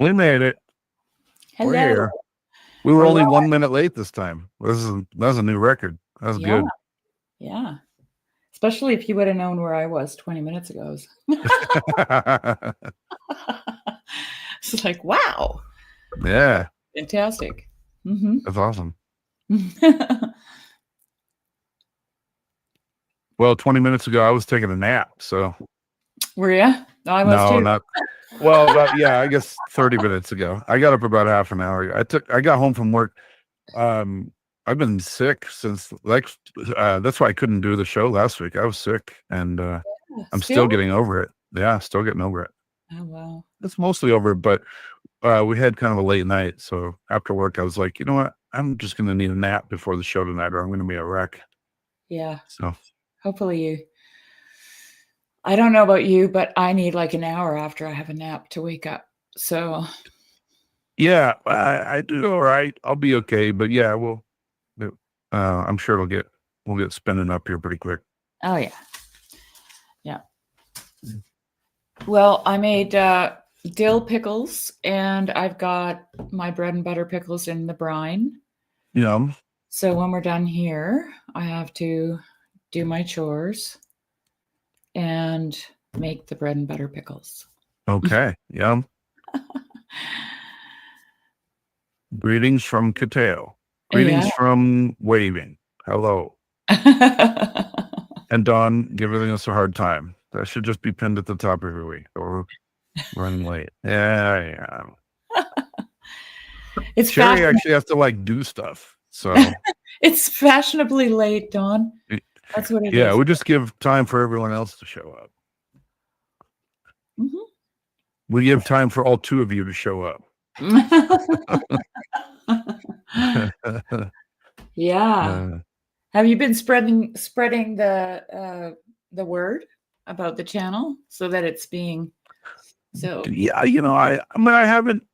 We made it. Hello. We're here. We were only 1 minute late this time. That's a new record. That's good. Yeah. Especially if you would have known where I was 20 minutes ago. It's like, wow. Yeah. Fantastic. That's awesome. Well, 20 minutes ago, I was taking a nap. So were you? No, I was too. Not. Well, I guess 30 minutes ago. I got up about half an hour. I got home from work. I've been sick since that's why I couldn't do the show last week. I was sick and I'm still getting over it. Yeah, still getting over it. Oh wow. It's mostly over, but we had kind of a late night. So after work, I was like, you know what? I'm just gonna need a nap before the show tonight, or I'm gonna be a wreck. Yeah. So hopefully I don't know about you, but I need like an hour after I have a nap to wake up. So yeah, I do all right. I'll be okay. But yeah, I'm sure we'll get spinning up here pretty quick. Oh yeah. Yeah. Well, I made dill pickles and I've got my bread and butter pickles in the brine. Yum. So when we're done here, I have to do my chores and make the bread and butter pickles. Okay. Yum. Greetings from Cateo. Greetings from Waving. Hello. And Dawn giving us a hard time. That should just be pinned at the top every week, or running late. Yeah. It's Shari actually has to do stuff. So it's fashionably late, Dawn. That's what it is. Yeah, we just give time for everyone else to show up. Mm-hmm. We give time for all two of you to show up. Yeah. Have you been spreading the word about the channel so that it's being so? Yeah, I haven't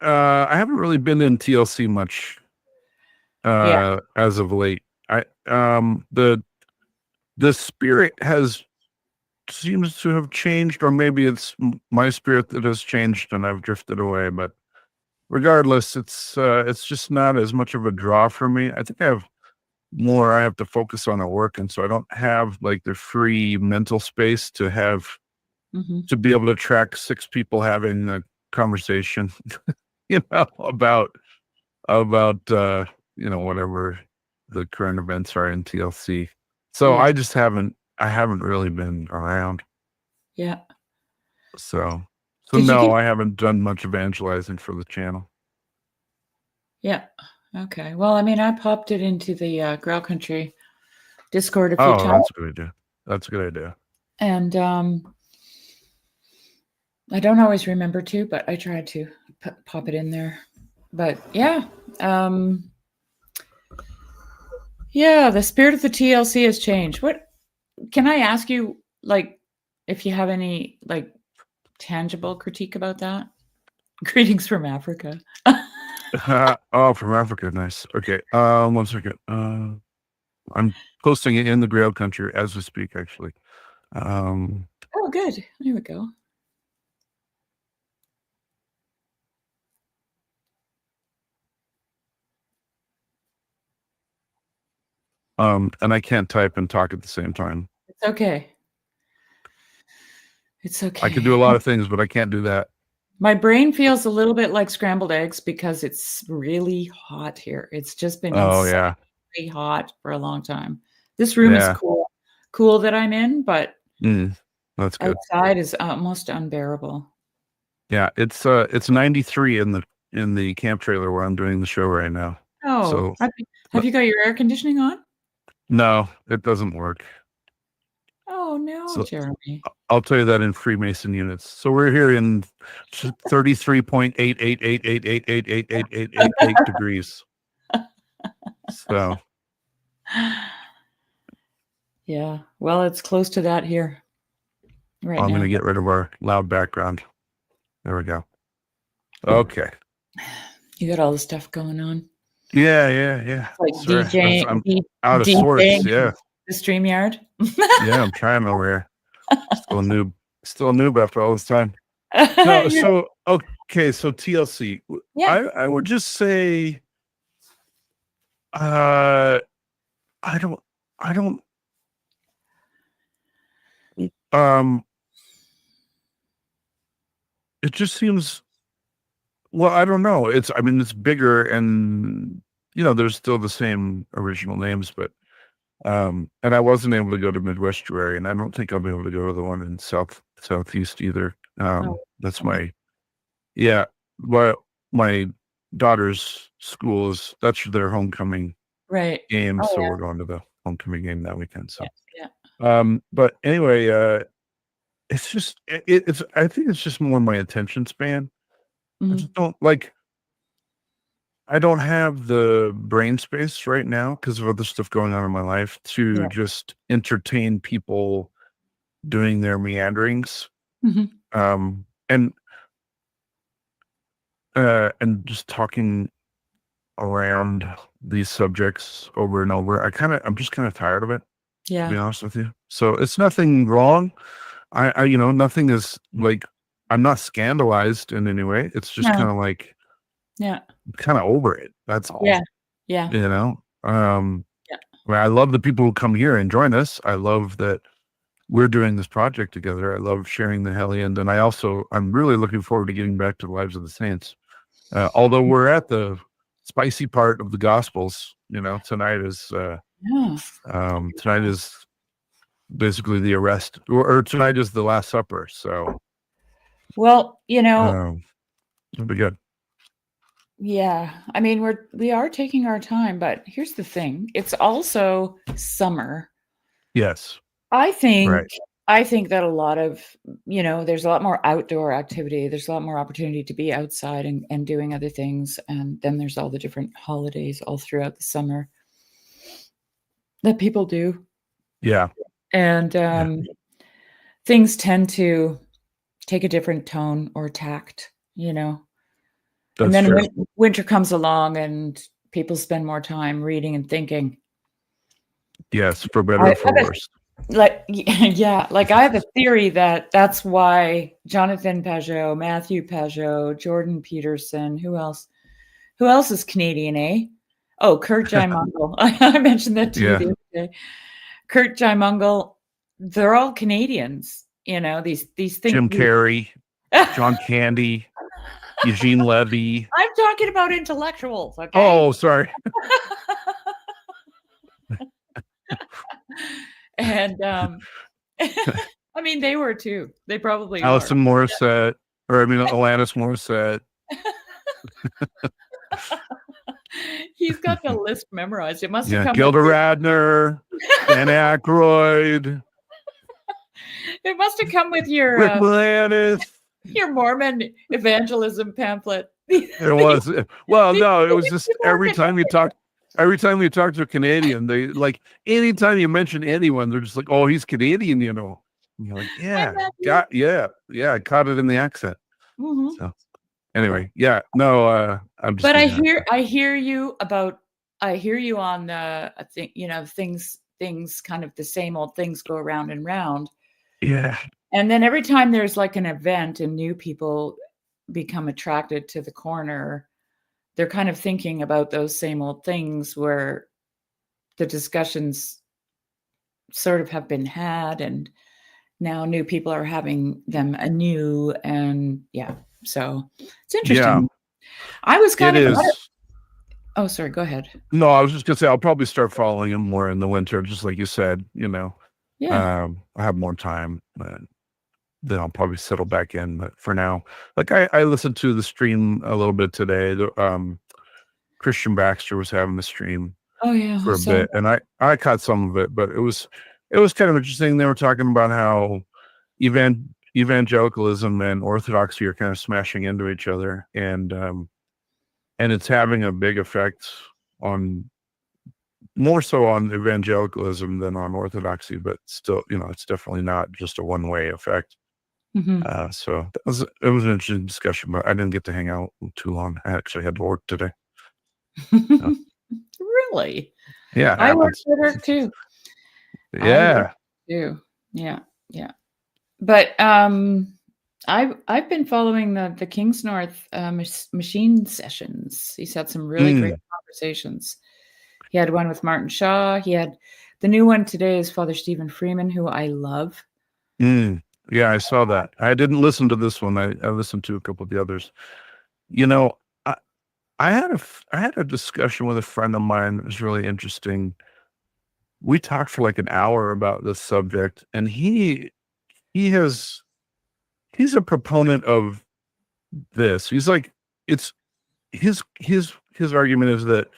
really been in TLC much as of late. The spirit seems to have changed, or maybe it's my spirit that has changed and I've drifted away, but regardless, it's just not as much of a draw for me. I think I have to focus on at work, and so I don't have the free mental space to have to be able to track 6 people having a conversation about whatever the current events are in TLC. So I just haven't really been around. Yeah. So no, I haven't done much evangelizing for the channel. Yeah. Okay. Well, I popped it into the Grail Country Discord a few times. That's a good idea. That's a good idea. And I don't always remember to, but I tried to pop it in there. But yeah. The spirit of the TLC has changed. What can I ask you, if you have any tangible critique about that? Greetings from Africa. From Africa, nice. Okay, 1 second. I'm posting it in the Grail Country as we speak, actually. Oh, good. There we go. And I can't type and talk at the same time. It's okay. It's okay. I could do a lot of things, but I can't do that. My brain feels a little bit like scrambled eggs because it's really hot here. It's just been really hot for a long time. This room is cool that I'm in, but that's good. Outside is almost unbearable. Yeah, it's 93 in the camp trailer where I'm doing the show right now. Oh, so, have you got your air conditioning on? No, it doesn't work. Oh no, Jeremy. I'll tell you that in Freemason units. So we're here in 33.8888888888 degrees. So yeah, well, it's close to that here. Right. I'm going to get rid of our loud background. There we go. Okay. You got all the stuff going on. Yeah. Like DJing. I'm out of sorts. Yeah. The StreamYard. Yeah, I'm trying over here. Still a noob after all this time. No, You're- so okay, so TLC. yeah. I would just say uh I don't I don't um it just seems, well, I don't know. I mean, it's bigger and there's still the same original names, but and I wasn't able to go to Midwestuary, and I don't think I'll be able to go to the one in Southeast either. Oh, That's okay. yeah, well, my daughter's school that's their homecoming Right. game, Oh so yeah. we're going to the homecoming game that weekend. Yeah. So, Yeah. but anyway, it's just it's I think it's just more my attention span. I Mhm. just don't like. I don't have the brain space right now because of other stuff going on in my life to Yeah. just entertain people doing their meanderings. Mhm. Um, and just talking around these subjects over and over. I'm just kind of tired of it, to be Yeah. honest with you. So it's nothing wrong. Nothing is like, I'm not scandalized in any way. It's just No. kind of like, Yeah. kind of over it. That's all, Yeah. Yeah. you know? Um, Yeah. I love the people who come here and join us. I love that we're doing this project together. I love sharing the Heliand. And I'm really looking forward to getting back to the Lives of the Saints. Although we're at the spicy part of the Gospels, tonight Yeah. is basically the arrest, or tonight is the Last Supper. So Well, it'll be good. yeah. I mean, we are taking our time, but here's the thing. It's also summer. Yes. I think Right. I think that a lot of, there's a lot more outdoor activity. There's a lot more opportunity to be outside and doing other things. And then there's all the different holidays all throughout the summer that people do. Yeah. And Yeah. things tend to take a different tone or tact, And That's then true. winter comes along and people spend more time reading and thinking. Yes. For better I or for have worse. yeah, like I have a theory that that's why Jonathan Pajot, Matthew Pajot, Jordan Peterson, who else? Who else is Canadian, eh? Oh, Kurt Jaimungal. I mentioned that to you Yeah. the other day. Kurt Jaimungal, they're all Canadians, these things. Jim Carrey, John Candy, Eugene Levy. I'm talking about intellectuals, okay? Oh, sorry. And I mean, they were too. They probably were. Alison Morissette, Alanis Morissette. He's got the list memorized. It must have Yeah. come Gilda with Radner, Dan Aykroyd, it must have come with Rick Moranis. your Mormon evangelism pamphlet. It was, well, These no, it was just people are every time you talk to a Canadian, they like, anytime you mention anyone, they're just like, oh, he's Canadian, And you're like, I'm yeah, not- yeah, I caught it in the accent. Mhm. So anyway, yeah, no, I'm just But I kidding. hear you on the I think things kind of the same old things go around and round. Yeah, And then every time there's like an event and new people become attracted to the corner, they're kind of thinking about those same old things where the discussions sort of have been had and now new people are having them anew. And yeah, so it's interesting. yeah, I was it kind of is. oh, sorry, go ahead. No, I was just gonna say I'll probably start following him more in the winter, just like you said. Yeah. I have more time, then I'll probably settle back in. But for now, like I listened to the stream a little bit today. Christian Baxter was having the stream Oh yeah. for a bit, and I caught some of it, but it was kind of interesting. They were talking about how evangelicalism and orthodoxy are kind of smashing into each other, and it's having a big effect on, more so on evangelicalism than on orthodoxy, but still, it's definitely not just a one-way effect. Mhm. So it was an interesting discussion, but I didn't get to hang out too long. I actually had to work today. So, Really? yeah, it I work happens. at work too. I work Yeah. too. Yeah. Yeah. But I've been following the Kingsnorth machine sessions. He's had some really great conversations. He had one with Martin Shaw. He had the new one today is Father Stephen Freeman, who I love. Yeah, I saw that. I didn't listen to this one. I listened to a couple of the others. You know, I had a discussion with a friend of mine that was really interesting. We talked for like an hour about this subject, and he's a proponent of this. He's like, it's his argument is that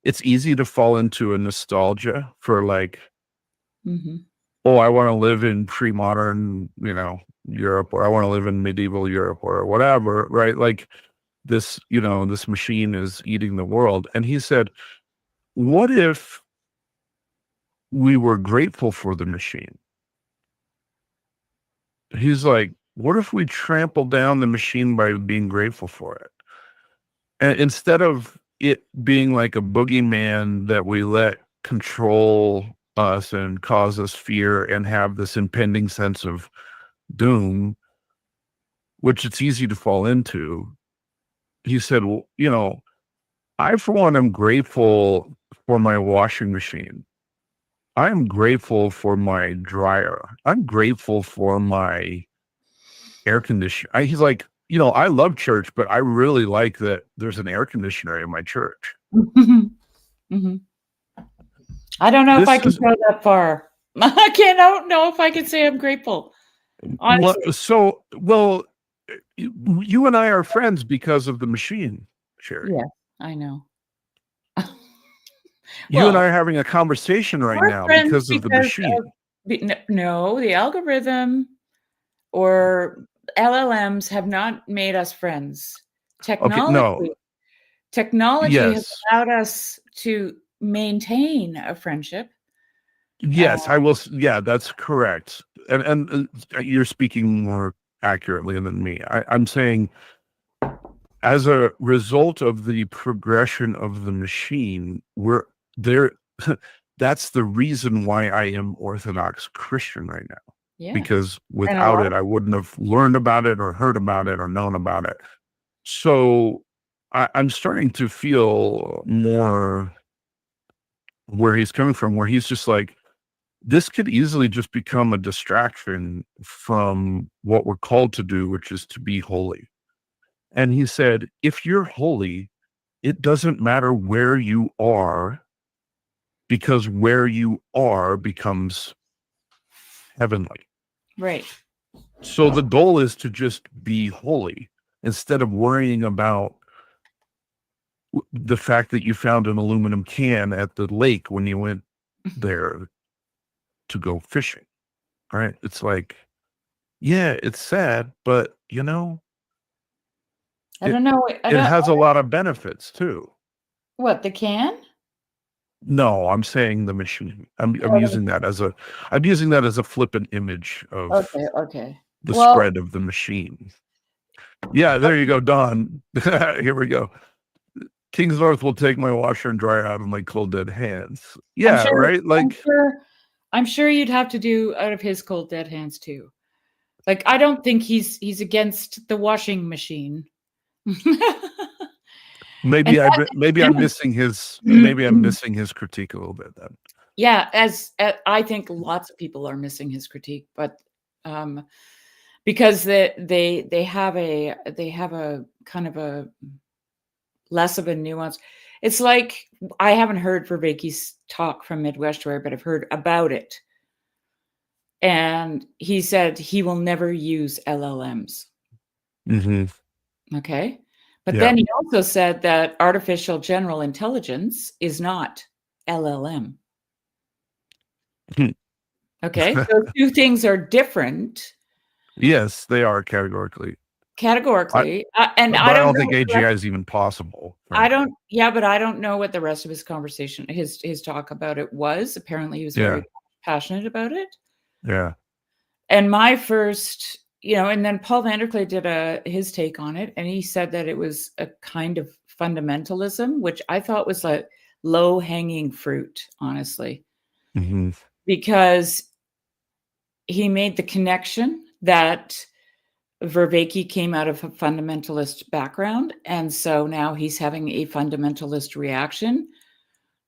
it's easy to fall into a nostalgia for like, oh, I want to live in pre-modern, Europe, or I want to live in medieval Europe or whatever, right? Like this, this machine is eating the world. And he said, what if we were grateful for the machine? He's like, what if we trample down the machine by being grateful for it? And instead of it being like a boogeyman that we let control us and cause us fear and have this impending sense of doom, which it's easy to fall into, he said, well, I, for one, am grateful for my washing machine. I'm grateful for my dryer. I'm grateful for my air conditioner. He's like, I love church, but I really like that there's an air conditioner in my church. I don't know if I can go that far. I don't know if I can say I'm grateful. Honestly. Well, you and I are friends because of the machine, Shari. Yeah, I know. You and I are having a conversation right now because of the machine. No, the algorithm or LLMs have not made us friends. Technology has allowed us to maintain a friendship. Yes, I will. Yeah, that's correct. And you're speaking more accurately than me. I'm saying, as a result of the progression of the machine, we're there. That's the reason why I am Orthodox Christian right now. Yeah. Because without it, I wouldn't have learned about it or heard about it or known about it. So I'm starting to feel more where he's coming from, where he's just like, this could easily just become a distraction from what we're called to do, which is to be holy. And he said, if you're holy, it doesn't matter where you are, because where you are becomes heavenly. Right. So the goal is to just be holy instead of worrying about the fact that you found an aluminum can at the lake when you went there to go fishing. Right? It's like, yeah, it's sad, but I don't know. It has a lot of benefits too. What, the can? No, I'm saying the machine. I'm using that as a flippant image of the spread of the machine. Yeah, there you go, Don. Here we go. Kingsnorth will take my washer and dryer out of my cold dead hands. Yeah, right? Like I'm sure you'd have to do out of his cold dead hands too. Like, I don't think he's against the washing machine. Maybe I'm missing his critique a little bit then. Yeah, as I think lots of people are missing his critique, but because they have a kind of a less of a nuance. It's like, I haven't heard Vervaeke's talk from Midwestware, but I've heard about it. And he said he will never use LLMs. Okay. But then he also said that artificial general intelligence is not LLM. Okay. Those two things are different. Yes, they are categorically. And I don't think AGI is even possible. Frankly. But I don't know what the rest of his conversation, his talk about it was. Apparently he was very passionate about it. Yeah. And my first, and then Paul VanderKlay did his take on it, and he said that it was a kind of fundamentalism, which I thought was like low-hanging fruit, honestly. Because he made the connection that Vervaeke came out of a fundamentalist background, and so now he's having a fundamentalist reaction,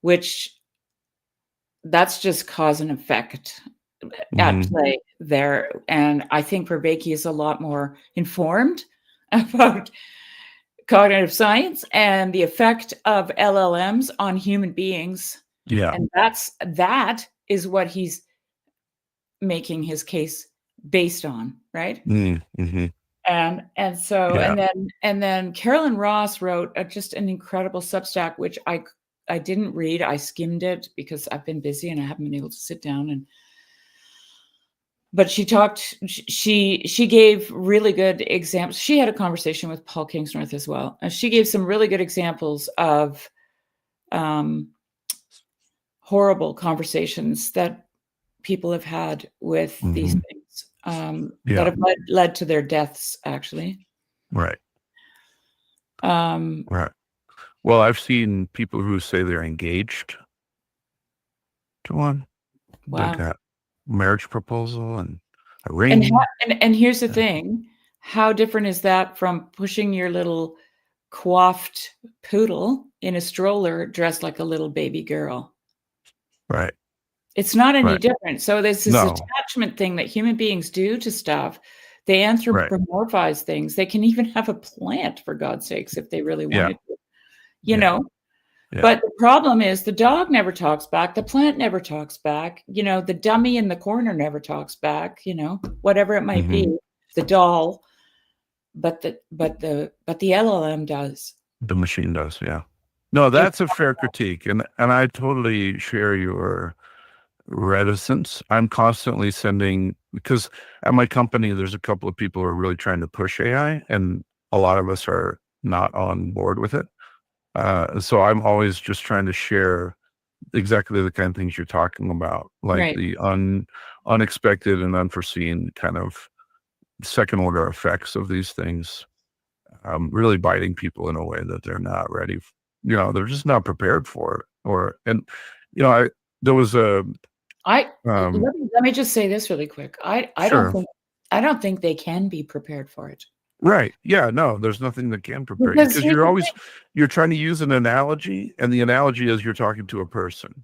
which that's just cause and effect at play there. And I think Vervaeke is a lot more informed about cognitive science and the effect of LLMs on human beings. Yeah. And that is what he's making his case based on, right? Mm-hmm. And so and then Carolyn Ross wrote just an incredible Substack, which I didn't read. I skimmed it because I've been busy and I haven't been able to sit down. But she gave really good examples. She had a conversation with Paul Kingsnorth as well, and she gave some really good examples of horrible conversations that people have had with these things that have led to their deaths, actually. Right. Right. Well, I've seen people who say they're engaged to one. Wow. They got marriage proposal and a ring. And here's the thing. How different is that from pushing your little coiffed poodle in a stroller dressed like a little baby girl? Right. It's not any different. So there's this No. attachment thing that human beings do to stuff. They anthropomorphize things. They can even have a plant, for God's sakes, if they really wanted to. You know? Yeah. But the problem is the dog never talks back. The plant never talks back. You know, the dummy in the corner never talks back, you know, whatever it might be, the doll. But the LLM does. The machine does, yeah. No, that's a fair critique. And I totally share your reticence. I'm constantly sending, because at my company, there's a couple of people who are really trying to push AI, and a lot of us are not on board with it. So I'm always just trying to share exactly the kind of things you're talking about, like the unexpected and unforeseen kind of second order effects of these things, really biting people in a way that they're not ready. They're just not prepared for it. There was a. Let me just say this really quick. I don't think they can be prepared for it. Right. Yeah. No, there's nothing that can prepare you, because you're trying to use an analogy, and the analogy is you're talking to a person.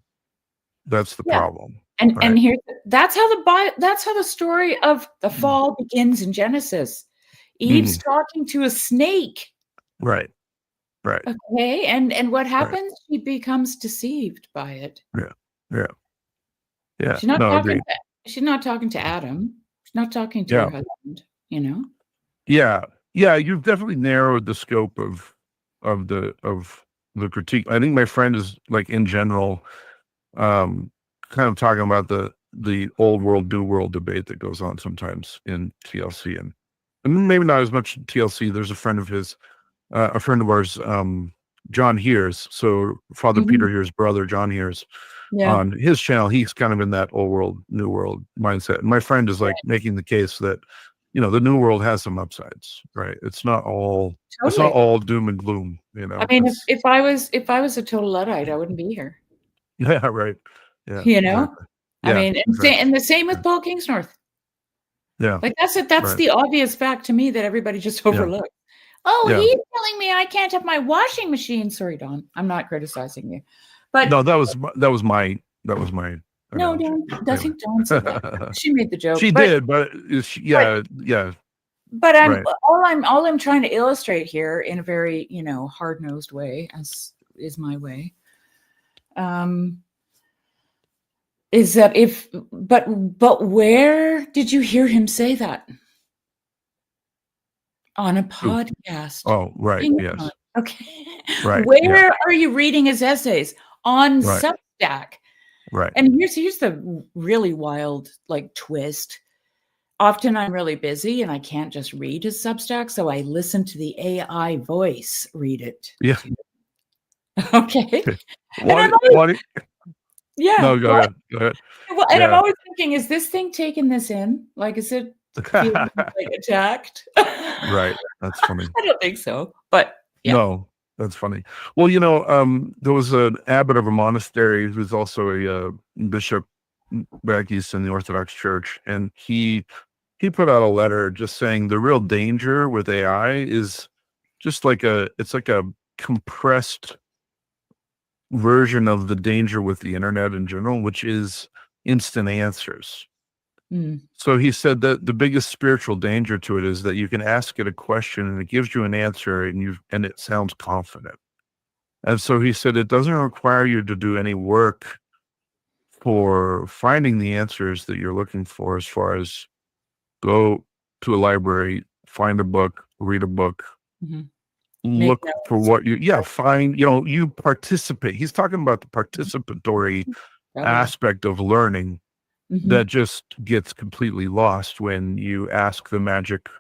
That's the problem. And here, that's how the story of the fall begins in Genesis. Eve's talking to a snake. Right. Okay. And what happens? She becomes deceived by it. Yeah. She's not talking to Adam. She's not talking to her husband, you know? Yeah. You've definitely narrowed the scope of the critique. I think my friend is, like, in general, kind of talking about the old world, new world debate that goes on sometimes in TLC, and maybe not as much in TLC. There's a friend of his, a friend of ours, John Hears. So Father Peter Hears' brother, John Hears, on his channel, he's kind of in that old world, new world mindset. And my friend is like making the case that, the new world has some upsides, right? It's not all doom and gloom, I mean, if I was a total Luddite, I wouldn't be here. Yeah, right. Yeah. Exactly. I mean, and the same with Paul Kingsnorth. Yeah. Like that's the obvious fact to me that everybody just overlooks. He's telling me I can't have my washing machine. Sorry, Don. I'm not criticizing you. But no, that was my no, I think Dawn said that. She made the joke. She did, but yeah. But all I'm trying to illustrate here in a very, hard-nosed way, as is my way, is that but where did you hear him say that? On a podcast. Oh, right. Yes. Okay. Right. Where are you reading his essays? On Substack. Right. And here's the really wild, twist. Often I'm really busy and I can't just read his Substack, so I listen to the AI voice read it. Yeah. Okay. Yeah. No, go ahead. Well, and I'm always thinking, is this thing taking this in? Like, is it feeling attacked? Right. That's funny. I don't think so, but yeah. No, that's funny. Well, there was an abbot of a monastery who's also a bishop back east in the Orthodox Church, and he he put out a letter just saying the real danger with AI is just like it's like a compressed version of the danger with the internet in general, which is instant answers. So he said that the biggest spiritual danger to it is that you can ask it a question and it gives you an answer and it sounds confident. And so he said it doesn't require you to do any work for finding the answers that you're looking for, as far as go to a library, find a book, read a book, look for what find, you participate. He's talking about the participatory aspect of learning that just gets completely lost when you ask the magic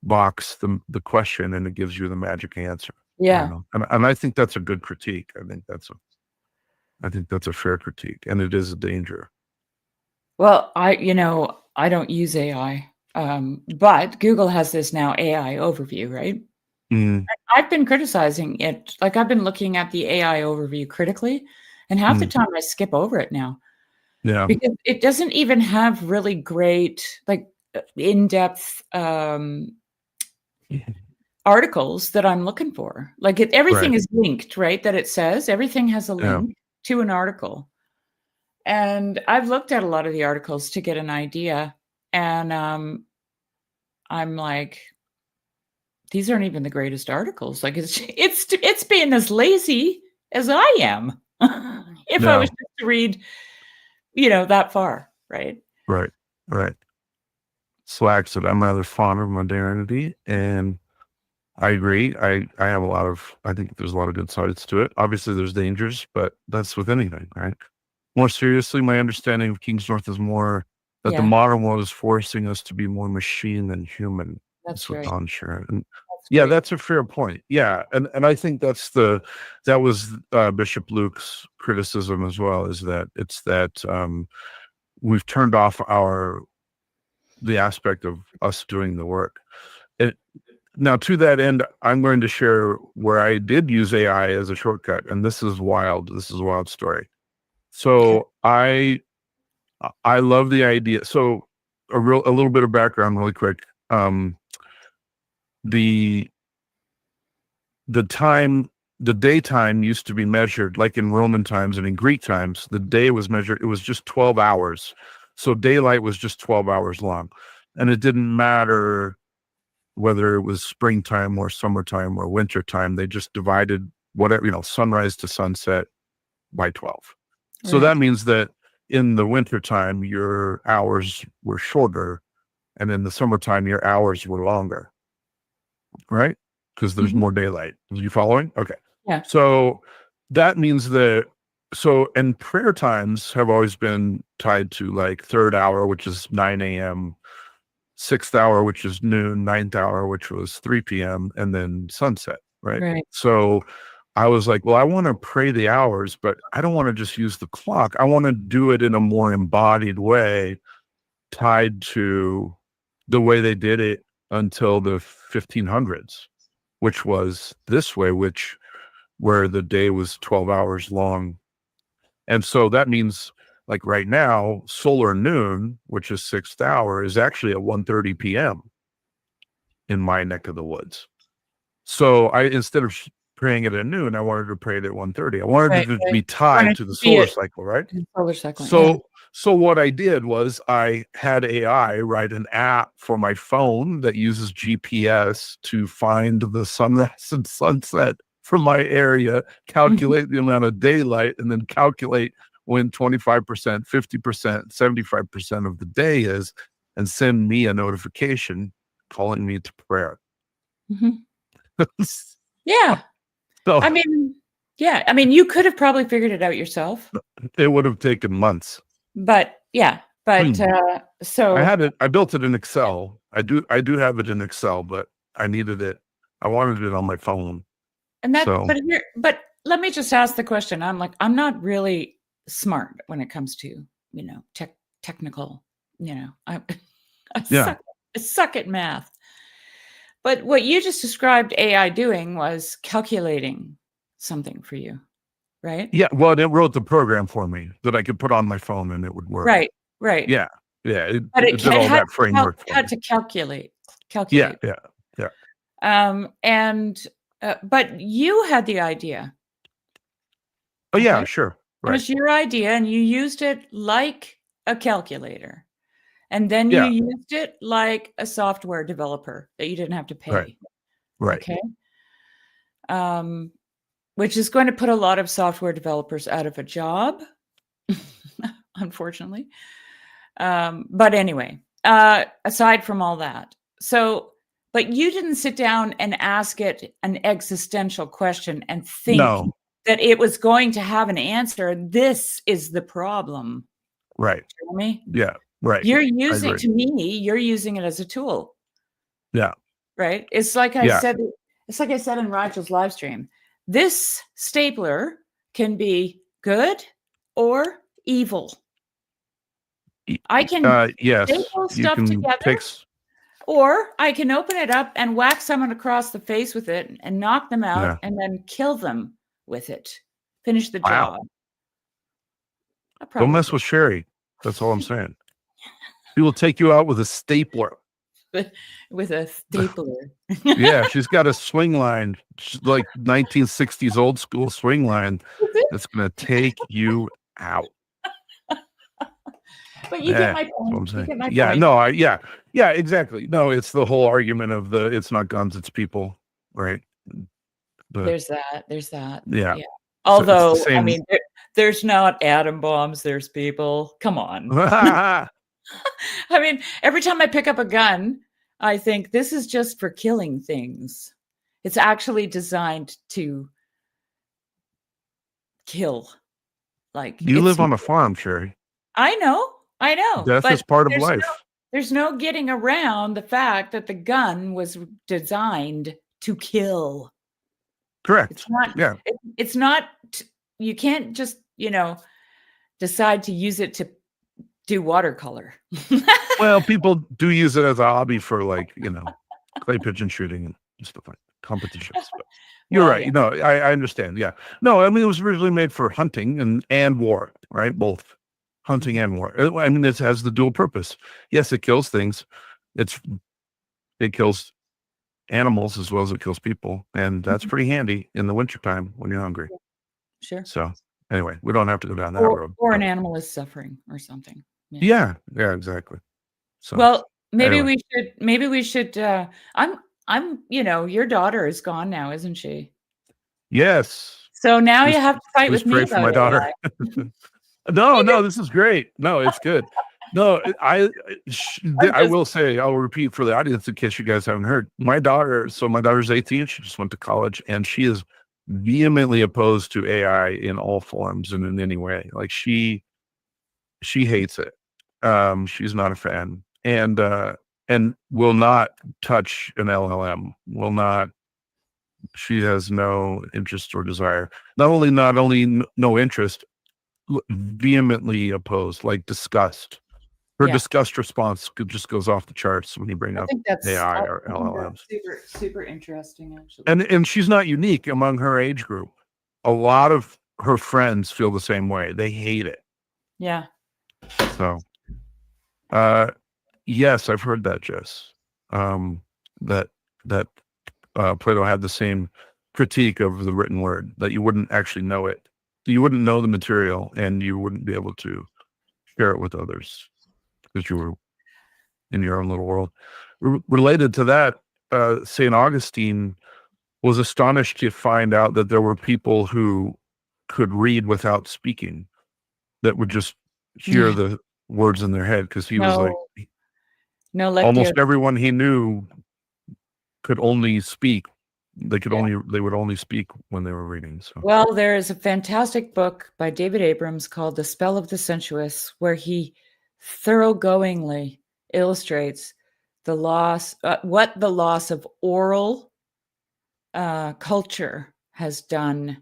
box the question and it gives you the magic answer. Yeah. And I think that's a good critique. I think that's a fair critique, and it is a danger. Well, I don't use AI, but Google has this now AI overview, right? I've been criticizing it. Like, I've been looking at the AI overview critically, and half the time I skip over it now. Yeah. Because it doesn't even have really great, like, in-depth articles that I'm looking for. Like, everything is linked, right? That it says everything has a link to an article. And I've looked at a lot of the articles to get an idea, and I'm like, these aren't even the greatest articles. Like, it's being as lazy as I am. If I was just to read, that far, right? Right. Slack said, I'm rather fond of modernity, and I agree. I think there's a lot of good sides to it. Obviously there's dangers, but that's with anything, right? More seriously, my understanding of Kingsnorth is more that the modern world is forcing us to be more machine than human. That's what right. Don shared. And that's a fair point. Yeah. And I think that was Bishop Luke's criticism as well, is that it's that we've turned off the aspect of us doing the work. Now, to that end, I'm going to share where I did use AI as a shortcut, and this is wild. This is a wild story. So I love the idea. So a little bit of background really quick. The daytime used to be measured like in Roman times, and in Greek times, the day was measured. It was just 12 hours. So daylight was just 12 hours long. And it didn't matter whether it was springtime or summertime or wintertime. They just divided whatever, sunrise to sunset by 12. So that means that in the wintertime, your hours were shorter, and in the summertime, your hours were longer, right? Because there's more daylight. Are you following? Okay. Yeah. So that means and prayer times have always been tied to like third hour, which is 9 a.m., sixth hour, which is noon, ninth hour, which was 3 p.m., and then sunset, right? So I was like, well, I want to pray the hours, but I don't want to just use the clock. I want to do it in a more embodied way, tied to the way they did it until the 1500s, which was this way, where the day was 12 hours long. And so that means, like right now, solar noon, which is sixth hour, is actually at 1:30 p.m. in my neck of the woods. So instead of praying it at noon, I wanted to pray it at 1:30. I wanted it to be tied to the solar cycle, right? Solar cycle. So what I did was I had AI write an app for my phone that uses GPS to find the sunrise and sunset from my area, calculate the amount of daylight, and then calculate when 25%, 50%, 75% of the day is, and send me a notification calling me to prayer. Yeah. So, I mean, you could have probably figured it out yourself. It would have taken months. So I built it in Excel. I do have it in Excel, but I needed it. I wanted it on my phone. And but let me just ask the question. I'm not really smart when it comes to, technical, I suck at math. But what you just described AI doing was calculating something for you, right? Yeah, well, it wrote the program for me that I could put on my phone and it would work. Right. Yeah. Yeah, But it did all that framework for had me. to calculate. Yeah. But you had the idea. Oh, yeah, Okay? sure. It Right. was your idea, and you used it like a calculator. And then you Yeah. used it like a software developer that you didn't have to Right. pay. Right. Okay? Which is going to put a lot of software developers out of a job, unfortunately. But anyway, aside from all that, but you didn't sit down and ask it an existential question and think No. that it was going to have an answer. This is the problem. Right. Jeremy. Yeah. Right. You're I using, agree. to me, you're using it as a tool. Yeah. Right? It's like I Yeah. said in Ragel's live stream. This stapler can be good or evil. I can Yes, staple you stuff can together, take or I can open it up and whack someone across the face with it and knock them out Yeah. and then kill them with it. Finish the Wow. job. Don't mess with Shari. That's all I'm saying. She will take you out with a stapler. with a stapler. Yeah, she's got a swing line, like 1960s old school swing line that's going to take you out. But you get my point. That's what I'm saying. You get my Yeah, point. no, yeah, exactly. No, it's the whole argument of it's not guns, it's people, right? But There's that. yeah. Although, So I mean, there's not atom bombs, there's people. Come on. I mean, every time I pick up a gun, I think this is just for killing things. It's actually designed to kill. Like, you live on a farm, Shari. I know. Death is part of life. There's no getting around the fact that the gun was designed to kill. Correct. It's not. Yeah. It's not. You can't just decide to use it to do watercolor. Well, people do use it as a hobby for clay pigeon shooting and stuff like competitions. But you're right. Yeah. I understand. Yeah. No, I mean, it was originally made for hunting and war, right? Both hunting and war. I mean, it has the dual purpose. Yes, it kills things. It kills animals as well as it kills people. And that's pretty handy in the wintertime when you're hungry. Sure. So anyway, we don't have to go down that road. Or an animal is suffering or something. Yeah, exactly. So well, maybe we should I'm your daughter is gone now, isn't she? Yes. So now you have to fight with me great for my daughter. No, this is great. No, it's good. No, I will say, I'll repeat for the audience in case you guys haven't heard. My daughter's 18. She just went to college, and she is vehemently opposed to AI in all forms and in any way. Like she hates it. She's not a fan, and will not touch an LLM. Will not. She has no interest or desire. Not only no interest, vehemently opposed, like disgust. Her disgust response just goes off the charts when you bring up AI or LLMs. Super, super interesting, actually. And she's not unique among her age group. A lot of her friends feel the same way. They hate it. Yeah. So, yes, I've heard that, Jess. That Plato had the same critique of the written word, that you wouldn't actually know it. You wouldn't know the material, and you wouldn't be able to share it with others because you were in your own little world. Related to that, St. Augustine was astonished to find out that there were people who could read without speaking, that would just hear the words in their head, because he was like, almost everyone he knew could only speak. They would only speak when they were reading. So. Well, there is a fantastic book by David Abrams called The Spell of the Sensuous, where he thoroughgoingly illustrates the loss, what the loss of oral culture has done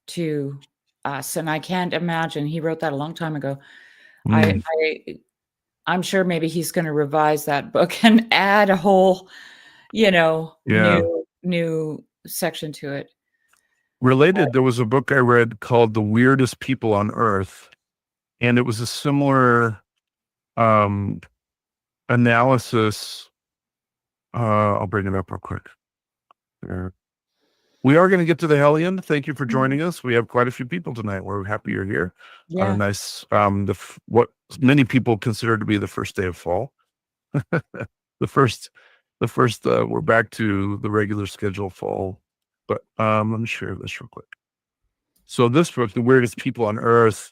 to us. And I can't imagine, he wrote that a long time ago. I'm sure maybe he's going to revise that book and add a whole, new section to it. Related, there was a book I read called The Weirdest People on Earth, and it was a similar analysis. I'll bring it up real quick. There. We are going to get to the Heliand. Thank you for joining us. We have quite a few people tonight. We're happy you're here on a nice, what many people consider to be the first day of fall. the first, we're back to the regular schedule fall. But let me share this real quick. So this book, The Weirdest People on Earth,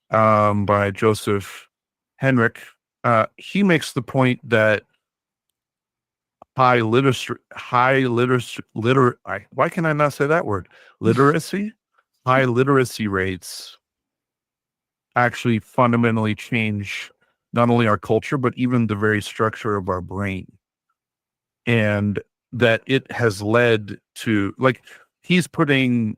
by Joseph Henrik, he makes the point that high literacy, why can I not say that word? Literacy? High literacy rates actually fundamentally change not only our culture, but even the very structure of our brain. And that it has led to, like, he's putting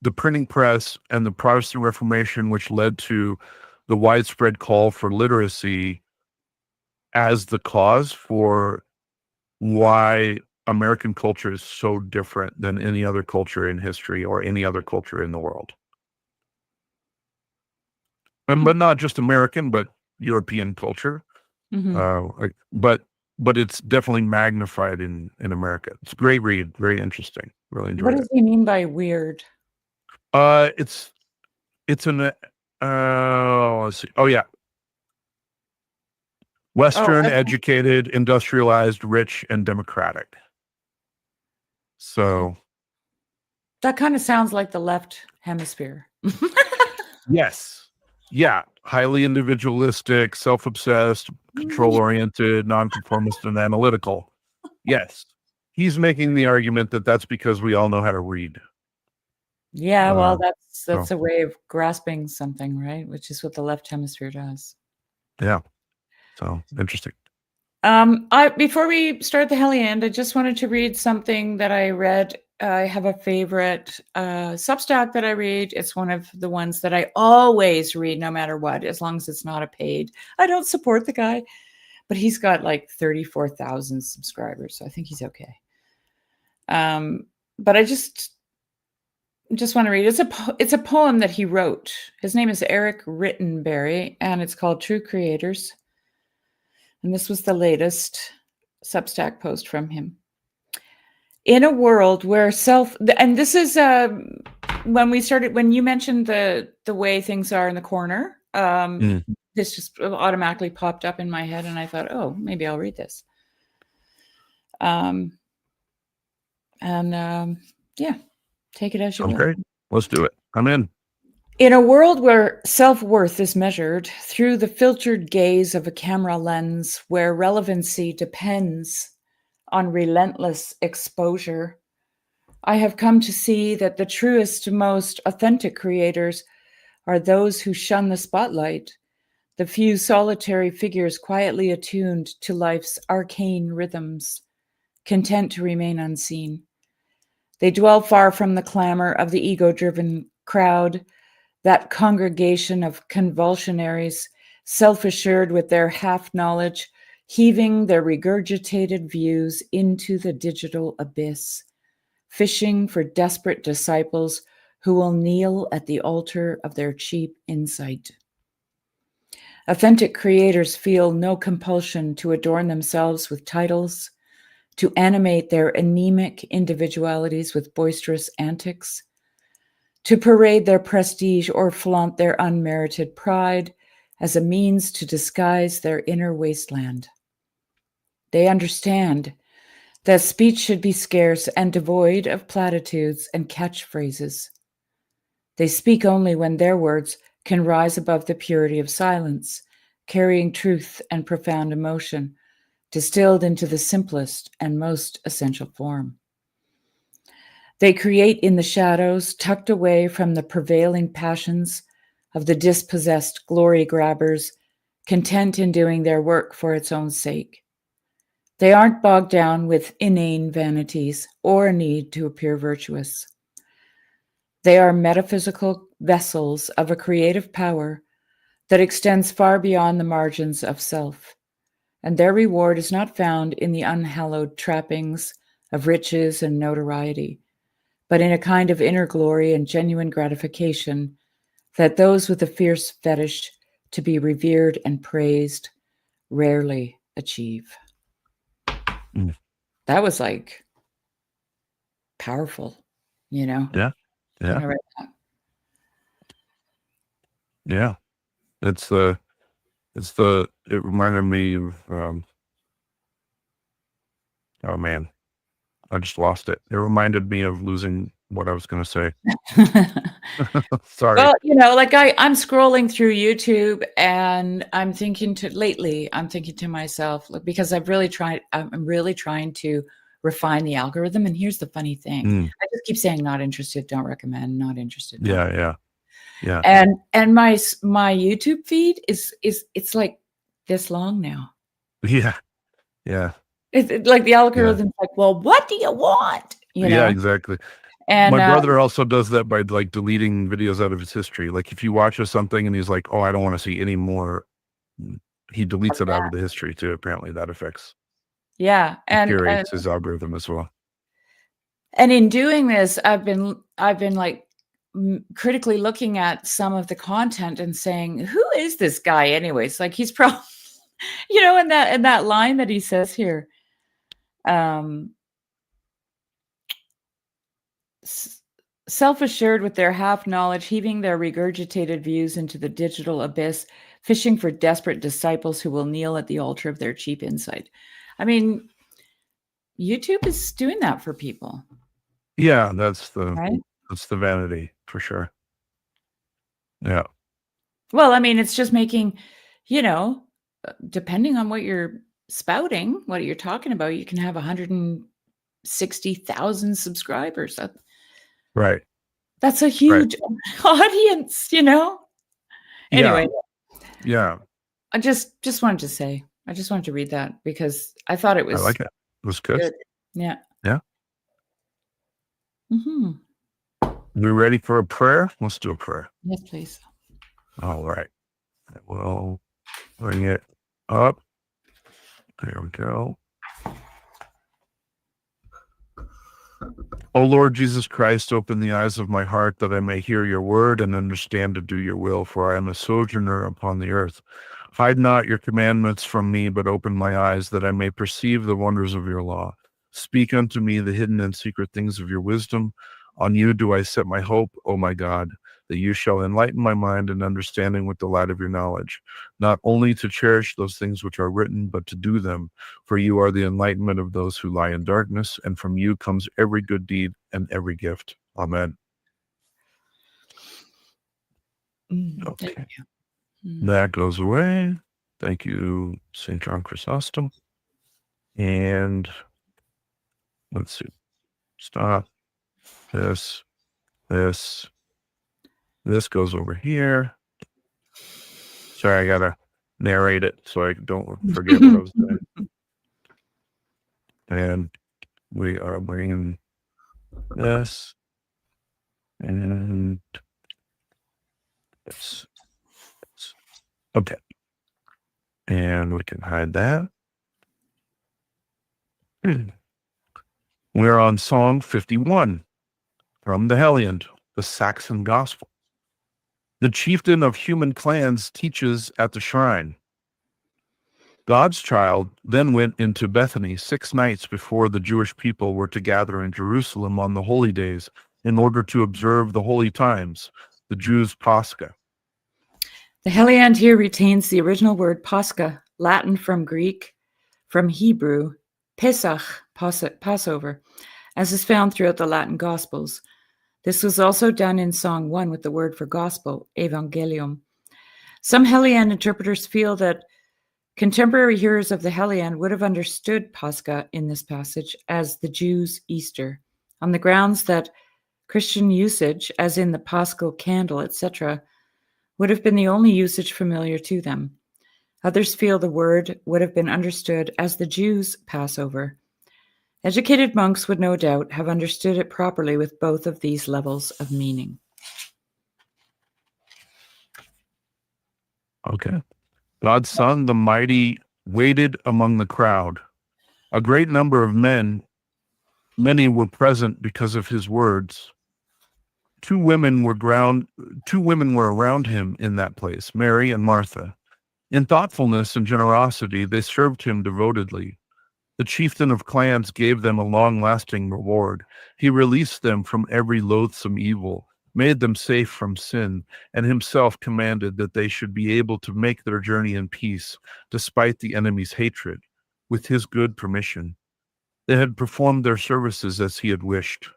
the printing press and the Protestant Reformation, which led to the widespread call for literacy, as the cause for why American culture is so different than any other culture in history or any other culture in the world. But not just American, but European culture. But it's definitely magnified in America. It's a great read, very interesting. Really enjoyed it. What does he mean by weird? It's an let's see. Oh yeah. Western, educated, industrialized, rich, and democratic. So that kind of sounds like the left hemisphere. Yes. Yeah. Highly individualistic, self-obsessed, control-oriented, nonconformist, and analytical. Yes. He's making the argument that that's because we all know how to read. Yeah, well, that's a way of grasping something, right? Which is what the left hemisphere does. Yeah. So interesting. Before we start the Heliand, I just wanted to read something that I read. I have a favorite Substack that I read. It's one of the ones that I always read, no matter what, as long as it's not a paid. I don't support the guy, but he's got like 34,000 subscribers, so I think he's okay. But I just want to read. It's a poem that he wrote. His name is Eric Rittenberry, and it's called True Creators. And this was the latest Substack post from him. In a world where and this is when you mentioned the way things are in the corner, this just automatically popped up in my head, and I thought, oh, maybe I'll read this. Yeah, take it as you will. Great. Let's do it. I'm in. In a world where self-worth is measured through the filtered gaze of a camera lens, where relevancy depends on relentless exposure, I have come to see that the truest, most authentic creators are those who shun the spotlight, the few solitary figures quietly attuned to life's arcane rhythms, content to remain unseen. They dwell far from the clamor of the ego-driven crowd, that congregation of convulsionaries, self-assured with their half-knowledge, heaving their regurgitated views into the digital abyss, fishing for desperate disciples who will kneel at the altar of their cheap insight. Authentic creators feel no compulsion to adorn themselves with titles, to animate their anemic individualities with boisterous antics, to parade their prestige or flaunt their unmerited pride as a means to disguise their inner wasteland. They understand that speech should be scarce and devoid of platitudes and catchphrases. They speak only when their words can rise above the purity of silence, carrying truth and profound emotion, distilled into the simplest and most essential form. They create in the shadows, tucked away from the prevailing passions of the dispossessed glory grabbers, content in doing their work for its own sake. They aren't bogged down with inane vanities or a need to appear virtuous. They are metaphysical vessels of a creative power that extends far beyond the margins of self, and their reward is not found in the unhallowed trappings of riches and notoriety, but in a kind of inner glory and genuine gratification that those with a fierce fetish to be revered and praised, rarely achieve. That was like powerful, you know? Yeah. When I read that. Yeah. It reminded me of, oh man, I just lost it. It reminded me of losing what I was going to say. Sorry. Well, you know, like I'm scrolling through YouTube and I'm thinking to myself, like, because I'm really trying to refine the algorithm. And here's the funny thing. I just keep saying not interested, don't recommend, not interested. Yeah. And my YouTube feed is it's like this long now. Yeah. It's like the algorithm's like, well, what do you want? You know? Yeah, exactly. And my brother also does that by like deleting videos out of his history. Like if you watch something and he's like, oh, I don't want to see any more, he deletes it out of the history too. Apparently that affects. Yeah. And curates his algorithm as well. And in doing this, I've been like critically looking at some of the content and saying, who is this guy anyways? Like he's probably, you know, in that line that he says here, self-assured with their half-knowledge, heaving their regurgitated views into the digital abyss, fishing for desperate disciples who will kneel at the altar of their cheap insight. I mean, YouTube is doing that for people. Yeah, that's the vanity for sure. Yeah. Well, I mean, it's just making, you know, depending on what you're spouting, what you're talking about, you can have 160,000 subscribers. Right. That's a huge audience, you know? Anyway. Yeah. I just wanted to say, I just wanted to read that because I thought it was. I like it. It was good. Yeah. Yeah. Mm-hmm. We ready for a prayer? Let's do a prayer. Yes, please. All right. We'll bring it up. There we go. O Lord Jesus Christ, open the eyes of my heart that I may hear your word and understand to do your will, for I am a sojourner upon the earth. Hide not your commandments from me, but open my eyes that I may perceive the wonders of your law. Speak unto me the hidden and secret things of your wisdom. On you do I set my hope, O my God, that you shall enlighten my mind and understanding with the light of your knowledge, not only to cherish those things which are written, but to do them. For you are the enlightenment of those who lie in darkness, and from you comes every good deed and every gift. Amen. Okay. That goes away. Thank you, St. John Chrysostom. And let's see. Stop. This goes over here. Sorry, I gotta narrate it so I don't forget what I was doing. And we are bringing this and this. Okay. And we can hide that. We're on Song 51 from the Heliand, the Saxon Gospel. The chieftain of human clans teaches at the shrine. God's child then went into Bethany 6 nights before the Jewish people were to gather in Jerusalem on the holy days in order to observe the holy times, the Jews' Pascha. The Heliand here retains the original word Pascha, Latin from Greek, from Hebrew, Pesach, Passover, as is found throughout the Latin Gospels. This was also done in Song 1 with the word for gospel, evangelium. Some Heliand interpreters feel that contemporary hearers of the Heliand would have understood Pascha in this passage as the Jews' Easter, on the grounds that Christian usage, as in the Paschal candle, etc., would have been the only usage familiar to them. Others feel the word would have been understood as the Jews' Passover. Educated monks would no doubt have understood it properly with both of these levels of meaning. Okay. God's Son, the mighty, waited among the crowd. A great number of men, many were present because of his words. Two women were around him in that place, Mary and Martha. In thoughtfulness and generosity, they served him devotedly. The chieftain of clans gave them a long-lasting reward. He released them from every loathsome evil, made them safe from sin, and himself commanded that they should be able to make their journey in peace, despite the enemy's hatred, with his good permission. They had performed their services as he had wished.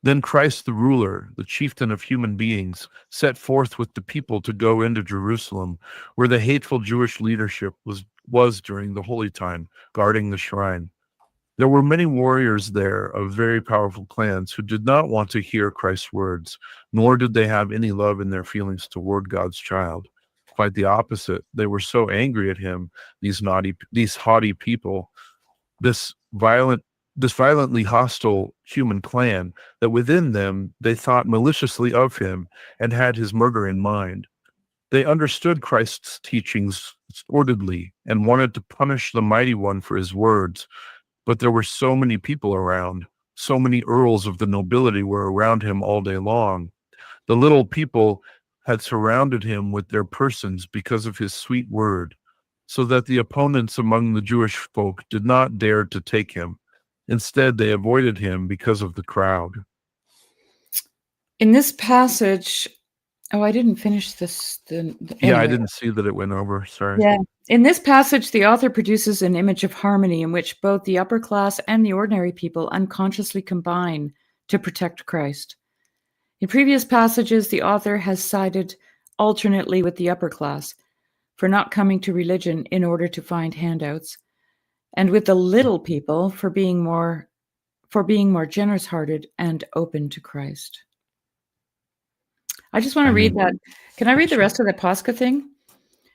Then Christ the ruler, the chieftain of human beings, set forth with the people to go into Jerusalem, where the hateful Jewish leadership was during the holy time, guarding the shrine. There were many warriors there of very powerful clans who did not want to hear Christ's words, nor did they have any love in their feelings toward God's child. Quite the opposite. They were so angry at him, these haughty people, this violently hostile human clan, that within them they thought maliciously of him and had his murder in mind. They understood Christ's teachings sordidly and wanted to punish the Mighty One for his words, but there were so many people around. So many earls of the nobility were around him all day long. The little people had surrounded him with their persons because of his sweet word, so that the opponents among the Jewish folk did not dare to take him. Instead, they avoided him because of the crowd. In this passage, I didn't finish this. Anyway. I didn't see that it went over. Sorry. Yeah. In this passage, the author produces an image of harmony in which both the upper class and the ordinary people unconsciously combine to protect Christ. In previous passages, the author has sided alternately with the upper class for not coming to religion in order to find handouts, and with the little people for being more generous-hearted and open to Christ. I just want to read that. Can I read the rest of the Pascha thing?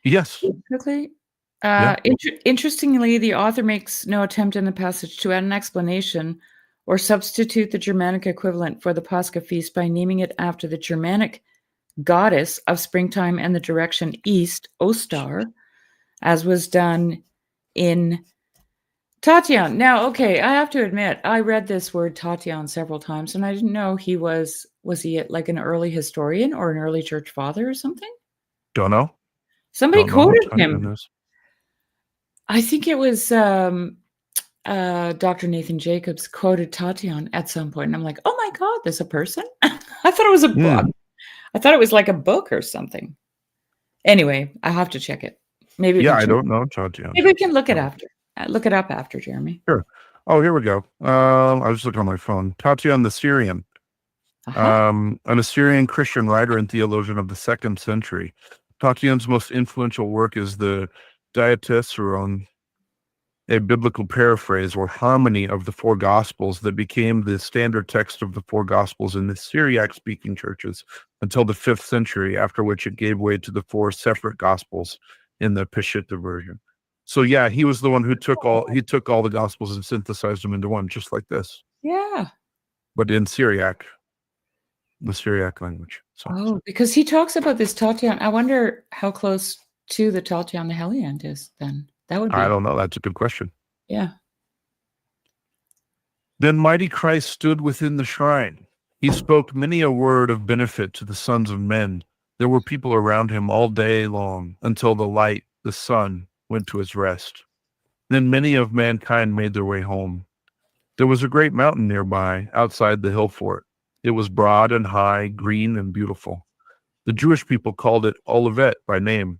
Yes. Quickly. Interestingly, the author makes no attempt in the passage to add an explanation or substitute the Germanic equivalent for the Pascha feast by naming it after the Germanic goddess of springtime and the direction east, Ostar, as was done in Tatian. Now, okay, I have to admit, I read this word Tatian several times, and I didn't know he was he like an early historian or an early church father or something? Don't know. Somebody quoted him. I think it was Dr. Nathan Jacobs quoted Tatian at some point, and I'm like, oh my God, there's a person? I thought it was a book. I thought it was like a book or something. Anyway, I have to check it. Maybe. I don't know Tatian. Maybe we can look it after. Look it up after, Jeremy. Sure. Oh, here we go. I was looking on my phone. Tatian the Syrian, an Assyrian Christian writer and theologian of the 2nd century. Tatian's most influential work is the Diatessaron, a biblical paraphrase or harmony of the 4 Gospels that became the standard text of the 4 Gospels in the Syriac-speaking churches until the 5th century, after which it gave way to the 4 separate Gospels in the Peshitta version. So he was the one who took all the Gospels and synthesized them into one, just like this. Yeah. But in Syriac, the Syriac language. So, because he talks about this Tatian. I wonder how close to the Tatian the Heliand is then. That would be. I don't know. That's a good question. Yeah. Then mighty Christ stood within the shrine. He spoke many a word of benefit to the sons of men. There were people around him all day long until the light, the sun, went to his rest. Then many of mankind made their way home. There was a great mountain nearby, outside the hill fort. It was broad and high, green and beautiful. The Jewish people called it Olivet by name.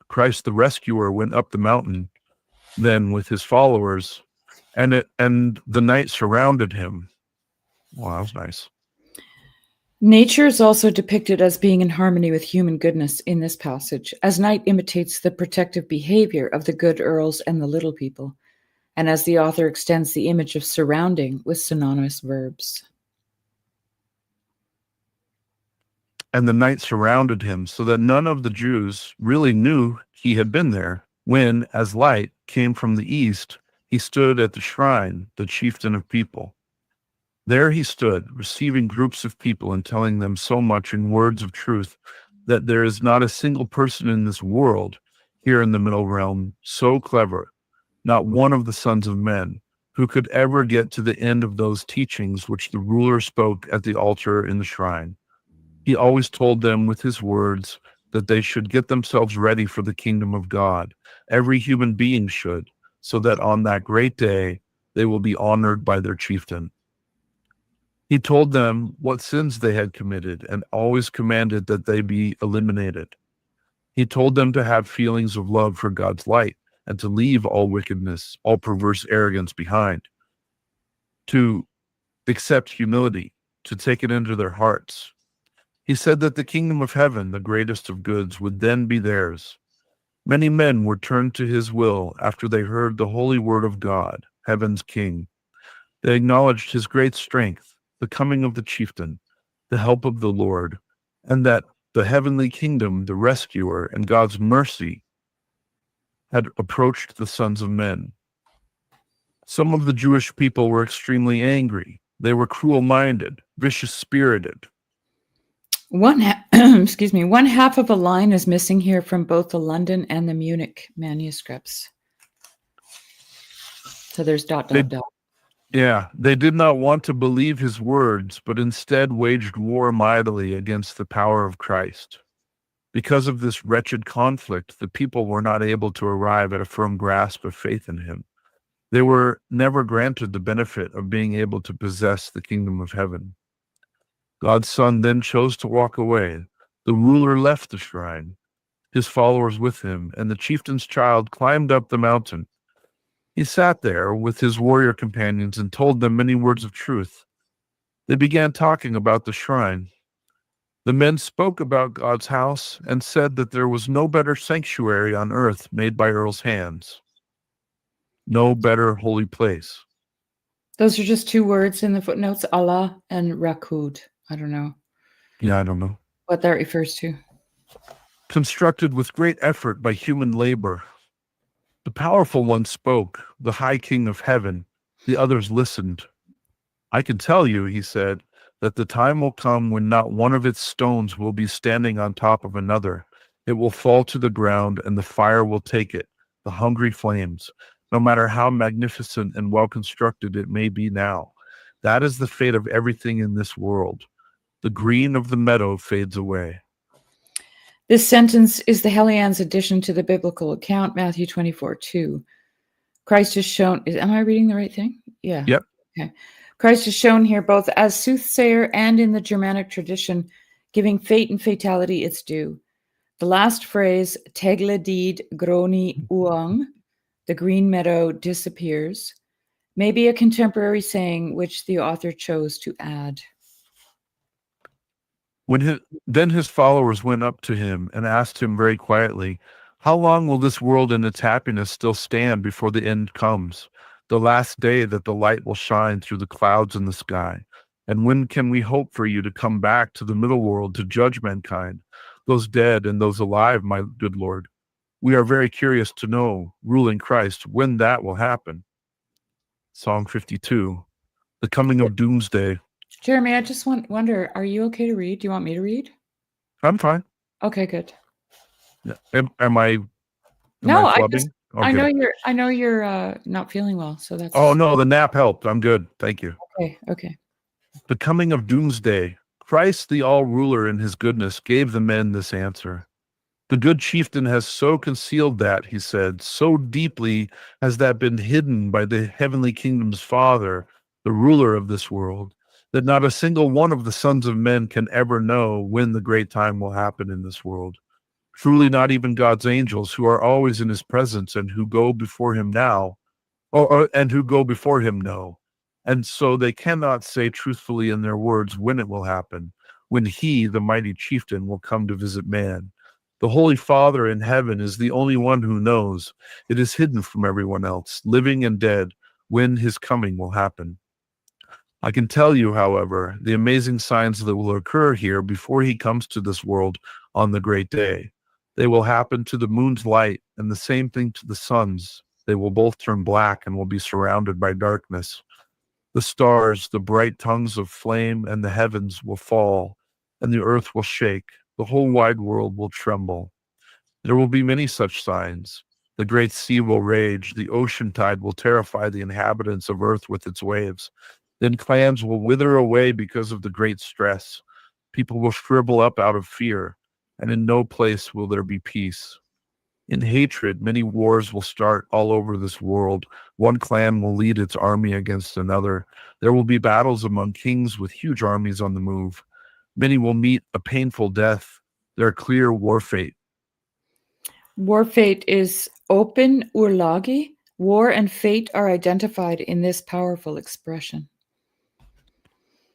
Christ the rescuer went up the mountain then with his followers, and the night surrounded him. Wow, that was nice. Nature is also depicted as being in harmony with human goodness in this passage, as night imitates the protective behavior of the good earls and the little people, and as the author extends the image of surrounding with synonymous verbs. And the night surrounded him, so that none of the Jews really knew he had been there, when, as light came from the east, he stood at the shrine, the chieftain of people. There he stood, receiving groups of people and telling them so much in words of truth that there is not a single person in this world, here in the middle realm, so clever, not one of the sons of men, who could ever get to the end of those teachings which the ruler spoke at the altar in the shrine. He always told them with his words that they should get themselves ready for the kingdom of God. Every human being should, so that on that great day they will be honored by their chieftain. He told them what sins they had committed and always commanded that they be eliminated. He told them to have feelings of love for God's light and to leave all wickedness, all perverse arrogance behind, to accept humility, to take it into their hearts. He said that the kingdom of heaven, the greatest of goods, would then be theirs. Many men were turned to his will after they heard the holy word of God, heaven's king. They acknowledged his great strength, the coming of the chieftain, the help of the Lord, and that the heavenly kingdom, the rescuer, and God's mercy had approached the sons of men. Some of the Jewish people were extremely angry. They were cruel-minded, vicious-spirited. Excuse me, one half of a line is missing here from both the London and the Munich manuscripts. So there's ... Yeah, they did not want to believe his words, but instead waged war mightily against the power of Christ. Because of this wretched conflict, the people were not able to arrive at a firm grasp of faith in him. They were never granted the benefit of being able to possess the kingdom of heaven. God's son then chose to walk away. The ruler left the shrine, his followers with him, and the chieftain's child climbed up the mountain. He sat there with his warrior companions and told them many words of truth. They began talking about the shrine. The men spoke about God's house and said that there was no better sanctuary on earth made by Earl's hands. No better holy place. Those are just two words in the footnotes, Allah and Rakud. I don't know. Yeah, I don't know. What that refers to. Constructed with great effort by human labor. The powerful one spoke, the high king of heaven. The others listened. I can tell you, he said, that the time will come when not one of its stones will be standing on top of another. It will fall to the ground and the fire will take it, the hungry flames, no matter how magnificent and well-constructed it may be now. That is the fate of everything in this world. The green of the meadow fades away. This sentence is the Heliand's addition to the biblical account, Matthew 24:2. Christ is shown, am I reading the right thing? Yeah. Yep. Okay. Christ is shown here both as soothsayer and in the Germanic tradition, giving fate and fatality its due. The last phrase, Tegle did groni uang, the green meadow disappears, may be a contemporary saying which the author chose to add. Then his followers went up to him and asked him very quietly, "How long will this world and its happiness still stand before the end comes, the last day that the light will shine through the clouds in the sky? And when can we hope for you to come back to the middle world to judge mankind, those dead and those alive, my good Lord? We are very curious to know, ruling Christ, when that will happen." Psalm 52, the coming of doomsday. Jeremy, I just wonder, are you okay to read? Do you want me to read? I'm fine. Okay, good. Yeah. Am I No, flubbing? I know you're not feeling well, so that's... Oh, no, the nap helped. I'm good. Thank you. Okay. The coming of doomsday. Christ, the all-ruler in his goodness, gave the men this answer. The good chieftain has so concealed that, he said, so deeply has that been hidden by the heavenly kingdom's father, the ruler of this world, that not a single one of the sons of men can ever know when the great time will happen in this world. Truly not even God's angels, who are always in his presence and who go before him now, and who go before him know. And so they cannot say truthfully in their words when it will happen, when he, the mighty chieftain, will come to visit man. The Holy Father in heaven is the only one who knows. It is hidden from everyone else, living and dead, when his coming will happen. I can tell you, however, the amazing signs that will occur here before he comes to this world on the great day. They will happen to the moon's light, and the same thing to the sun's. They will both turn black and will be surrounded by darkness. The stars, the bright tongues of flame, and the heavens will fall, and the earth will shake. The whole wide world will tremble. There will be many such signs. The great sea will rage. The ocean tide will terrify the inhabitants of earth with its waves. Then clans will wither away because of the great stress. People will shrivel up out of fear, and in no place will there be peace. In hatred, many wars will start all over this world. One clan will lead its army against another. There will be battles among kings with huge armies on the move. Many will meet a painful death, their clear war fate. War fate is open urlagi. War and fate are identified in this powerful expression.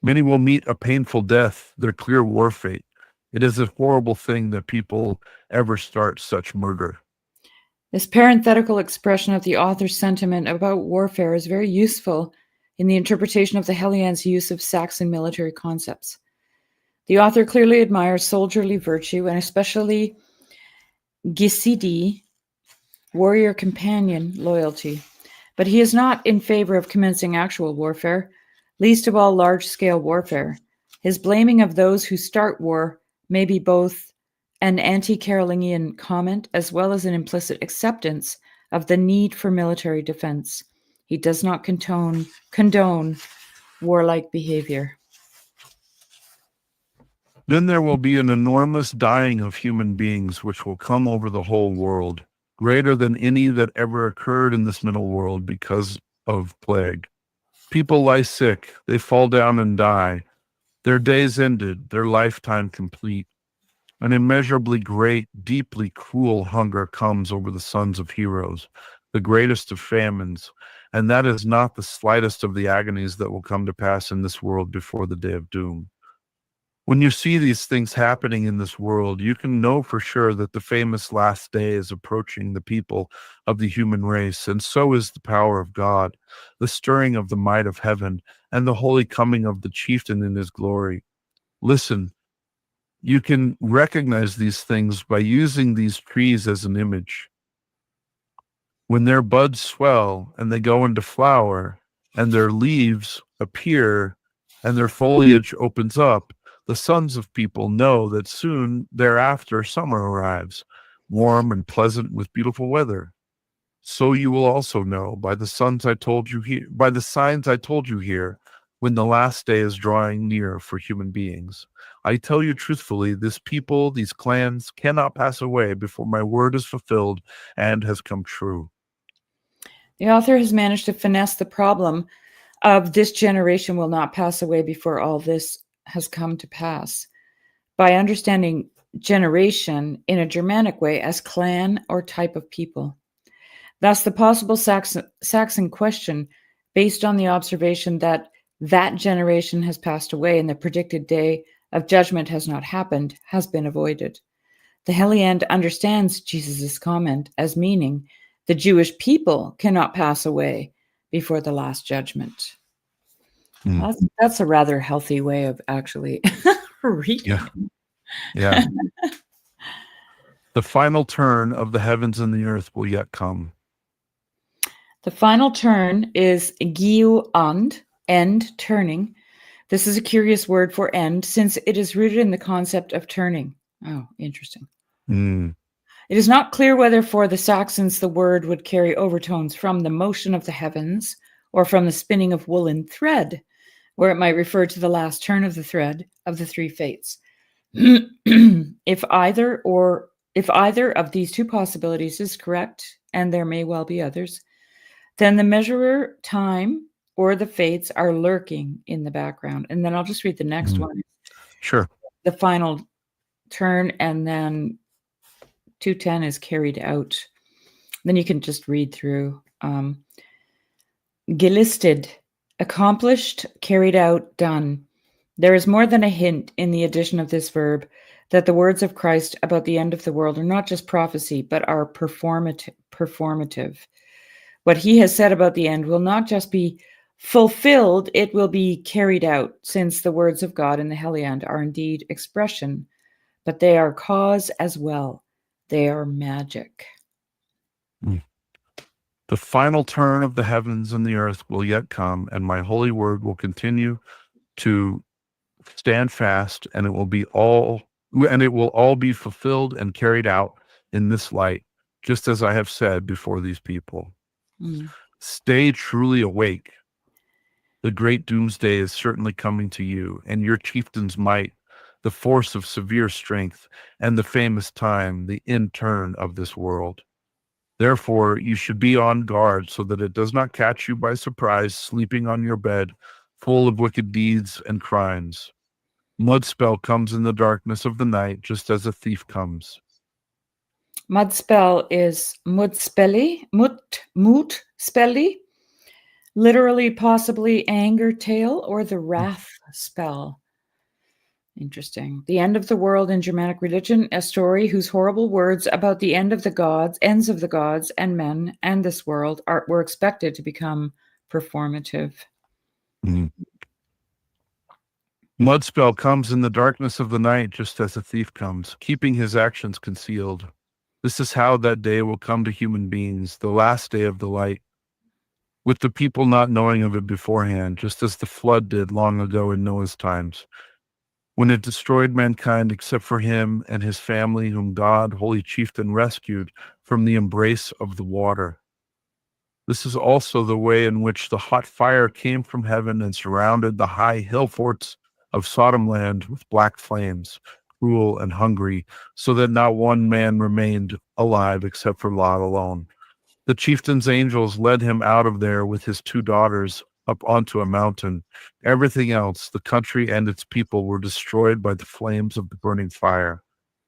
Many will meet a painful death, their clear war fate. It is a horrible thing that people ever start such murder. This parenthetical expression of the author's sentiment about warfare is very useful in the interpretation of the Heliand's use of Saxon military concepts. The author clearly admires soldierly virtue and especially Gisidi, warrior companion loyalty, but he is not in favor of commencing actual warfare, least of all large-scale warfare. His blaming of those who start war may be both an anti-Carolingian comment as well as an implicit acceptance of the need for military defense. He does not condone warlike behavior. Then there will be an enormous dying of human beings which will come over the whole world, greater than any that ever occurred in this middle world because of plague. People lie sick, they fall down and die. Their days ended, their lifetime complete. An immeasurably great, deeply cruel hunger comes over the sons of heroes, the greatest of famines, and that is not the slightest of the agonies that will come to pass in this world before the day of doom. When you see these things happening in this world, you can know for sure that the famous last day is approaching the people of the human race, and so is the power of God, the stirring of the might of heaven, and the holy coming of the chieftain in his glory. Listen, you can recognize these things by using these trees as an image. When their buds swell and they go into flower, and their leaves appear, and their foliage opens up, the sons of people know that soon thereafter summer arrives, warm and pleasant with beautiful weather. So you will also know by the signs I told you here, when the last day is drawing near for human beings. I tell you truthfully, this people, these clans, cannot pass away before my word is fulfilled and has come true. The author has managed to finesse the problem of this generation will not pass away before all this has come to pass by understanding generation in a Germanic way as clan or type of people. Thus, the possible Saxon question, based on the observation that that generation has passed away and the predicted day of judgment has not happened, has been avoided. The Heliand understands Jesus' comment as meaning the Jewish people cannot pass away before the last judgment. That's a rather healthy way of actually reading. Yeah. The final turn of the heavens and the earth will yet come. The final turn is giu-and, end, turning. This is a curious word for end, since it is rooted in the concept of turning. Oh, interesting. It is not clear whether for the Saxons the word would carry overtones from the motion of the heavens or from the spinning of woolen thread, where it might refer to the last turn of the thread of the three fates. If either of these two possibilities is correct, and there may well be others, then the measurer, time, or the fates are lurking in the background. And then I'll just read the next one. Sure. The final turn, and then 210 is carried out. Then you can just read through. Gelisted, accomplished, carried out, done. There is more than a hint in the addition of this verb that the words of Christ about the end of the world are not just prophecy, but are performative. What he has said about the end will not just be fulfilled, it will be carried out, since the words of God in the Heliand are indeed expression, but they are cause as well. They are magic. The final turn of the heavens and the earth will yet come, and my holy word will continue to stand fast, and it will all be fulfilled and carried out in this light. just as I have said before these people. Mm. Stay truly awake. The great doomsday is certainly coming to you, and your chieftain's might, the force of severe strength, and the famous time, the end turn of this world. Therefore, you should be on guard so that it does not catch you by surprise, sleeping on your bed, full of wicked deeds and crimes. Mudspell comes in the darkness of the night, just as a thief comes. Mudspell is Mutspelli, literally possibly anger tale or the wrath spell. Interesting. The end of the world in Germanic religion, a story whose horrible words about the ends of the gods and men and this world were expected to become performative. Mm. Mudspell comes in the darkness of the night, just as a thief comes, keeping his actions concealed. This is how that day will come to human beings, the last day of the light, with the people not knowing of it beforehand, just as the flood did long ago in Noah's times, when it destroyed mankind except for him and his family, whom God, holy chieftain, rescued from the embrace of the water. This is also the way in which the hot fire came from heaven and surrounded the high hill forts of Sodom land with black flames, cruel and hungry, so that not one man remained alive except for Lot alone. The chieftain's angels led him out of there with his 2 daughters up onto a mountain. Everything else, the country and its people, were destroyed by the flames of the burning fire.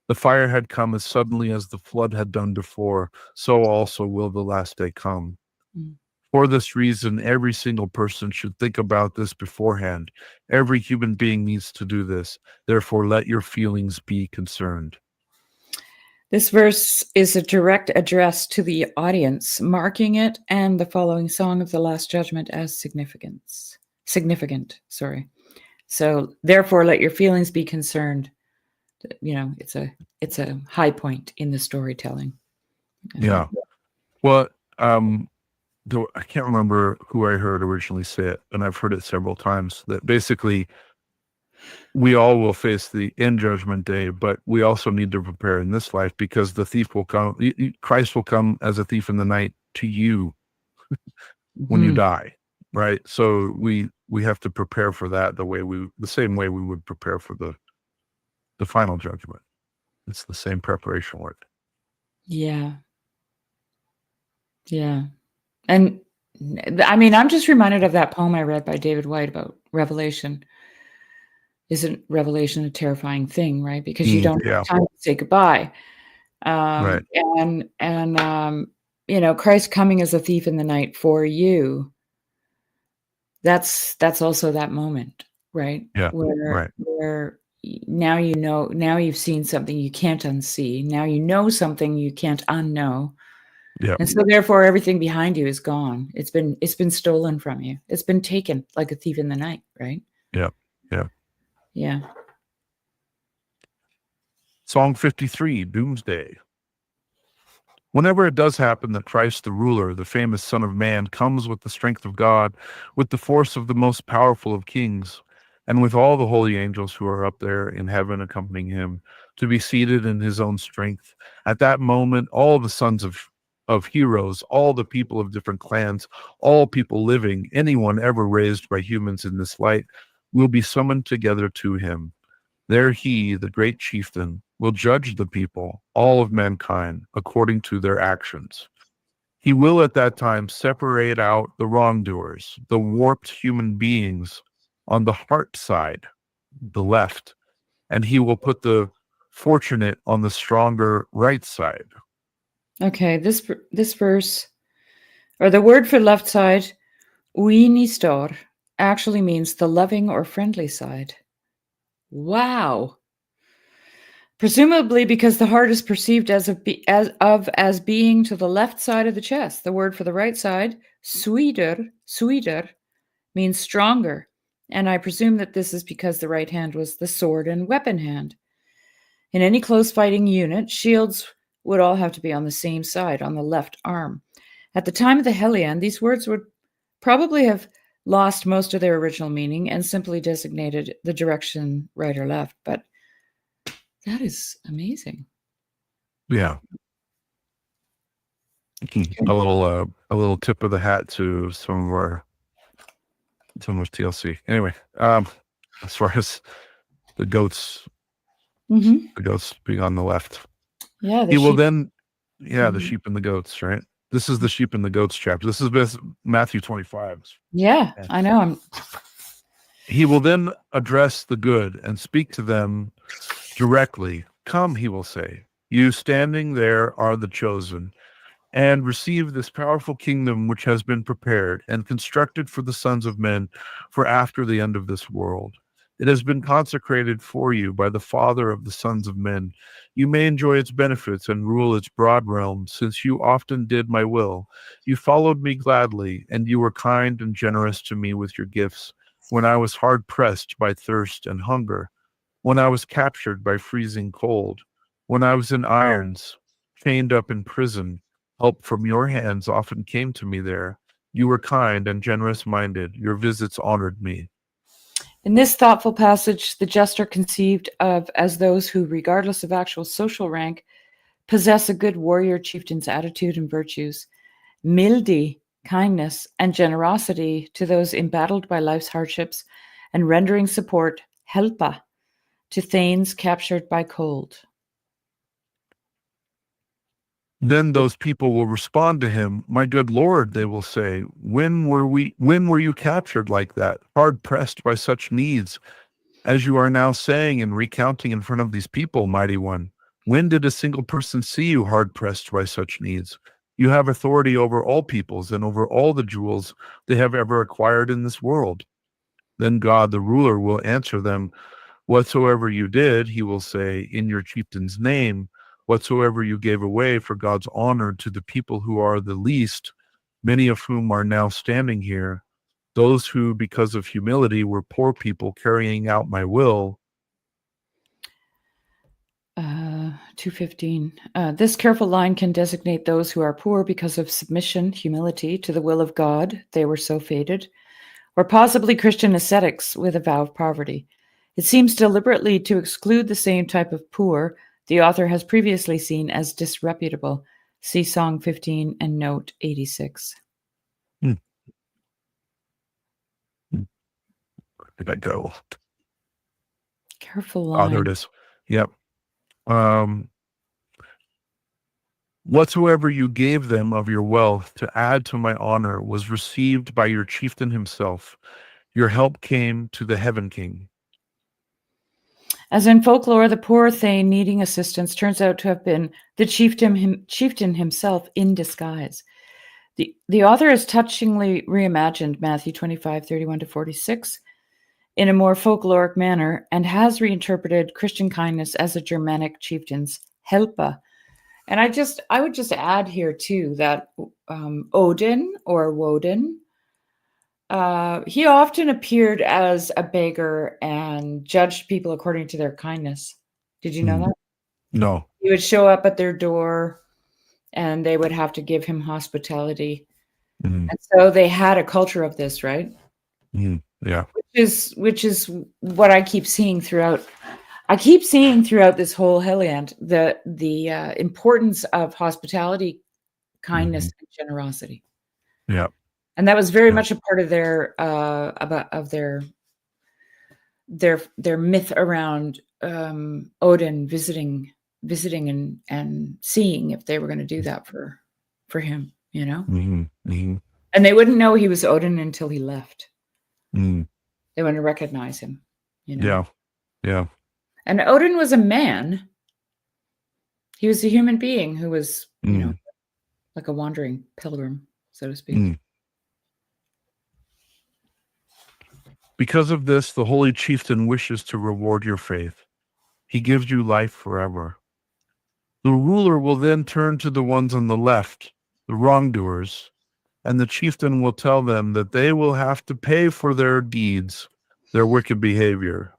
The fire had come as suddenly as the flood had done before, so also will the last day come. Mm. For this reason, every single person should think about this beforehand. Every human being needs to do this. Therefore, let your feelings be concerned. This verse is a direct address to the audience, marking it and the following song of the Last Judgment as significant. So, therefore, let your feelings be concerned. You know, it's a high point in the storytelling. Yeah. Well, I can't remember who I heard originally say it, and I've heard it several times, that basically we all will face the end judgment day, but we also need to prepare in this life, because the thief will come, Christ will come as a thief in the night to you when you die, right? So we have to prepare for that the same way we would prepare for the final judgment. It's the same preparation work. Yeah. Yeah. And I mean, I'm just reminded of that poem I read by David White about Revelation. Isn't Revelation a terrifying thing, right? Because you don't have time to say goodbye. Right. And Christ coming as a thief in the night for you. That's also that moment, right? Yeah. Where now now you've seen something you can't unsee. Now you know something you can't unknow. Yeah. And so therefore everything behind you is gone. It's been stolen from you. It's been taken like a thief in the night, right? Yeah. Yeah. Yeah. Song 53, Doomsday. Whenever it does happen that Christ the ruler, the famous Son of Man, comes with the strength of God, with the force of the most powerful of kings, and with all the holy angels who are up there in heaven accompanying him, to be seated in his own strength, at that moment, all the sons of heroes, all the people of different clans, all people living, anyone ever raised by humans in this light, will be summoned together to him. There he, the great chieftain, will judge the people, all of mankind, according to their actions. He will at that time separate out the wrongdoers, the warped human beings on the heart side, the left, and he will put the fortunate on the stronger right side. Okay, this verse, or the word for left side, uinistor, actually means the loving or friendly side. Wow. Presumably because the heart is perceived as being to the left side of the chest. The word for the right side, suider, means stronger, and I presume that this is because the right hand was the sword and weapon hand. In any close fighting unit, shields would all have to be on the same side, on the left arm. At the time of the Heliand, these words would probably have lost most of their original meaning and simply designated the direction right or left, but that is amazing. Yeah. A little tip of the hat to some of our TLC. Anyway, as far as the goats being on the left, Yeah, he will sheep. then, the sheep and the goats, right? This is the sheep and the goats chapter. This is Matthew 25. Yeah, I know. He will then address the good and speak to them directly. Come, he will say, you standing there are the chosen, and receive this powerful kingdom which has been prepared and constructed for the sons of men for after the end of this world. It has been consecrated for you by the Father of the sons of men. You may enjoy its benefits and rule its broad realm, since you often did my will. You followed me gladly, and you were kind and generous to me with your gifts when I was hard pressed by thirst and hunger, when I was captured by freezing cold, when I was in irons, chained up in prison. Help from your hands often came to me there. You were kind and generous-minded. Your visits honored me. In this thoughtful passage, the just are conceived of as those who, regardless of actual social rank, possess a good warrior chieftain's attitude and virtues, mildi, kindness, and generosity to those embattled by life's hardships, and rendering support, helpa, to thanes captured by cold. Then those people will respond to him, my good Lord, they will say, when were you captured like that, hard pressed by such needs, as you are now saying and recounting in front of these people, mighty one? When did a single person see you hard pressed by such needs? You have authority over all peoples and over all the jewels they have ever acquired in this world. Then God, the ruler, will answer them, whatsoever you did, he will say, in your chieftain's name, whatsoever you gave away for God's honor to the people who are the least, many of whom are now standing here, those who, because of humility, were poor people carrying out my will. 2:15. This careful line can designate those who are poor because of submission, humility to the will of God. They were so fated. Or possibly Christian ascetics with a vow of poverty. It seems deliberately to exclude the same type of poor the author has previously seen as disreputable. See Song 15 and Note 86. Where did I go? Careful line. Oh, there it is. Yep. Whatsoever you gave them of your wealth to add to my honor was received by your chieftain himself. Your help came to the Heaven King. As in folklore, the poor thane needing assistance turns out to have been the chieftain himself in disguise. The author has touchingly reimagined Matthew 25:31-46 in a more folkloric manner and has reinterpreted Christian kindness as a Germanic chieftain's helpa. And I would just add here too that Odin or Woden, he often appeared as a beggar and judged people according to their kindness. Did you know that? No. He would show up at their door and they would have to give him hospitality. And so they had a culture of this, right? Yeah. Which is what I keep seeing throughout. I keep seeing throughout this whole Heliand the importance of hospitality, kindness, and generosity. Yeah. And that was very much a part of their their myth around Odin visiting and seeing if they were going to do that for him, you know. And they wouldn't know he was Odin until he left. They wouldn't recognize him, you know. Yeah. And Odin was a man. He was a human being who was, you know, like a wandering pilgrim, so to speak. Because of this, the holy chieftain wishes to reward your faith. He gives you life forever. The ruler will then turn to the ones on the left, the wrongdoers, and the chieftain will tell them that they will have to pay for their deeds, their wicked behavior.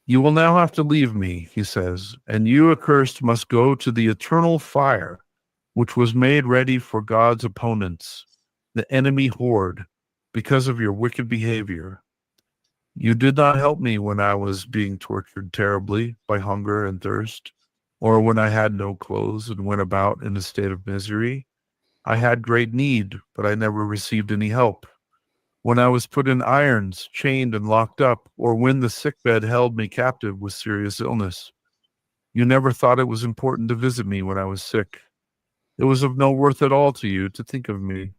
You will now have to leave me, he says, and you accursed must go to the eternal fire, which was made ready for God's opponents, the enemy horde, because of your wicked behavior. You did not help me when I was being tortured terribly by hunger and thirst, or when I had no clothes and went about in a state of misery. I had great need, but I never received any help. When I was put in irons, chained and locked up, or when the sickbed held me captive with serious illness, you never thought it was important to visit me when I was sick. It was of no worth at all to you to think of me.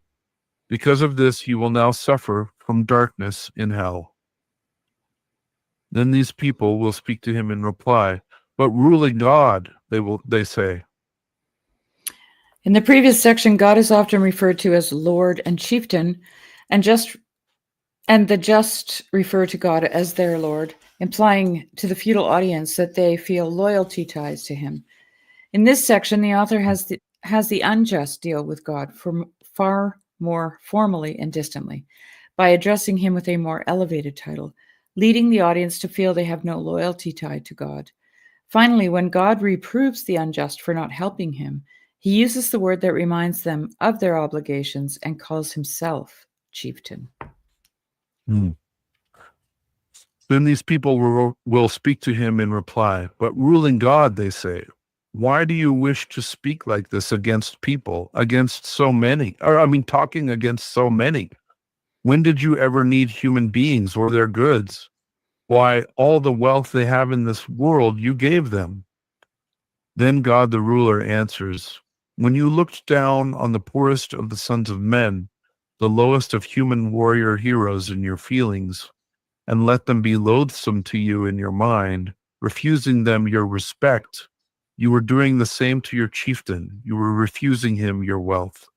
Because of this, you will now suffer from darkness in hell. Then these people will speak to him in reply, but ruling God, they say. In the previous section, God is often referred to as Lord and Chieftain, and the just refer to God as their Lord, implying to the feudal audience that they feel loyalty ties to him. In this section, the author has the unjust deal with God far more formally and distantly, by addressing him with a more elevated title, leading the audience to feel they have no loyalty tied to God. Finally, when God reproves the unjust for not helping him, he uses the word that reminds them of their obligations and calls himself chieftain. Then these people will speak to him in reply, but ruling God, they say, why do you wish to speak like this against people, against so many? Talking against so many. When did you ever need human beings or their goods? Why, all the wealth they have in this world you gave them. Then God the ruler answers, when you looked down on the poorest of the sons of men, the lowest of human warrior heroes in your feelings, and let them be loathsome to you in your mind, refusing them your respect, you were doing the same to your chieftain. You were refusing him your wealth.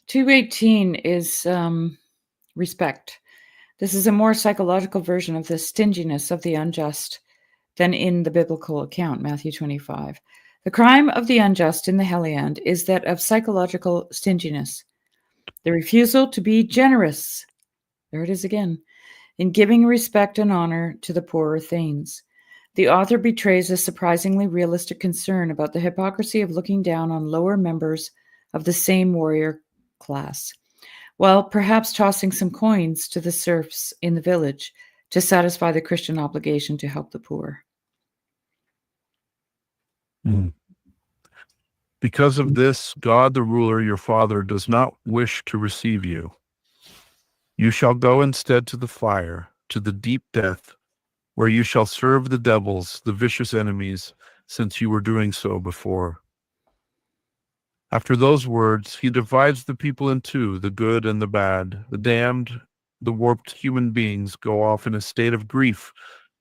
218 is respect. This is a more psychological version of the stinginess of the unjust than in the biblical account, Matthew 25. The crime of the unjust in the Heliand is that of psychological stinginess, the refusal to be generous, there it is again, in giving respect and honor to the poorer things. The author betrays a surprisingly realistic concern about the hypocrisy of looking down on lower members of the same warrior class, while perhaps tossing some coins to the serfs in the village to satisfy the Christian obligation to help the poor. Because of this, God the ruler, your father, does not wish to receive you. You shall go instead to the fire, to the deep death, where you shall serve the devils, the vicious enemies, since you were doing so before. After those words, he divides the people in two, the good and the bad. The damned, the warped human beings go off in a state of grief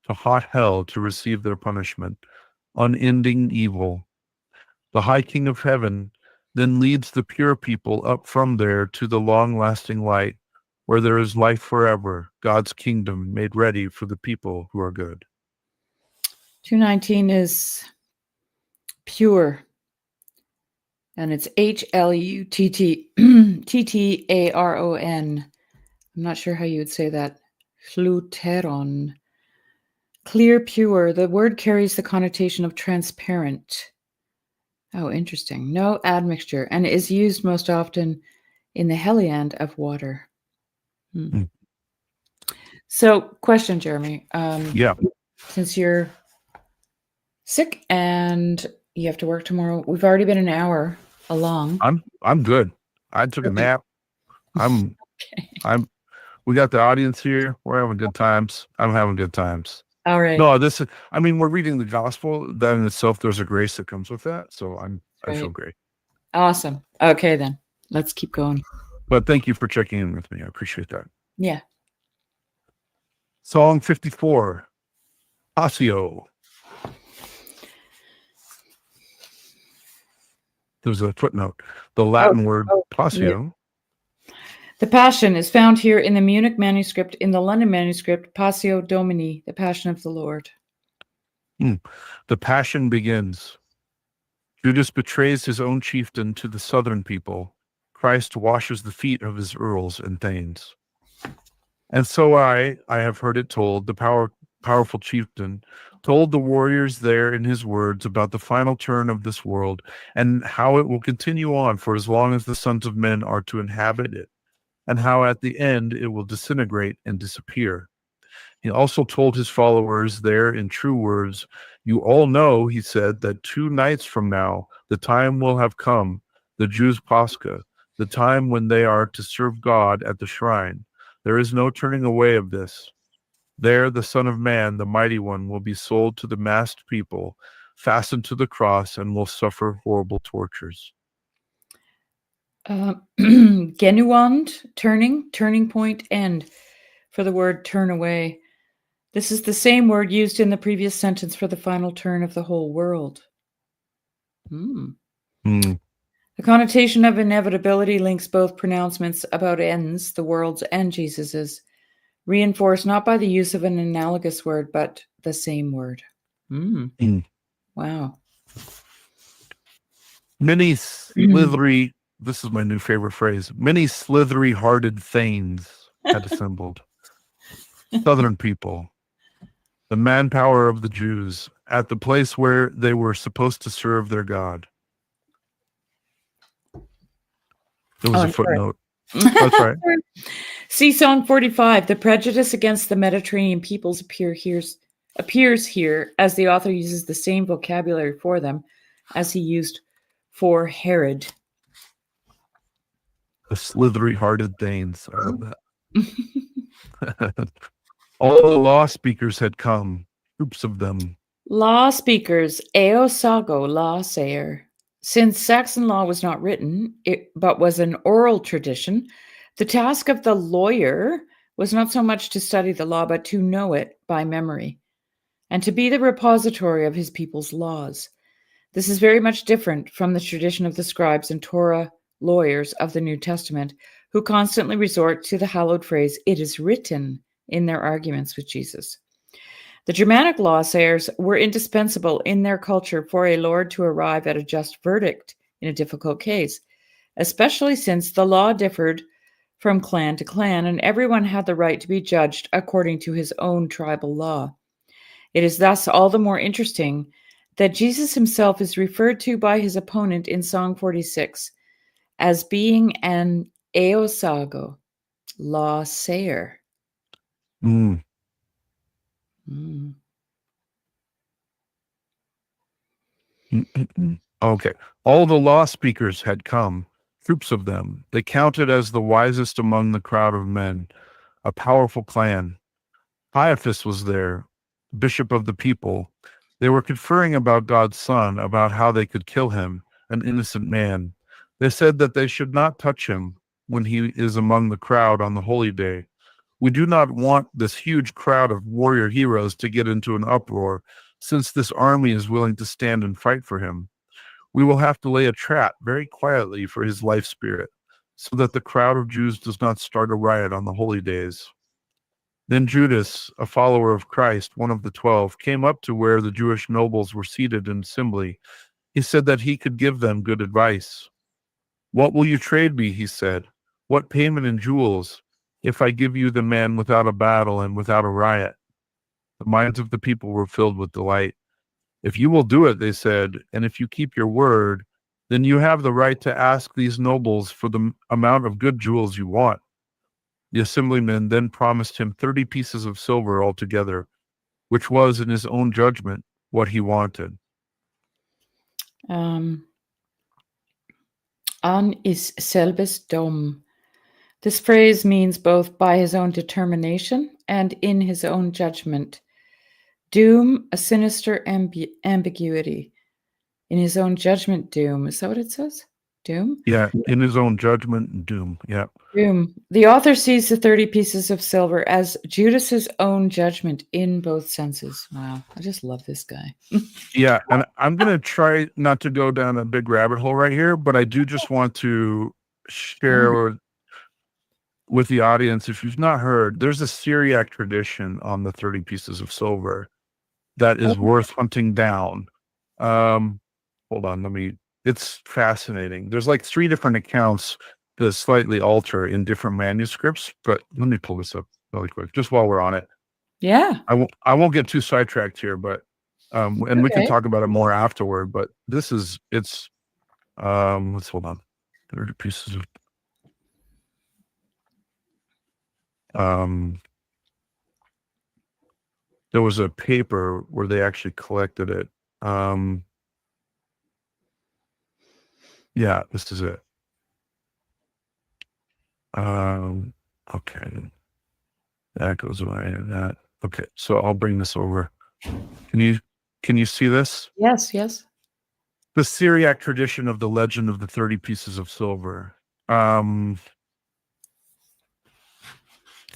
to hot hell to receive their punishment, unending evil. The high King of heaven then leads the pure people up from there to the long-lasting light, where there is life forever, God's kingdom made ready for the people who are good. 219 is pure, and it's Hluttaron. I'm not sure how you would say that. Hluttaron. Clear, pure. The word carries the connotation of transparent. Oh, interesting. No admixture, and is used most often in the Heliand of water. So, question, Jeremy. Yeah. Since you're sick and you have to work tomorrow, we've already been an hour along. I'm good. I took a nap. We got the audience here. We're having good times. I'm having good times. All right. No, we're reading the gospel. That in itself, there's a grace that comes with that. So I feel great. Awesome. Okay, then let's keep going. But thank you for checking in with me. I appreciate that. Yeah. Song 54, Passio. There's a footnote. The Latin word Passio. Yeah. The Passion is found here in the Munich manuscript. In the London manuscript, Passio Domini, the Passion of the Lord. The Passion begins. Judas betrays his own chieftain to the southern people. Christ washes the feet of his earls and thanes. And so I have heard it told, the powerful chieftain told the warriors there in his words about the final turn of this world and how it will continue on for as long as the sons of men are to inhabit it, and how at the end it will disintegrate and disappear. He also told his followers there in true words, you all know, he said, that 2 nights from now, the time will have come the Jews' Pascha, the time when they are to serve God at the shrine. There is no turning away of this. There the Son of Man, the Mighty One, will be sold to the massed people, fastened to the cross, and will suffer horrible tortures. Genuand, turning point, end, for the word turn away. This is the same word used in the previous sentence for the final turn of the whole world. The connotation of inevitability links both pronouncements about ends, the world's and Jesus's, reinforced not by the use of an analogous word, but the same word. Wow. Many slithery, this is my new favorite phrase, many slithery-hearted thanes had assembled. Southern people, the manpower of the Jews, at the place where they were supposed to serve their God. There was a footnote. That's right. See Song 45. The prejudice against the Mediterranean peoples appears here as the author uses the same vocabulary for them as he used for Herod. The slithery-hearted Danes. I love that. All the law speakers had come, groups of them. Law speakers, eosago, law sayer. Since Saxon law was not written, but was an oral tradition, the task of the lawyer was not so much to study the law, but to know it by memory, and to be the repository of his people's laws. This is very much different from the tradition of the scribes and Torah lawyers of the New Testament, who constantly resort to the hallowed phrase, "it is written," in their arguments with Jesus. The Germanic law sayers were indispensable in their culture for a lord to arrive at a just verdict in a difficult case, especially since the law differed from clan to clan, and everyone had the right to be judged according to his own tribal law. It is thus all the more interesting that Jesus himself is referred to by his opponent in Song 46 as being an eosago, law sayer. Okay. All the law speakers had come, troops of them. They counted as the wisest among the crowd of men, a powerful clan. Caiaphas was there, bishop of the people. They were conferring about God's son, about how they could kill him, an innocent man. They said that they should not touch him when he is among the crowd on the holy day. We do not want this huge crowd of warrior heroes to get into an uproar, since this army is willing to stand and fight for him. We will have to lay a trap very quietly for his life spirit, so that the crowd of Jews does not start a riot on the holy days. Then Judas, a follower of Christ, one of the 12, came up to where the Jewish nobles were seated in assembly. He said that he could give them good advice. "What will you trade me?" he said. "What payment in jewels, if I give you the man without a battle and without a riot?" The minds of the people were filled with delight. "If you will do it," they said, "and if you keep your word, then you have the right to ask these nobles for the amount of good jewels you want." The assemblyman then promised him 30 pieces of silver altogether, which was, in his own judgment, what he wanted. An is selbes dom. This phrase means both by his own determination and in his own judgment. Doom, a sinister ambiguity. In his own judgment, doom. Is that what it says? Doom? Yeah, in his own judgment and doom. Yeah. Doom. The author sees the 30 pieces of silver as Judas's own judgment in both senses. Wow. I just love this guy. Yeah, and I'm going to try not to go down a big rabbit hole right here, but I do just want to share with the audience, if you've not heard, there's a Syriac tradition on the 30 pieces of silver that is worth hunting down. Hold on, it's fascinating. There's like 3 different accounts that slightly alter in different manuscripts, but let me pull this up really quick, just while we're on it. Yeah. I won't get too sidetracked here, but and we can talk about it more afterward, but let's hold on. 30 pieces of there was a paper where they actually collected it. Yeah, this is it. Okay. That goes away and that. Okay, so I'll bring this over. Can you see this? Yes, yes. The Syriac tradition of the legend of the 30 pieces of silver.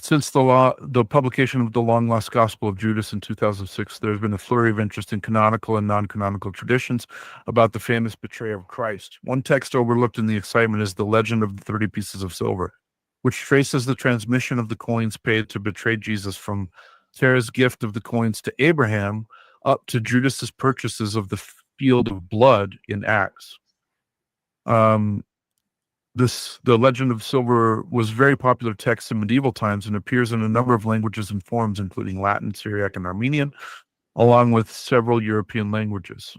Since the publication of the long-lost Gospel of Judas in 2006, there's been a flurry of interest in canonical and non-canonical traditions about the famous betrayal of Christ. One text overlooked in the excitement is the legend of the 30 pieces of silver, which traces the transmission of the coins paid to betray Jesus from Sarah's gift of the coins to Abraham up to Judas's purchases of the field of blood in Acts. The legend of silver was very popular text in medieval times and appears in a number of languages and forms, including Latin, Syriac, and Armenian, along with several European languages.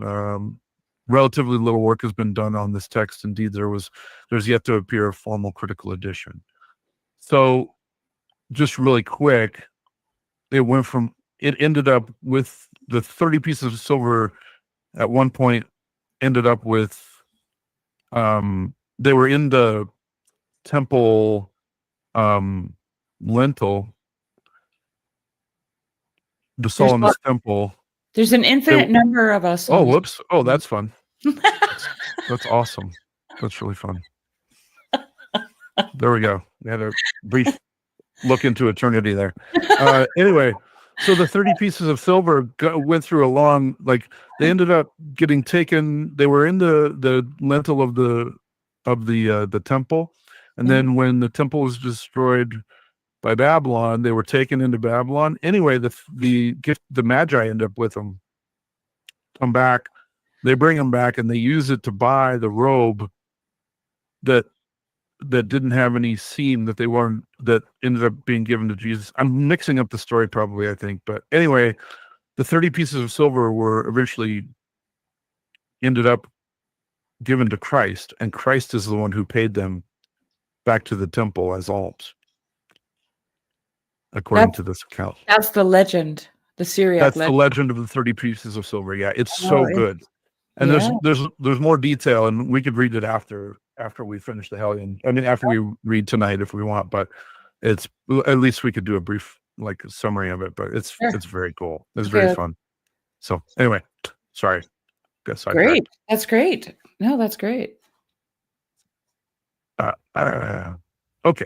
Relatively little work has been done on this text. Indeed, there's yet to appear a formal critical edition. So, just really quick, it ended up with the 30 pieces of silver at one point ended up with, they were in the temple lintel, the Solomon's temple. There's an infinite number of us. Oh, whoops. Oh, that's fun. That's awesome. That's really fun. There we go. We had a brief look into eternity there. Anyway, so the 30 pieces of silver went through a long, they ended up getting taken. They were in the lintel of the temple. And then when the temple was destroyed by Babylon, they were taken into Babylon. Anyway, the Magi end up with them. Come back. They bring them back and they use it to buy the robe that didn't have any seam that ended up being given to Jesus. I'm mixing up the story probably, I think. But anyway, the 30 pieces of silver were eventually ended up given to Christ, and Christ is the one who paid them back to the temple as alms, according to this account. That's the legend, the Syriac That's legend. the legend of the 30 pieces of silver. Yeah, it's so good. And there's more detail, and we could read it after we finish the Heliand. I mean, after we read tonight if we want, but it's at least we could do a brief summary of it. But it's very cool. It's very fun. So anyway, sorry. Great. That's great. No, that's great. Okay.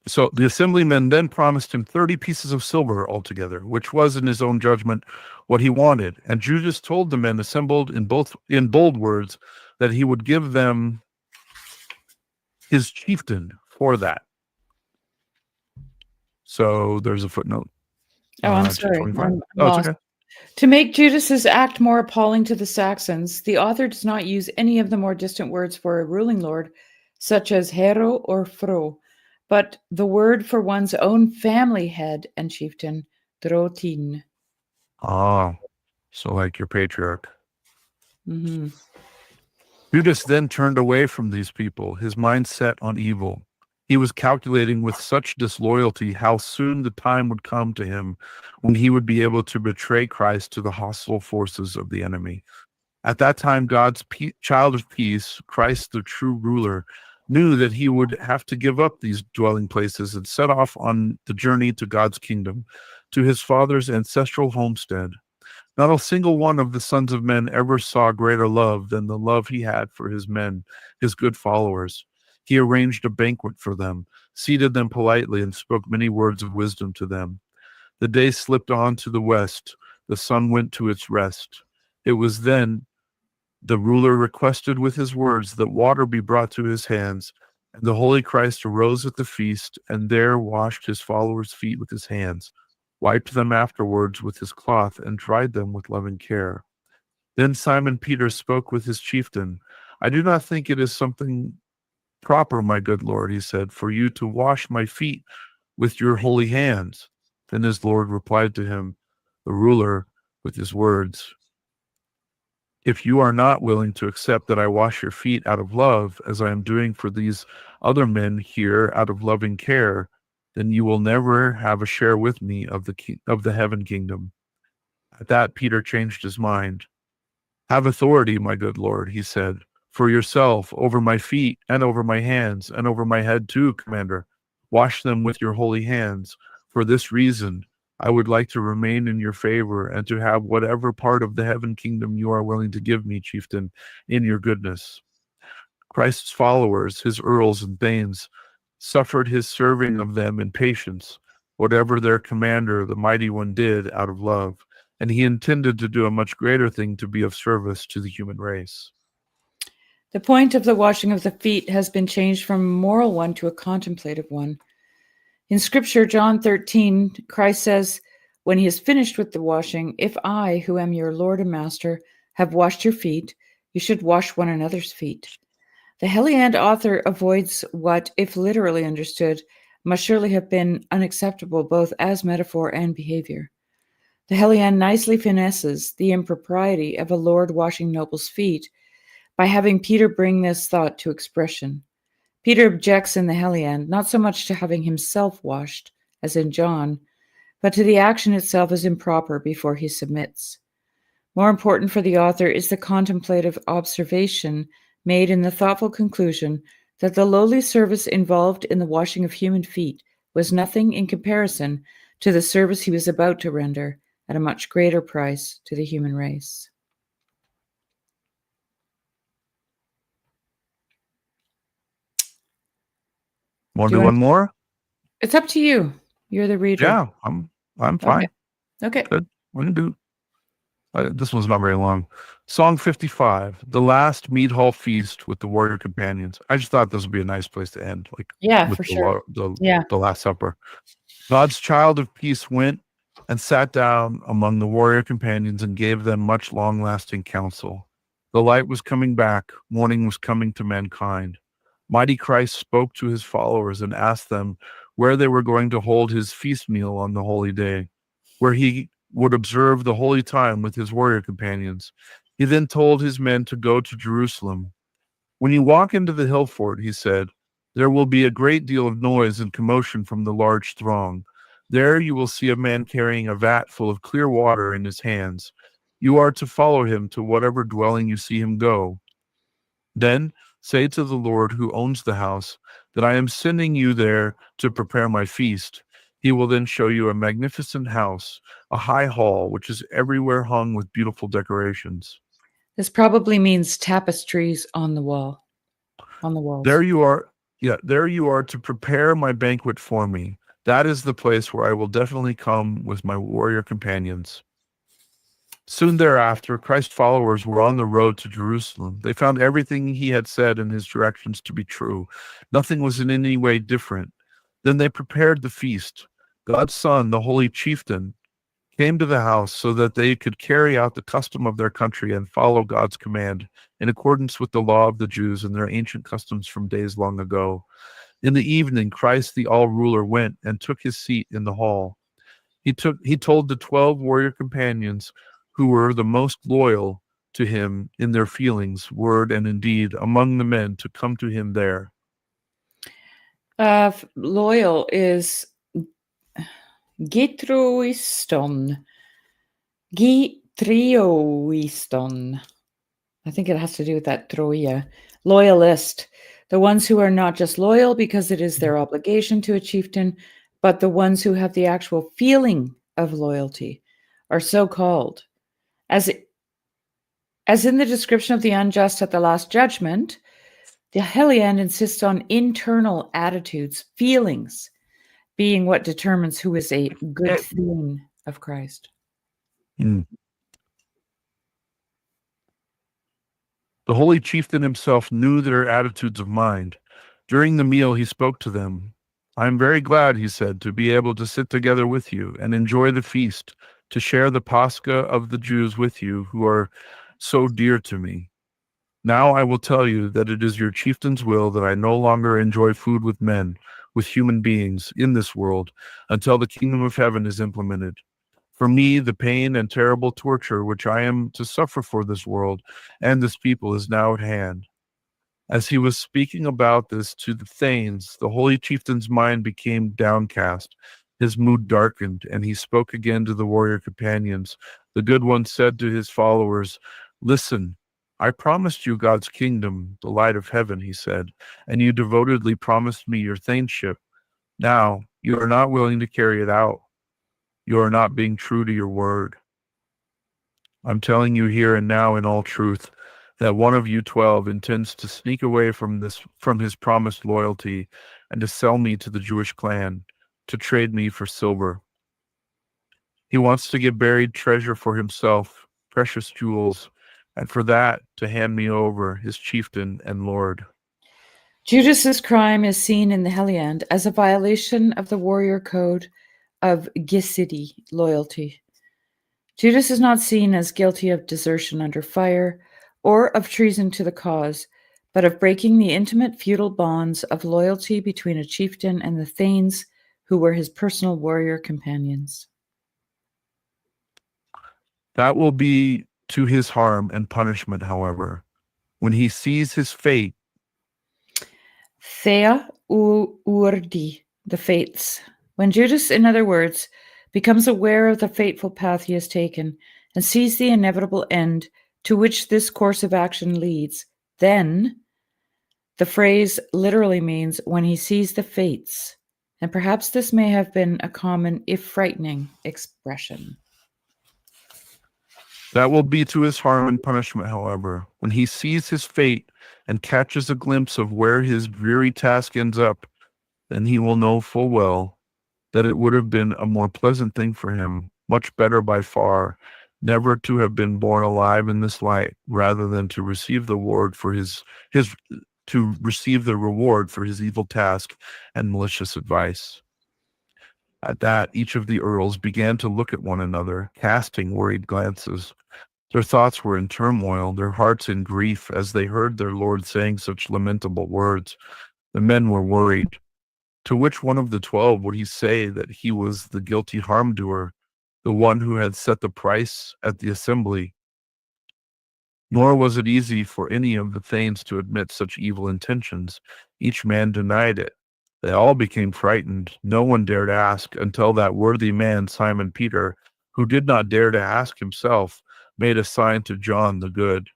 So the assemblymen then promised him 30 pieces of silver altogether, which was in his own judgment what he wanted. And Judas told the men assembled in bold words that he would give them his chieftain for that. So there's a footnote. Oh, I'm sorry. It's okay. To make Judas's act more appalling to the Saxons, the author does not use any of the more distant words for a ruling lord, such as hero or fro, but the word for one's own family head and chieftain, drotin. Oh, so like your patriarch. Mm-hmm. Judas then turned away from these people, his mind set on evil. He was calculating with such disloyalty how soon the time would come to him when he would be able to betray Christ to the hostile forces of the enemy. At that time, God's child of peace, Christ the true ruler, knew that he would have to give up these dwelling places and set off on the journey to God's kingdom, to his father's ancestral homestead. Not a single one of the sons of men ever saw greater love than the love he had for his men, his good followers. He arranged a banquet for them, seated them politely, and spoke many words of wisdom to them. The day slipped on to the west. The sun went to its rest. It was then the ruler requested with his words that water be brought to his hands, and the holy Christ arose at the feast, and there washed his followers' feet with his hands, wiped them afterwards with his cloth, and dried them with loving care. Then Simon Peter spoke with his chieftain. I do not think it is something proper, my good Lord, he said, for you to wash my feet with your holy hands. Then his Lord replied to him, the ruler, with his words, if you are not willing to accept that I wash your feet out of love, as I am doing for these other men here out of loving care, then you will never have a share with me of the heaven kingdom. At that, Peter changed his mind. Have authority, my good Lord, he said, For yourself, over my feet, and over my hands, and over my head too, Commander. Wash them with your holy hands. For this reason, I would like to remain in your favor and to have whatever part of the heaven kingdom you are willing to give me, chieftain, in your goodness. Christ's followers, his earls and thanes, suffered his serving of them in patience, whatever their commander, the mighty one, did out of love, and he intended to do a much greater thing, to be of service to the human race. The point of the washing of the feet has been changed from a moral one to a contemplative one. In Scripture, John 13, Christ says, when he has finished with the washing, if I, who am your Lord and Master, have washed your feet, you should wash one another's feet. The Heliand author avoids what, if literally understood, must surely have been unacceptable both as metaphor and behavior. The Heliand nicely finesses the impropriety of a lord washing noble's feet by having Peter bring this thought to expression. Peter objects in the Heliand not so much to having himself washed, as in John, but to the action itself as improper before he submits. More important for the author is the contemplative observation made in the thoughtful conclusion that the lowly service involved in the washing of human feet was nothing in comparison to the service he was about to render at a much greater price to the human race. Want to do one more? It's up to you. You're the reader. Yeah, I'm fine. Okay. Good. We can do. This one's not very long. Song 55, the last mead hall feast with the warrior companions. I just thought this would be a nice place to end, like with for sure. the Last Supper. God's child of peace went and sat down among the warrior companions and gave them much long-lasting counsel. The light was coming back. Morning was coming to mankind. Mighty Christ spoke to his followers and asked them where they were going to hold his feast meal on the holy day, where he would observe the holy time with his warrior companions. He then told his men to go to Jerusalem. When you walk into the hill fort, he said, there will be a great deal of noise and commotion from the large throng. There you will see a man carrying a vat full of clear water in his hands. You are to follow him to whatever dwelling you see him go. Then say to the Lord who owns the house that I am sending you there to prepare my feast. He will then show you a magnificent house, a high hall, which is everywhere hung with beautiful decorations. This probably means tapestries on the walls. There you are. Yeah, there you are to prepare my banquet for me. That is the place where I will definitely come with my warrior companions. Soon thereafter, Christ's followers were on the road to Jerusalem. They found everything he had said in his directions to be true. Nothing was in any way different. Then they prepared the feast. God's son, the holy chieftain, came to the house so that they could carry out the custom of their country and follow God's command in accordance with the law of the Jews and their ancient customs from days long ago. In the evening, Christ, the all-ruler, went and took his seat in the hall. He told the 12 warrior companions who were the most loyal to him in their feelings, word, and in deed among the men to come to him there. Loyal is Gitroiston. Gitrioiston. I think it has to do with that Troia. Loyalist. The ones who are not just loyal because it is their obligation to a chieftain, but the ones who have the actual feeling of loyalty are so called. As in the description of the unjust at the Last Judgment, the Heliand insists on internal attitudes, feelings, being what determines who is a good theme of Christ. The holy chieftain himself knew their attitudes of mind. During the meal, he spoke to them. I am very glad, he said, to be able to sit together with you and enjoy the feast, to share the Pascha of the Jews with you who are so dear to me. Now I will tell you that it is your chieftain's will that I no longer enjoy food with men, with human beings in this world, until the kingdom of heaven is implemented. For me, the pain and terrible torture which I am to suffer for this world and this people is now at hand. As he was speaking about this to the thanes, the holy chieftain's mind became downcast. His mood darkened, and he spoke again to the warrior companions. The good one said to his followers, listen, I promised you God's kingdom, the light of heaven, he said, and you devotedly promised me your thainship. Now, you are not willing to carry it out. You are not being true to your word. I'm telling you here and now in all truth that one of you 12 intends to sneak away from his promised loyalty and to sell me to the Jewish clan, to trade me for silver. He wants to get buried treasure for himself, precious jewels, and for that to hand me over, his chieftain and lord. Judas's crime is seen in the Heliand as a violation of the warrior code of Gesidi, loyalty. Judas is not seen as guilty of desertion under fire or of treason to the cause, but of breaking the intimate feudal bonds of loyalty between a chieftain and the thanes who were his personal warrior companions. That will be to his harm and punishment, however, when he sees his fate. Thea urdi, the fates. When Judas, in other words, becomes aware of the fateful path he has taken and sees the inevitable end to which this course of action leads, then the phrase literally means when he sees the fates, and perhaps this may have been a common, if frightening, expression. That will be to his harm and punishment, however, when he sees his fate and catches a glimpse of where his dreary task ends up, then he will know full well that it would have been a more pleasant thing for him, much better by far, never to have been born alive in this light, rather than to receive the reward for his evil task and malicious advice. At that, each of the earls began to look at one another, casting worried glances. Their thoughts were in turmoil, their hearts in grief, as they heard their lord saying such lamentable words. The men were worried. To which one of the 12 would he say that he was the guilty harm-doer, the one who had set the price at the assembly? Nor was it easy for any of the thanes to admit such evil intentions. Each man denied it. They all became frightened. No one dared ask until that worthy man, Simon Peter, who did not dare to ask himself, made a sign to John the Good.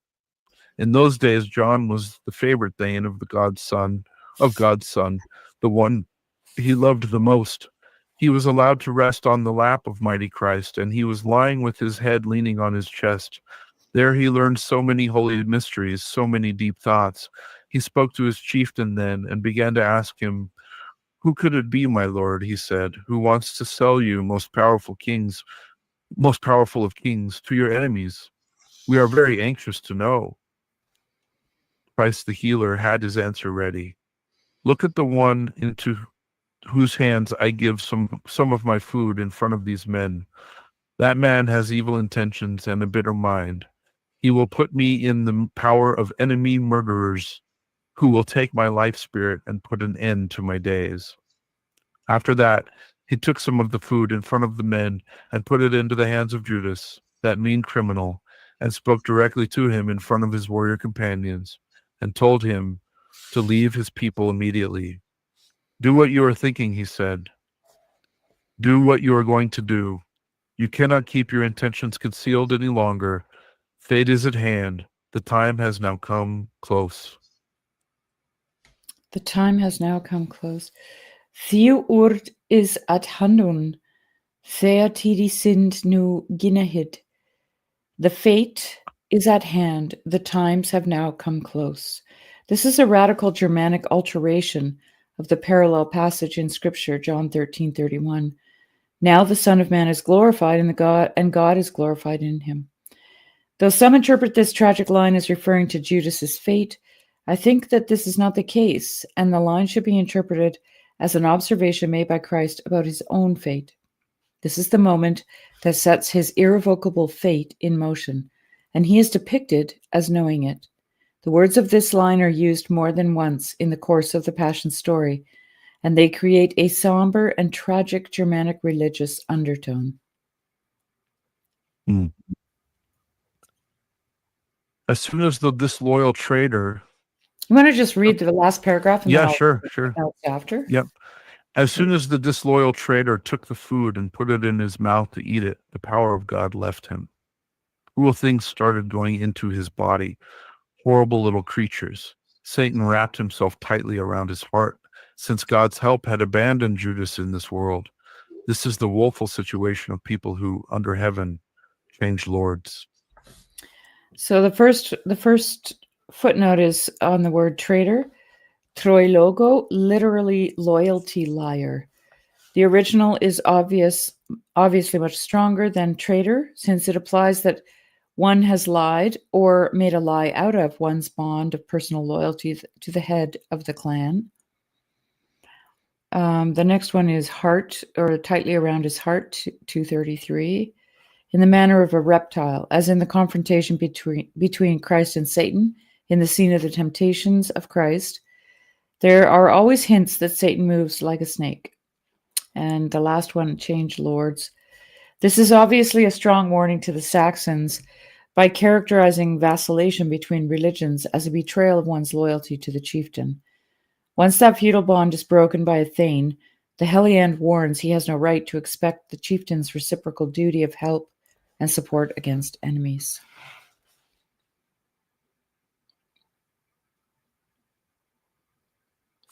In those days, John was the favorite thane of God's son, the one he loved the most. He was allowed to rest on the lap of mighty Christ, and he was lying with his head leaning on his chest. There he learned so many holy mysteries, so many deep thoughts. He spoke to his chieftain then and began to ask him, "Who could it be, my lord," he said, "who wants to sell you, most powerful of kings, to your enemies? We are very anxious to know." Christ the healer had his answer ready. "Look at the one into whose hands I give some of my food in front of these men. That man has evil intentions and a bitter mind. He will put me in the power of enemy murderers who will take my life spirit and put an end to my days." After that, he took some of the food in front of the men and put it into the hands of Judas, that mean criminal, and spoke directly to him in front of his warrior companions, and told him to leave his people immediately. "Do what you are thinking," he said. "Do what you are going to do. You cannot keep your intentions concealed any longer. Fate is at hand. The time has now come close." The time has now come close. Thiu urd is at handun. Thea tidi sind nu ginahid. The fate is at hand. The times have now come close. This is a radical Germanic alteration of the parallel passage in Scripture, John 13:31. Now the Son of Man is glorified, and God is glorified in him. Though some interpret this tragic line as referring to Judas's fate, I think that this is not the case, and the line should be interpreted as an observation made by Christ about his own fate. This is the moment that sets his irrevocable fate in motion, and he is depicted as knowing it. The words of this line are used more than once in the course of the Passion story, and they create a somber and tragic Germanic religious undertone. As soon as the disloyal traitor... You want to just read the last paragraph? And yeah, then sure. After? Yep. As soon as the disloyal traitor took the food and put it in his mouth to eat it, the power of God left him. Cruel things started going into his body. horrible little creatures. Satan wrapped himself tightly around his heart, since God's help had abandoned Judas in this world. This is the woeful situation of people who, under heaven, change lords. So the first footnote is on the word traitor. Troilogo, literally loyalty liar. The original is obviously much stronger than traitor, since it implies that one has lied or made a lie out of one's bond of personal loyalty to the head of the clan. The next one is heart, or tightly around his heart, 233. In the manner of a reptile, as in the confrontation between Christ and Satan, in the scene of the temptations of Christ, there are always hints that Satan moves like a snake. And the last one, change lords. This is obviously a strong warning to the Saxons by characterizing vacillation between religions as a betrayal of one's loyalty to the chieftain. Once that feudal bond is broken by a thane, the Heliand warns he has no right to expect the chieftain's reciprocal duty of help and support against enemies.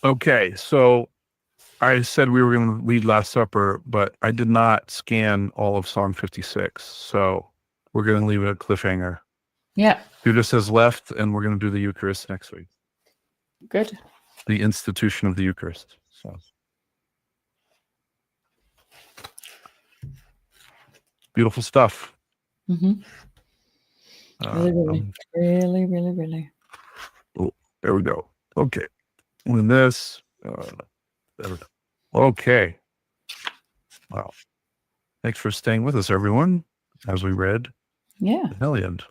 Okay, so I said we were going to lead Last Supper, but I did not scan all of Psalm 56, so we're going to leave it a cliffhanger. Yeah. Judas has left, and we're going to do the Eucharist next week. Good. The institution of the Eucharist. So, beautiful stuff. Mm-hmm. Really. Oh, there we go. Okay. And this. Okay. Wow. Thanks for staying with us, everyone, as we read. Yeah. The Heliand.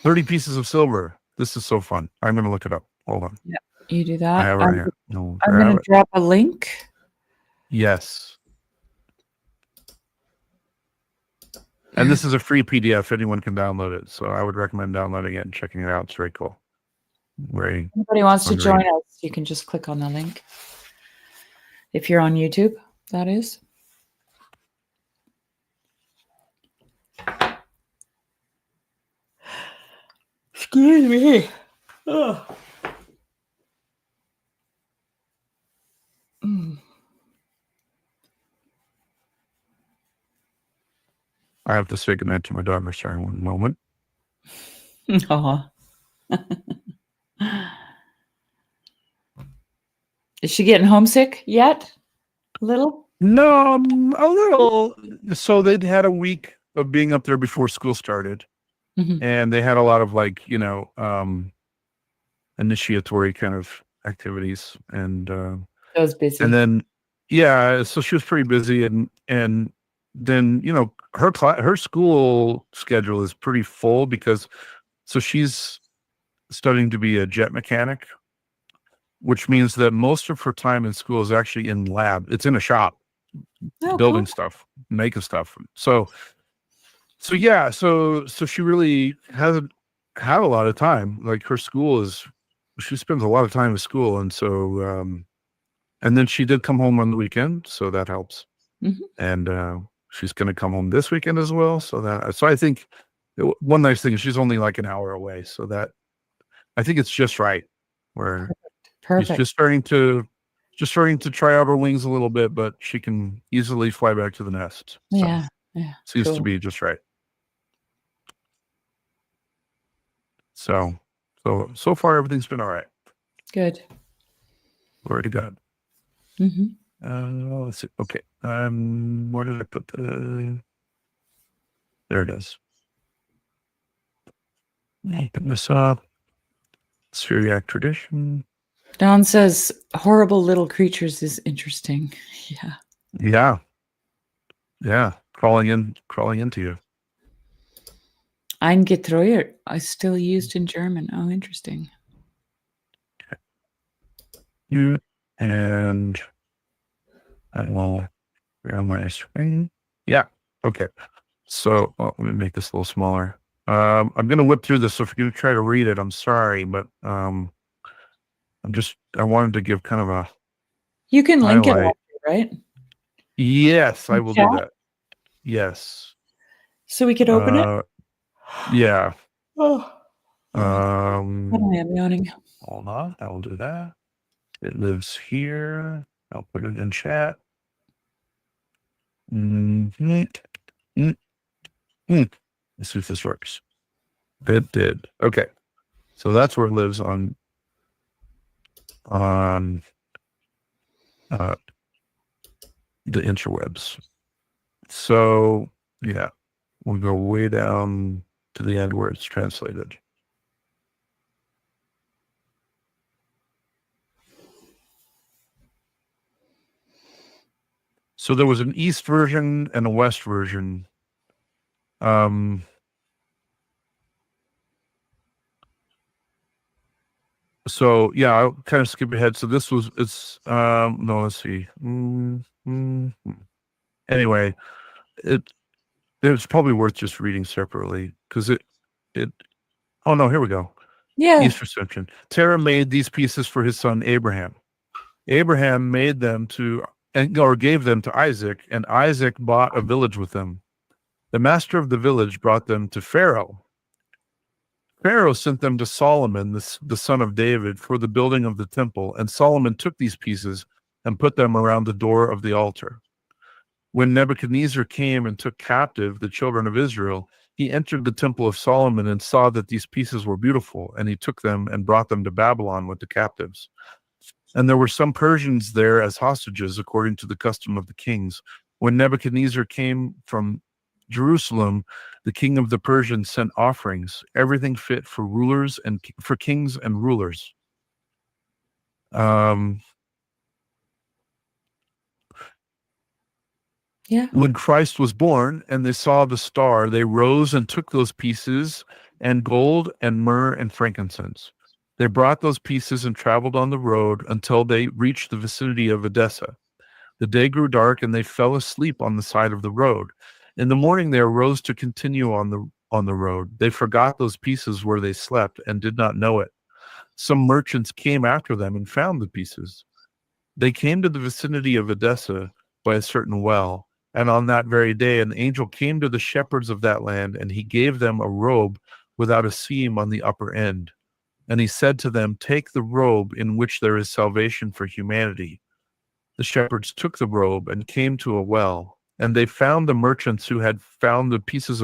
30 pieces of silver. This is so fun. I'm going to look it up. Hold on. Yeah, you do that. I have it right here. No, I'm going to drop a link. Yes. And this is a free PDF. Anyone can download it. So I would recommend downloading it and checking it out. It's very cool. Very. If anybody wants to join us, you can just click on the link. If you're on YouTube, that is. Excuse me. Oh. I have to say goodnight to my daughter. Sorry, one moment. Aw. Is she getting homesick yet? A little? No, a little. So they'd had a week of being up there before school started. Mm-hmm. And they had a lot of initiatory kind of activities. And I was busy. And then, so she was pretty busy. And then, her school schedule is pretty full because she's studying to be a jet mechanic, which means that most of her time in school is actually in lab. It's in a shop, building stuff, making stuff. So she really hasn't had a lot of time. Like her school she spends a lot of time in school. And so, and then she did come home on the weekend. So that helps. Mm-hmm. And she's going to come home this weekend as well. So I think one nice thing is she's only like an hour away. So that I think it's just right where Perfect. she's just starting to try out her wings a little bit, but she can easily fly back to the nest. So yeah. Seems to be just right. So far everything's been all right. Good. Glory to God. Mm-hmm. Let's see. Okay. Where did I put there it is. Open this up. Syriac tradition. Don says horrible little creatures is interesting. Yeah. Yeah. Crawling into you. Eingetreuer is still used in German. Oh, interesting. Okay. You and I will on my screen. Yeah. Okay. So let me make this a little smaller. I'm going to whip through this. So if you're going to try to read it, I'm sorry, but I wanted to give kind of a. You can link highlight. it, right? Yes, I will do that. Yes. So we could open it? Yeah. Oh, I am yawning. Hold on, I will do that. It lives here. I'll put it in chat. Mm-hmm. Mm-hmm. Let's see if this works. It did. Okay. So that's where it lives on the interwebs. So yeah, we'll go way down to the end where it's translated. So there was an East version and a West version. So yeah, I'll kind of skip ahead. So this was, no, let's see. Anyway, it's probably worth just reading separately because oh no, here we go. Yeah. East reception. Terah made these pieces for his son Abraham. Abraham made them or gave them to Isaac, and Isaac bought a village with them. The master of the village brought them to Pharaoh. Pharaoh sent them to Solomon, the son of David, for the building of the temple, and Solomon took these pieces and put them around the door of the altar. When Nebuchadnezzar came and took captive the children of Israel, he entered the temple of Solomon and saw that these pieces were beautiful, and he took them and brought them to Babylon with the captives. And there were some Persians there as hostages, according to the custom of the kings. When Nebuchadnezzar came from Jerusalem, the king of the Persians sent offerings, everything fit for rulers and for kings and rulers. Yeah. When Christ was born and they saw the star, they rose and took those pieces and gold and myrrh and frankincense. They brought those pieces and traveled on the road until they reached the vicinity of Edessa. The day grew dark and they fell asleep on the side of the road. In the morning they arose to continue on the road. They forgot those pieces where they slept and did not know it. Some merchants came after them and found the pieces. They came to the vicinity of Edessa by a certain well, and on that very day an angel came to the shepherds of that land, and he gave them a robe without a seam on the upper end. And he said to them, "Take the robe in which there is salvation for humanity." The shepherds took the robe and came to a well, and they found the merchants who had found the pieces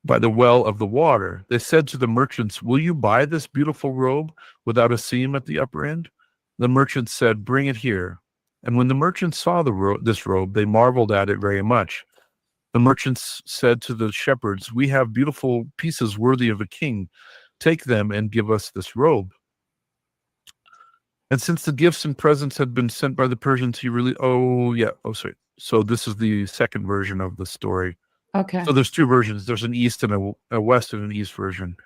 by the well of the water. They said to the merchants, "Will you buy this beautiful robe without a seam at the upper end?" The merchants said, "Bring it here." And when the merchants saw this robe, they marveled at it very much. The merchants said to the shepherds, "We have beautiful pieces worthy of a king. Take them and give us this robe." And since the gifts and presents had been sent by the Persians, sorry. So this is the second version of the story. Okay. So there's two versions. There's an East and a West and an East version.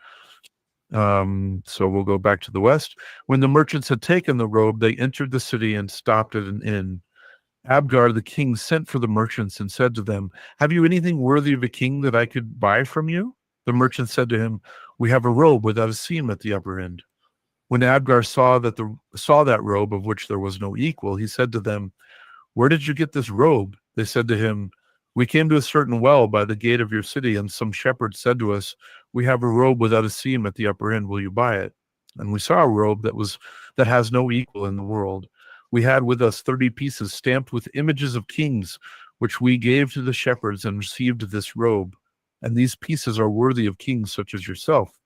So we'll go back to the West. When the merchants had taken the robe, they entered the city and stopped at an inn. Abgar the king sent for the merchants and said to them, "Have you anything worthy of a king that I could buy from you?" The merchant said to him, "We have a robe without a seam at the upper end." When Abgar saw that robe of which there was no equal, he said to them, "Where did you get this robe?" They said to him, "We came to a certain well by the gate of your city, and some shepherd said to us, 'We have a robe without a seam at the upper end. Will you buy it?' And we saw a robe that has no equal in the world. We had with us 30 pieces stamped with images of kings, which we gave to the shepherds and received this robe. And these pieces are worthy of kings such as yourself."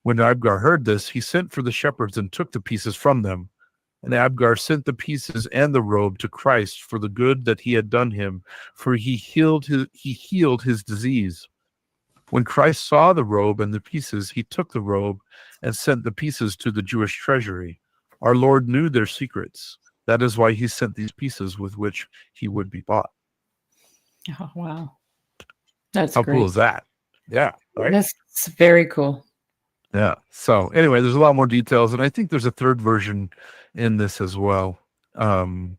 When Abgar heard this, he sent for the shepherds and took the pieces from them. And Abgar sent the pieces and the robe to Christ for the good that he had done him, for he healed his disease. When Christ saw the robe and the pieces, he took the robe and sent the pieces to the Jewish treasury. Our Lord knew their secrets. That is why he sent these pieces with which he would be bought. Oh, wow. That's How great. cool is that? Yeah. Right? That's very cool. Yeah. So anyway, there's a lot more details, and I think there's a third version in this as well. So,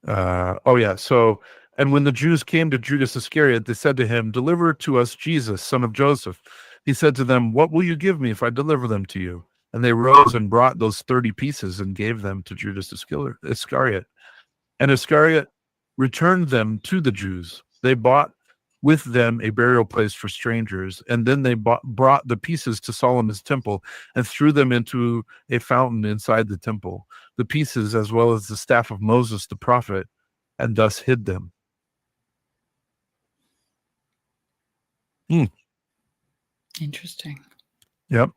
and when the Jews came to Judas Iscariot, they said to him, "Deliver to us Jesus, son of Joseph." He said to them, "What will you give me if I deliver them to you?" And they rose and brought those 30 pieces and gave them to Judas Iscariot. And Iscariot returned them to the Jews. They bought with them a burial place for strangers. And then they brought the pieces to Solomon's temple and threw them into a fountain inside the temple, the pieces as well as the staff of Moses the prophet, and thus hid them. Interesting. Yep.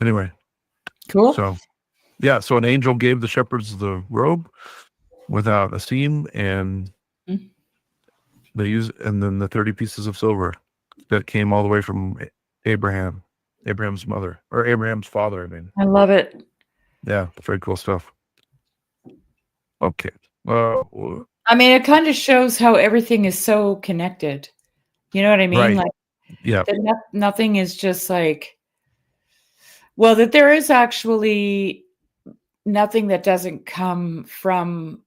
Anyway. Cool. So, yeah. So an angel gave the shepherds the robe without a seam, and they used, and then the 30 pieces of silver that came all the way from Abraham's mother, or Abraham's father. I mean, I love it. Yeah, very cool stuff. Okay. I mean, it kind of shows how everything is so connected. You know what I mean? Right. Like, Yeah. that nothing is just like, well, that there is actually nothing that doesn't come from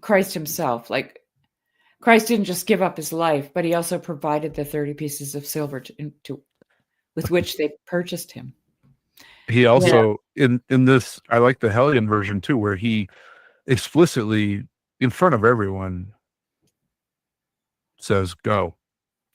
Christ himself. Like, Christ didn't just give up his life, but he also provided the 30 pieces of silver with which they purchased him. He also, in this, I like the Heliand version too, where he explicitly, in front of everyone, says, go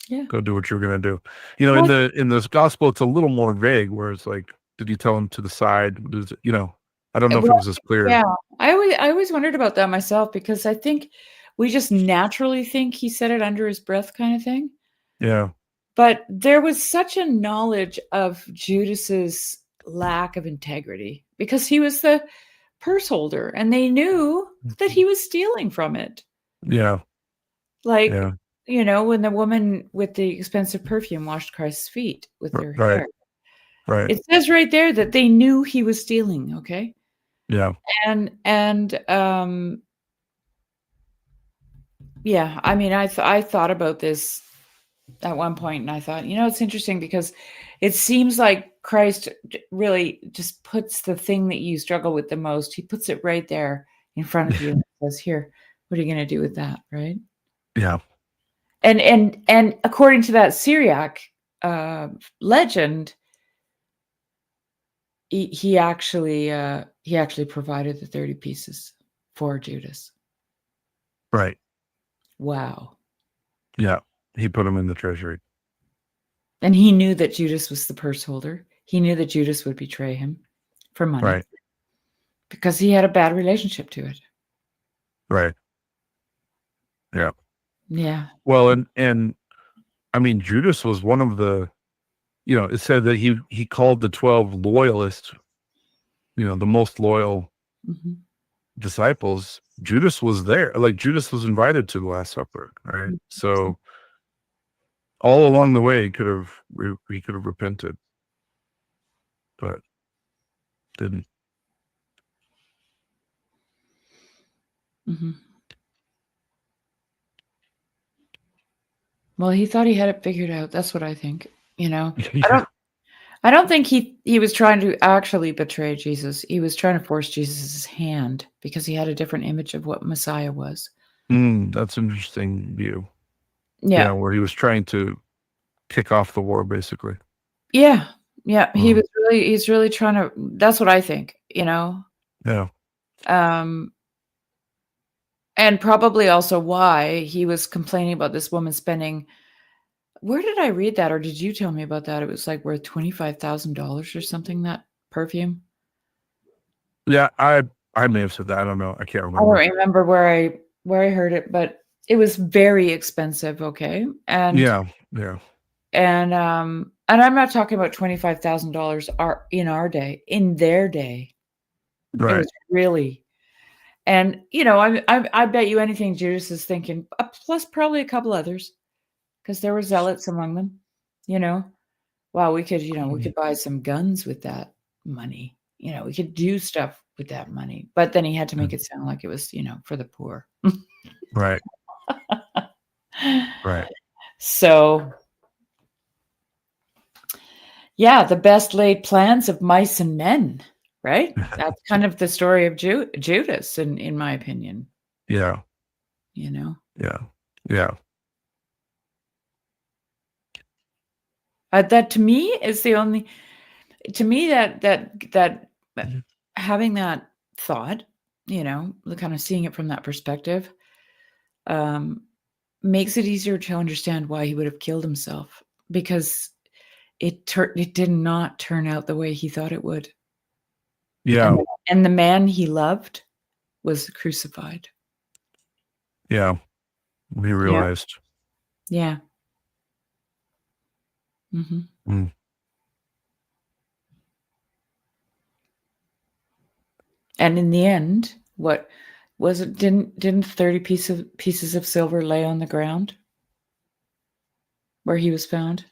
do what you're going to do. You know, in this gospel, it's a little more vague, where it's like, did he tell him to the side? You know, I don't know if it was as clear. Yeah, I always wondered about that myself, because I think we just naturally think he said it under his breath kind of thing. Yeah. But there was such a knowledge of Judas's lack of integrity, because he was the purse holder and they knew that he was stealing from it. Yeah. Like, you know, when the woman with the expensive perfume washed Christ's feet with her hair. Right. It says right there that they knew he was stealing, okay? Yeah. And yeah, I mean, I thought about this at one point, and I thought, you know, it's interesting, because it seems like Christ really just puts the thing that you struggle with the most, he puts it right there in front of you and says, here, what are you going to do with that? Right. Yeah. And according to that Syriac legend, he actually provided the 30 pieces for Judas. Right. Wow. Yeah. He put them in the treasury. And he knew that Judas was the purse holder. He knew that Judas would betray him for money. Right. Because he had a bad relationship to it. Right. Yeah. Yeah. Well, and I mean, Judas was one of the, you know, it said that he called the 12 loyalists, you know, the most loyal disciples. Judas was there. Like, Judas was invited to the Last Supper. Right. So all along the way, he could have repented, but didn't. Well, he thought he had it figured out. That's what I think. You know, I don't think he was trying to actually betray Jesus. He was trying to force Jesus' hand, because he had a different image of what Messiah was. That's an interesting view. Yeah, where he was trying to kick off the war, basically. Yeah. Yeah. He's really trying to, that's what I think, you know? Yeah. And probably also why he was complaining about this woman spending, where did I read that? Or did you tell me about that? It was like worth $25,000 or something, that perfume. Yeah. I may have said that. I don't know. I can't remember. I don't remember where I heard it, but it was very expensive. Okay. And yeah. And I'm not talking about $25,000 in our day, in their day. Right. It was really, and you know, I bet you anything Judas is thinking, plus probably a couple others, because there were zealots among them. You know, wow, we could buy some guns with that money. You know, we could do stuff with that money. But then he had to make it sound like it was, you know, for the poor. Right. Right. So, yeah, the best laid plans of mice and men, right? That's kind of the story of Judas, in my opinion. Yeah. You know? Yeah. That to me is the only, to me that having that thought, you know, kind of seeing it from that perspective, makes it easier to understand why he would have killed himself, because it did not turn out the way he thought it would. Yeah. And the man he loved was crucified. Yeah. We realized. Yeah. Mm-hmm. Mm. And in the end, what was it? Didn't 30 pieces of silver lay on the ground where he was found?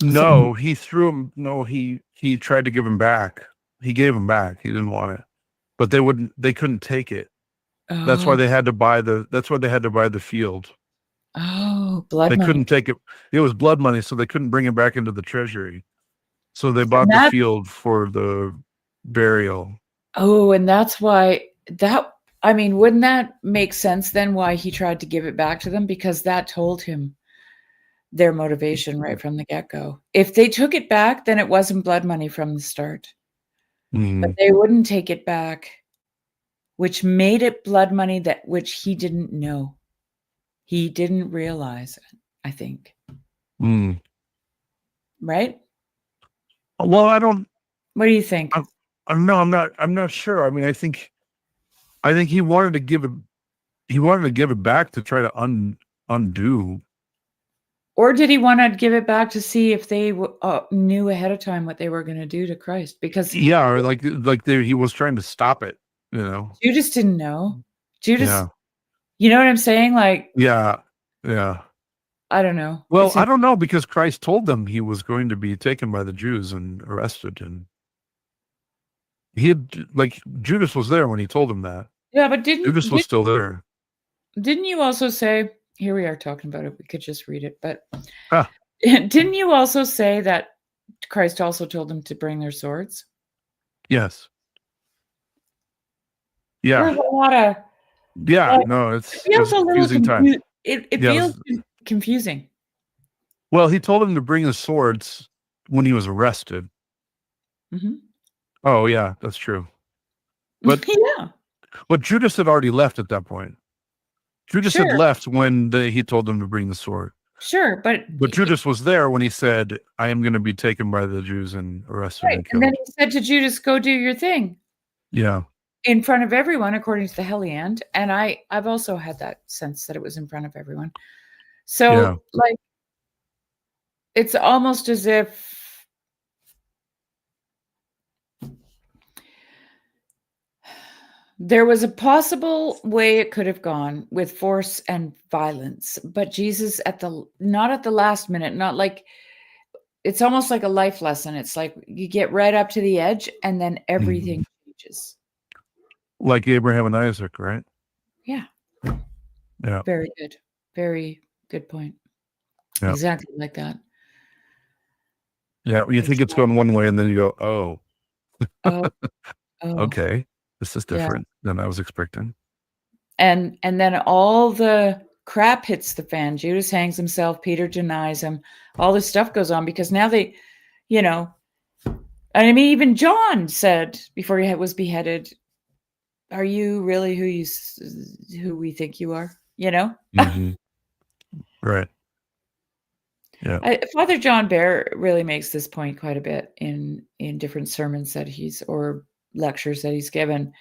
No, he threw him. No, he tried to give him back. He gave him back. He didn't want it, but they couldn't take it. That's why they had to buy the field. Oh, blood They money. couldn't take it. It was blood money, so they couldn't bring it back into the treasury. So they bought the field for the burial. Oh, and that's why wouldn't that make sense then why he tried to give it back to them? Because that told him their motivation right from the get-go. If they took it back, then it wasn't blood money from the start. But they wouldn't take it back, which made it blood money which he didn't know. He didn't realize it, I think. Right? Well, I don't. What do you think? No, I'm not sure. I mean, I think he wanted to give it. He wanted to give it back to try to undo. Or did he want to give it back to see if they knew ahead of time what they were going to do to Christ? Because or he was trying to stop it. Judas didn't know. Judas, you know what I'm saying? Like, yeah. I don't know. Well, I don't know, because Christ told them he was going to be taken by the Jews and arrested, and Judas was there when he told him that. Yeah, but Judas was still there. Didn't you also say? Here we are talking about it. We could just read it, but didn't you also say that Christ also told them to bring their swords? Yes. Yeah. There's a lot of. Yeah. No, it's a confusing time. It feels confusing. Well, he told him to bring the swords when he was arrested. Mm-hmm. Oh, yeah, that's true. But but Judas had already left at that point. Judas had left when he told them to bring the sword. Sure, but Judas was there when he said, "I am going to be taken by the Jews and arrested and killed." And then he said to Judas, "Go do your thing." Yeah. In front of everyone, according to the Heliand, and I've also had that sense that it was in front of everyone. So, it's almost as if there was a possible way it could have gone with force and violence, but Jesus not at the last minute, not like, it's almost like a life lesson. It's like you get right up to the edge and then everything changes. Like Abraham and Isaac, right? Yeah. Yeah. Very good. Very good point. Yeah. Exactly like that. Yeah. You think it's going one way and then you go, oh. Okay. This is different than I was expecting. And then all the crap hits the fan. Judas hangs himself. Peter denies him. All this stuff goes on because now they, I mean, even John said before he was beheaded, "Are you really who we think you are?" Mm-hmm. Right. Yeah. Father John Bear really makes this point quite a bit in different sermons that or lectures that he's given.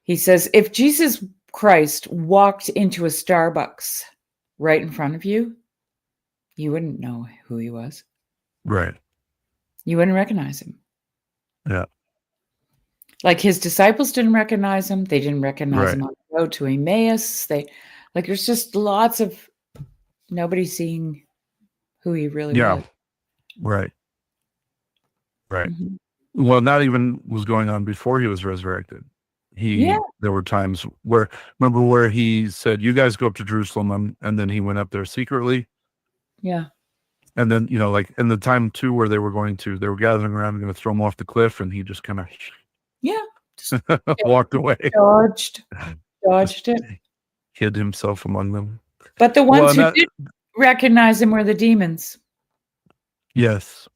He says, if Jesus Christ walked into a Starbucks right in front of you, you wouldn't know who he was. Right. You wouldn't recognize him. Yeah. Like his disciples didn't recognize him. They didn't recognize him on the road to Emmaus. There's just lots of nobody seeing who he really was. Right. Right. Mm-hmm. Well, not even was going on before he was resurrected. There were times remember where he said, "You guys go up to Jerusalem," and then he went up there secretly. Yeah. And then, and the time too, where they were gathering around and going to throw him off the cliff, and he just kind of, walked away, dodged it, hid himself among them. But the ones who did recognize him were the demons. Yes.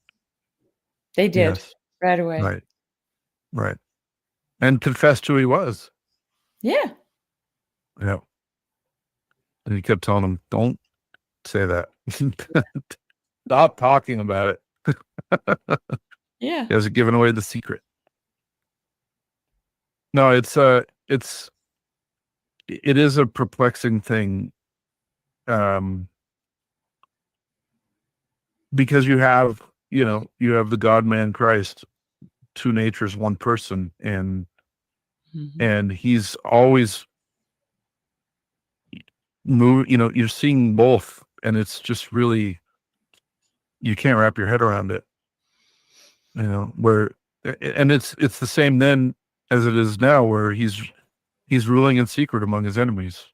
They did right away. Right. Right. And confessed who he was. Yeah. Yeah. And he kept telling him, don't say that. Stop talking about it. Yeah. He hasn't given away the secret. No, it is a perplexing thing. Because you have the God man Christ, two natures, one person, and he's always you're seeing both, and it's just really, you can't wrap your head around it. And it's the same then as it is now, where he's ruling in secret among his enemies.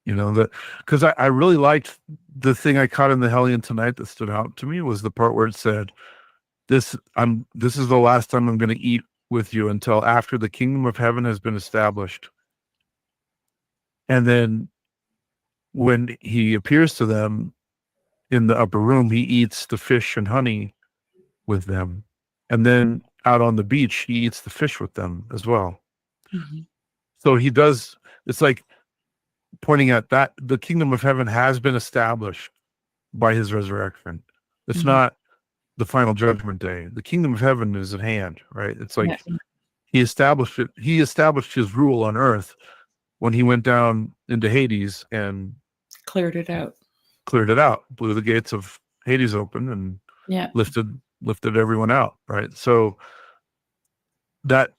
That, because I really liked the thing I caught in the Heliand tonight that stood out to me was the part where it said, this is the last time I'm going to eat with you until after the kingdom of heaven has been established. And then when he appears to them in the upper room, he eats the fish and honey with them. And then out on the beach, he eats the fish with them as well. So he does, it's like pointing out that the kingdom of heaven has been established by his resurrection. It's not the final judgment day. The kingdom of heaven is at hand, right? It's like he established it. He established his rule on earth when he went down into Hades and cleared it out, blew the gates of Hades open, and lifted everyone out, right? So that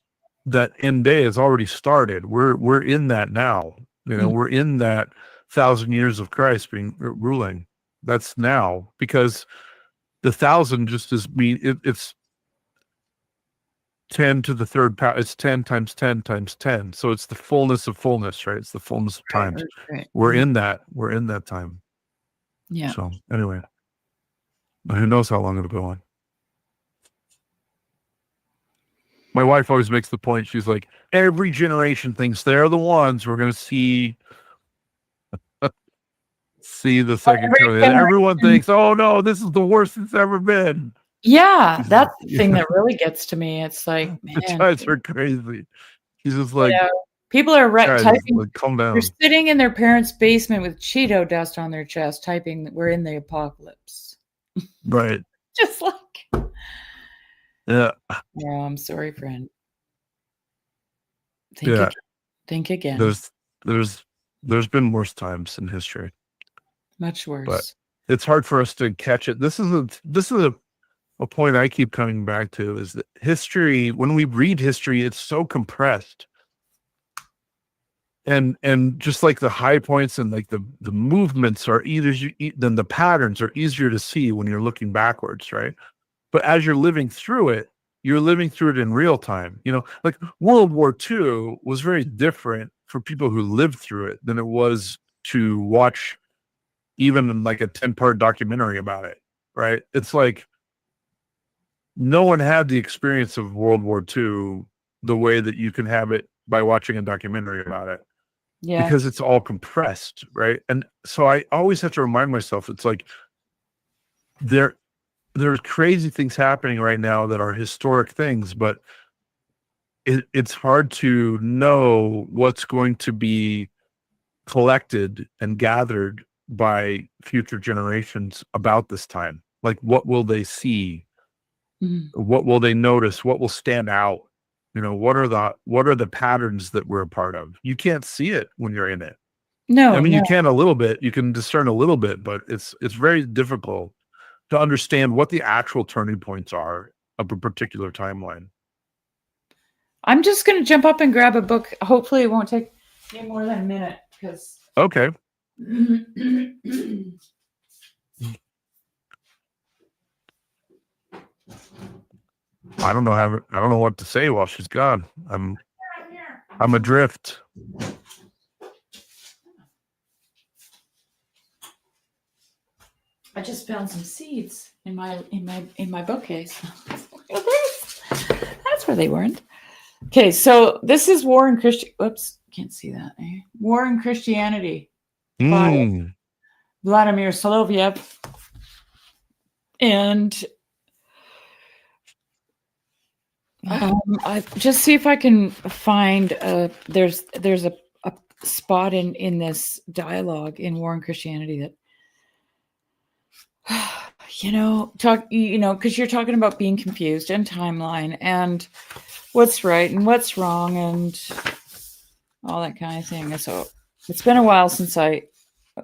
end day has already started. We're in that now. We're in that 1,000 years of Christ being ruling. That's now, because the 1,000 just is it's 10 to the third power. It's 10 times 10 times 10. So it's the fullness of fullness, right? It's the fullness of times. Right. We're in that time. Yeah. So anyway, who knows how long it'll go on. My wife always makes the point. She's like, every generation thinks they're the ones we're going to see the second coming. And everyone thinks, oh no, this is the worst it's ever been. Yeah, that's the thing that really gets to me. It's like, man, the guys are crazy. He's just like, people are typing. Like, calm down. They're sitting in their parents' basement with Cheeto dust on their chest, typing that we're in the apocalypse. Right. Just like, yeah. No, I'm sorry, friend. Think again. There's been worse times in history. Much worse. But it's hard for us to catch it. This is a point I keep coming back to, is that history, when we read history, it's so compressed. And just like the high points and like the movements are then the patterns are easier to see when you're looking backwards, right? But as you're living through it, you're living through it in real time. Like World War II was very different for people who lived through it than it was to watch even like a 10-part documentary about it, right? It's like no one had the experience of World War II the way that you can have it by watching a documentary about it. Yeah. Because it's all compressed, right? And so I always have to remind myself, it's like there's crazy things happening right now that are historic things, but it's hard to know what's going to be collected and gathered by future generations about this time. Like, what will they see? What will they notice? What will stand out? What are the patterns that we're a part of? You can't see it when you're in it. No, I mean, you can a little bit. You can discern a little bit, but it's very difficult to understand what the actual turning points are of a particular timeline. I'm just going to jump up and grab a book. Hopefully it won't take me more than a minute. Okay. I don't know what to say while she's gone. I'm adrift. I just found some seeds in my bookcase. Look at this. That's where they weren't. Okay, so this is War and Oops, can't see that. War and Christianity by Vladimir Solovyov. And I just see if I can find. There's a spot in this dialogue in War and Christianity that because you're talking about being confused and timeline and what's right and what's wrong and all that kind of thing. So it's been a while since I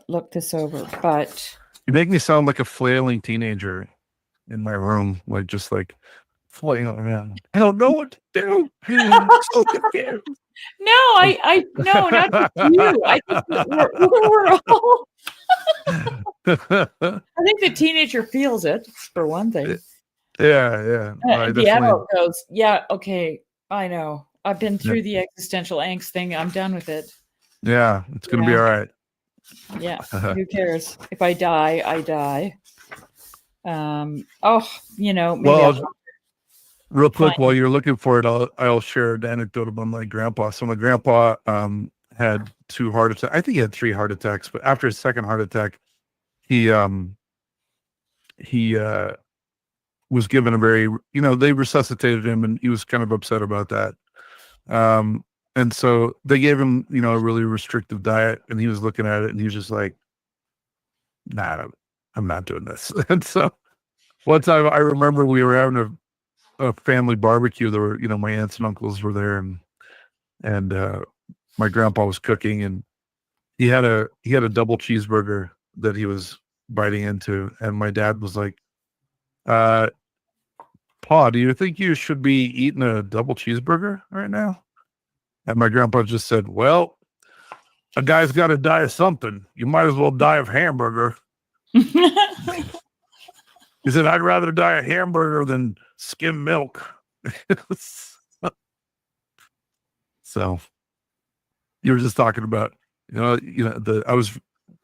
looked this over, but you make me sound like a flailing teenager in my room, just flailing around. I don't know what to do. I'm so confused. No, no, not just you. I think we're all. I think the teenager feels it for one thing. Yeah. The adult goes, yeah, okay, I know. I've been through the existential angst thing. I'm done with it. Yeah, it's gonna be all right. Yeah, who cares? If I die, I die. Maybe real quick, while you're looking for it, I'll share an anecdote about my grandpa. So my grandpa had 2 heart attacks. I think he had 3 heart attacks, but after his second heart attack, he was given a very, they resuscitated him, and he was kind of upset about that. And so they gave him, a really restrictive diet, and he was looking at it and he was just like, nah, I'm not doing this. And so one time I remember we were having a family barbecue. There were, my aunts and uncles were there, and my grandpa was cooking, and he had a double cheeseburger that he was biting into. And my dad was like, Pa, do you think you should be eating a double cheeseburger right now? And my grandpa just said, well, a guy's got to die of something. You might as well die of hamburger. He said, I'd rather die of hamburger than skim milk. So you were just talking about, I was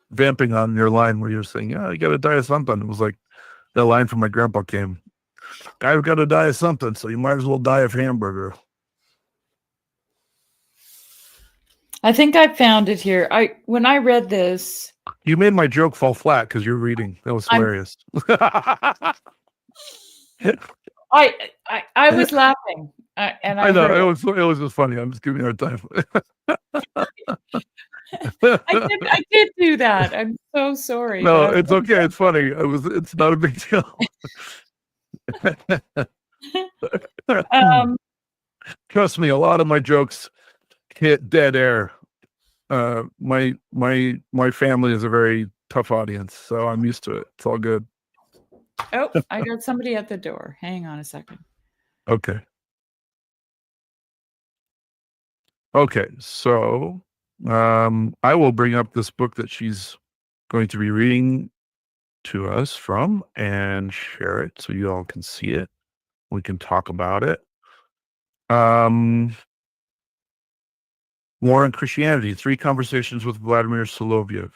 vamping on your line where you were saying, yeah, you got to die of something. It was like that line from my grandpa came. Guy's got to die of something, so you might as well die of hamburger. I think I found it here. When I read this, you made my joke fall flat because you're reading. That was hilarious. I was laughing, and I know it was just funny. I'm just giving you a hard time. I did do that. I'm so sorry. No, it's okay. It's funny. It's not a big deal. Trust me, a lot of my jokes hit dead air. My family is a very tough audience, so I'm used to it. It's all good. Oh, I got somebody at the door. Hang on a second. Okay, so I will bring up this book that she's going to be reading to us from and share it so you all can see it. We can talk about it. War and Christianity, 3 Conversations with Vladimir Solovyov.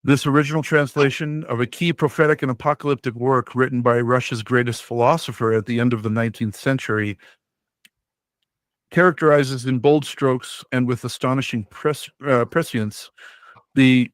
This original translation of a key prophetic and apocalyptic work written by Russia's greatest philosopher at the end of the 19th century characterizes in bold strokes and with astonishing prescience the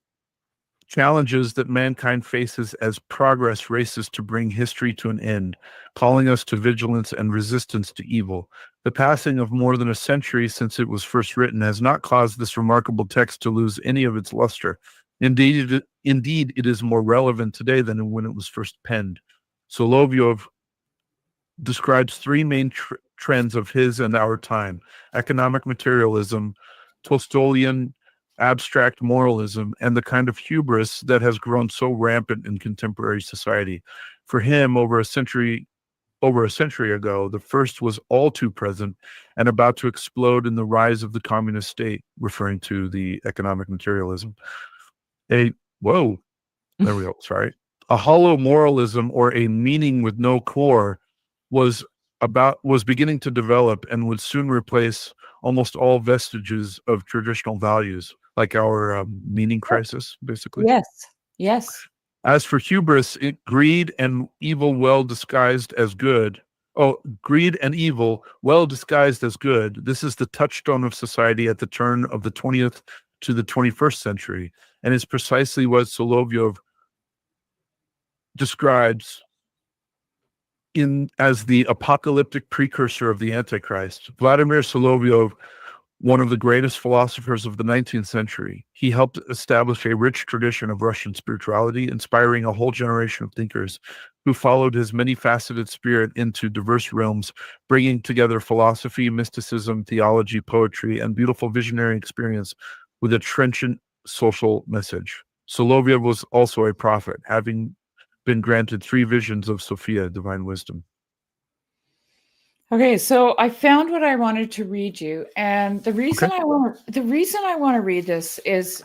challenges that mankind faces as progress races to bring history to an end, calling us to vigilance and resistance to evil. The passing of more than a century since it was first written has not caused this remarkable text to lose any of its luster. Indeed, it is more relevant today than when it was first penned. Solovyov describes 3 main trends of his and our time: economic materialism, Tolstoyan abstract moralism, and the kind of hubris that has grown so rampant in contemporary society. For him, over a century ago, the first was all too present and about to explode in the rise of the communist state, referring to the economic materialism. There we go. Sorry. A hollow moralism, or a meaning with no core, was beginning to develop and would soon replace almost all vestiges of traditional values, like our meaning crisis, basically. Yes. As for hubris, greed and evil well disguised as good. Greed and evil well disguised as good. This is the touchstone of society at the turn of the 20th to the 21st century, and is precisely what Solovyov describes as the apocalyptic precursor of the Antichrist. Vladimir Solovyov, one of the greatest philosophers of the 19th century, he helped establish a rich tradition of Russian spirituality, inspiring a whole generation of thinkers who followed his many-faceted spirit into diverse realms, bringing together philosophy, mysticism, theology, poetry, and beautiful visionary experience with a trenchant social message. Solovyov was also a prophet, having been granted 3 visions of Sophia, divine wisdom. Okay, so I found what I wanted to read you, and the reason I want to read this is,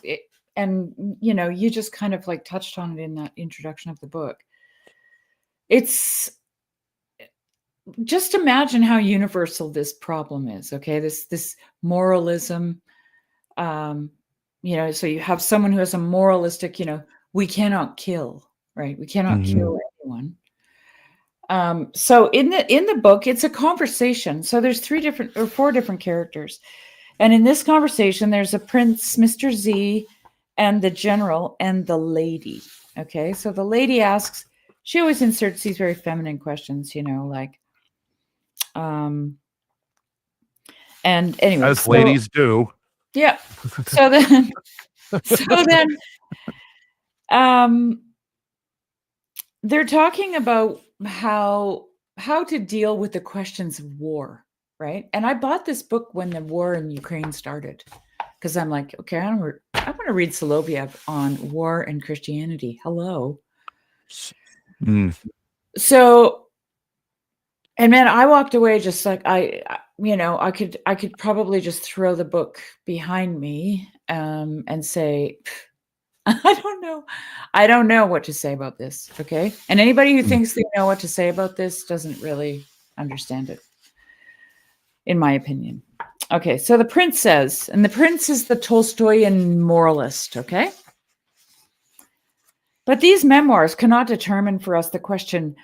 and you just kind of like touched on it in that introduction of the book. It's just imagine how universal this problem is. Okay, this moralism. So you have someone who has a moralistic. We cannot kill, right? We cannot kill anyone. So in the book, it's a conversation. So there's 4 different characters. And in this conversation, there's a prince, Mr. Z, and the general and the lady. Okay. So the lady asks, she always inserts these very feminine questions, like, and anyway. As ladies do. Yeah. So then, they're talking about how to deal with the questions of war, right? And I bought this book when the war in Ukraine started, because I'm like, okay, I want to read Solovyov on war and Christianity. Hello. So, and man, I walked away just like I could probably just throw the book behind me and say, I don't know what to say about this. Okay. And anybody who thinks they know what to say about this doesn't really understand it, in my opinion. Okay. So the prince says, and the prince is the Tolstoyan moralist. Okay. But these memoirs cannot determine for us the question.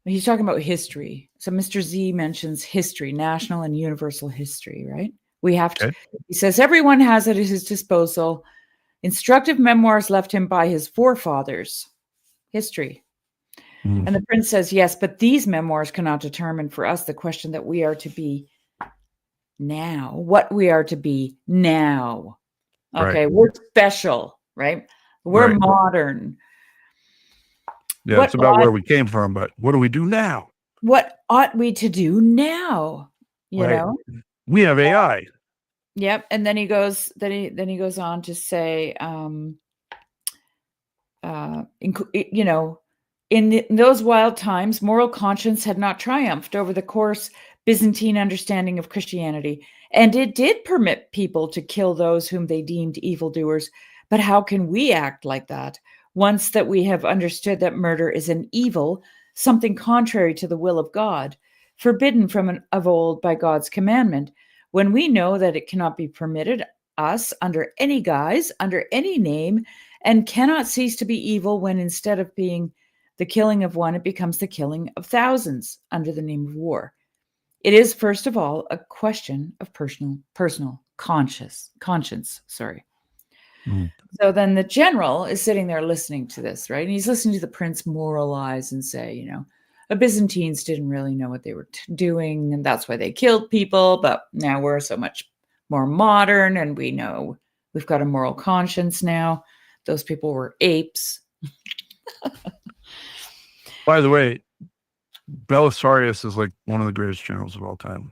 He's talking about history. So Mr. Z mentions history, national and universal history, right? We have to, he says, everyone has it at his disposal. Instructive memoirs left him by his forefathers. History. And the prince says, yes, but these memoirs cannot determine for us the question that we are to be now. What we are to be now. Okay, right. We're special, right? We're modern. Yeah, what it's about where we came from, but what do we do now? What ought we to do now? You know? We have AI. Yep. And then he goes on to say, in those wild times, moral conscience had not triumphed over the coarse Byzantine understanding of Christianity, and it did permit people to kill those whom they deemed evildoers. But how can we act like that once that we have understood that murder is an evil, something contrary to the will of God, forbidden of old by God's commandment, when we know that it cannot be permitted us under any guise, under any name, and cannot cease to be evil when instead of being the killing of one, it becomes the killing of thousands under the name of war. It is, first of all, a question of personal conscience. So then the general is sitting there listening to this, right? And he's listening to the prince moralize and say, the Byzantines didn't really know what they were doing, and that's why they killed people. But now we're so much more modern, and we know we've got a moral conscience now. Those people were apes. By the way, Belisarius is like one of the greatest generals of all time.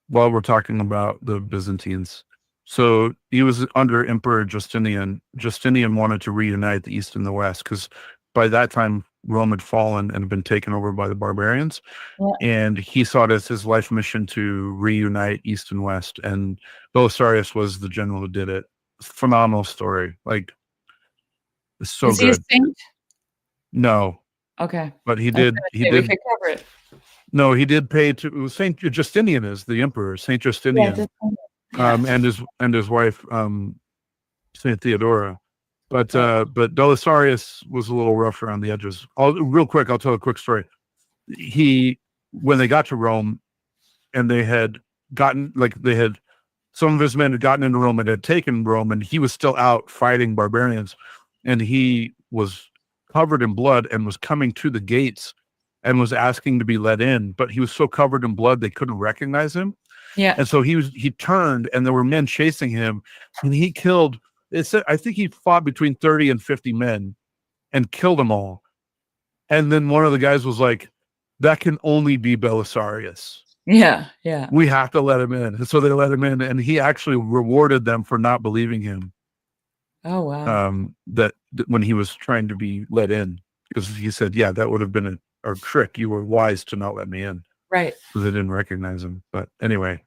While we're talking about the Byzantines. So he was under Emperor Justinian. Justinian wanted to reunite the East and the West because by that time, Rome had fallen and been taken over by the barbarians. Yeah. And he saw it as his life mission to reunite East and West. And Belisarius was the general who did it. Phenomenal story. Like, it's so is good. He a saint? No. Okay. But he did. We could cover it. No, he did pay to. It was Saint Justinian is the emperor. Saint Justinian. Yeah. And his wife, Saint Theodora. But Belisarius was a little rough around the edges. Real quick, I'll tell a quick story. When they got to Rome, and some of his men had gotten into Rome and had taken Rome, and he was still out fighting barbarians, and he was covered in blood and was coming to the gates, and was asking to be let in, but he was so covered in blood they couldn't recognize him. Yeah. And so he turned, and there were men chasing him, and he killed. I think he fought between 30 and 50 men and killed them all. And then one of the guys was like, that can only be Belisarius. Yeah. Yeah. We have to let him in. And so they let him in, and he actually rewarded them for not believing him. Oh, wow. That when he was trying to be let in, because he said, yeah, that would have been a trick. You were wise to not let me in. Right. Because they didn't recognize him. But anyway,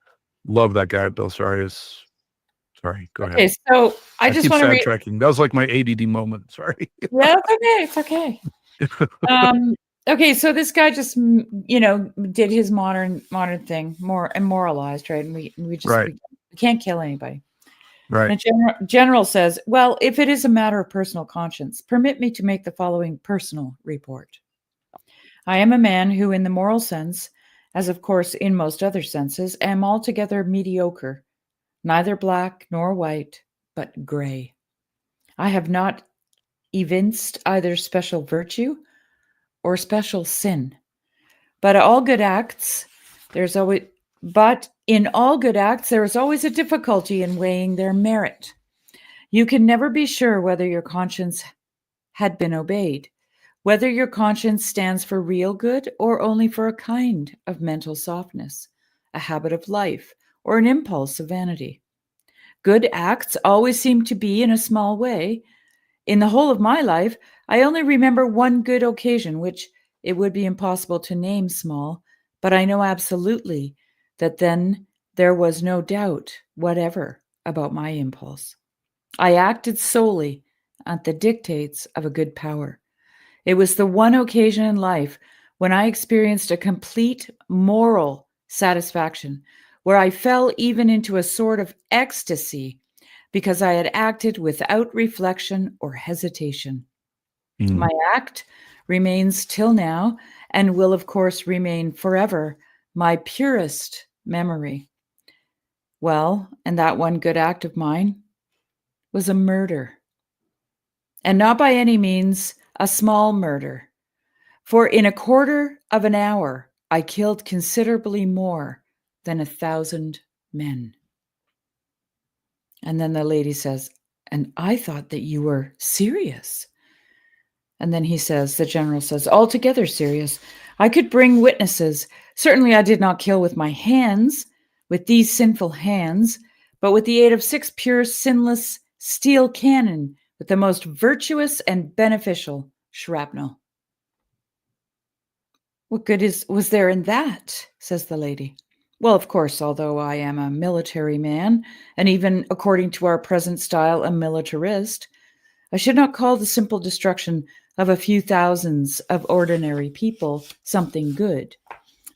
love that guy, Belisarius. Sorry, go ahead. Okay, so I just want to read. That was like my ADD moment. Sorry. Yeah, it's okay. It's okay. Okay, so this guy just did his modern thing, more and moralized, right? And we can't kill anybody. Right. And General says, well, if it is a matter of personal conscience, permit me to make the following personal report. I am a man who, in the moral sense, as of course in most other senses, am altogether mediocre, neither black nor white, but gray. I have not evinced either special virtue or special sin. But in all good acts, there is always a difficulty in weighing their merit. You can never be sure whether your conscience had been obeyed, whether your conscience stands for real good or only for a kind of mental softness, a habit of life, or an impulse of vanity. Good acts always seem to be in a small way. In the whole of my life, I only remember one good occasion, which it would be impossible to name small, but I know absolutely that then there was no doubt whatever about my impulse. I acted solely at the dictates of a good power. It was the one occasion in life when I experienced a complete moral satisfaction, where I fell even into a sort of ecstasy because I had acted without reflection or hesitation. My act remains till now, and will of course remain forever, my purest memory. Well, and that one good act of mine was a murder. And not by any means a small murder. For in a quarter of an hour, I killed considerably more than 1,000 men. And then the lady says, and I thought that you were serious. And then the general says, altogether serious. I could bring witnesses. Certainly I did not kill with my hands, with these sinful hands, but with the aid of 6 pure, sinless steel cannon, with the most virtuous and beneficial shrapnel. What good was there in that? Says the lady. Well, of course, although I am a military man, and even according to our present style, a militarist, I should not call the simple destruction of a few thousands of ordinary people something good,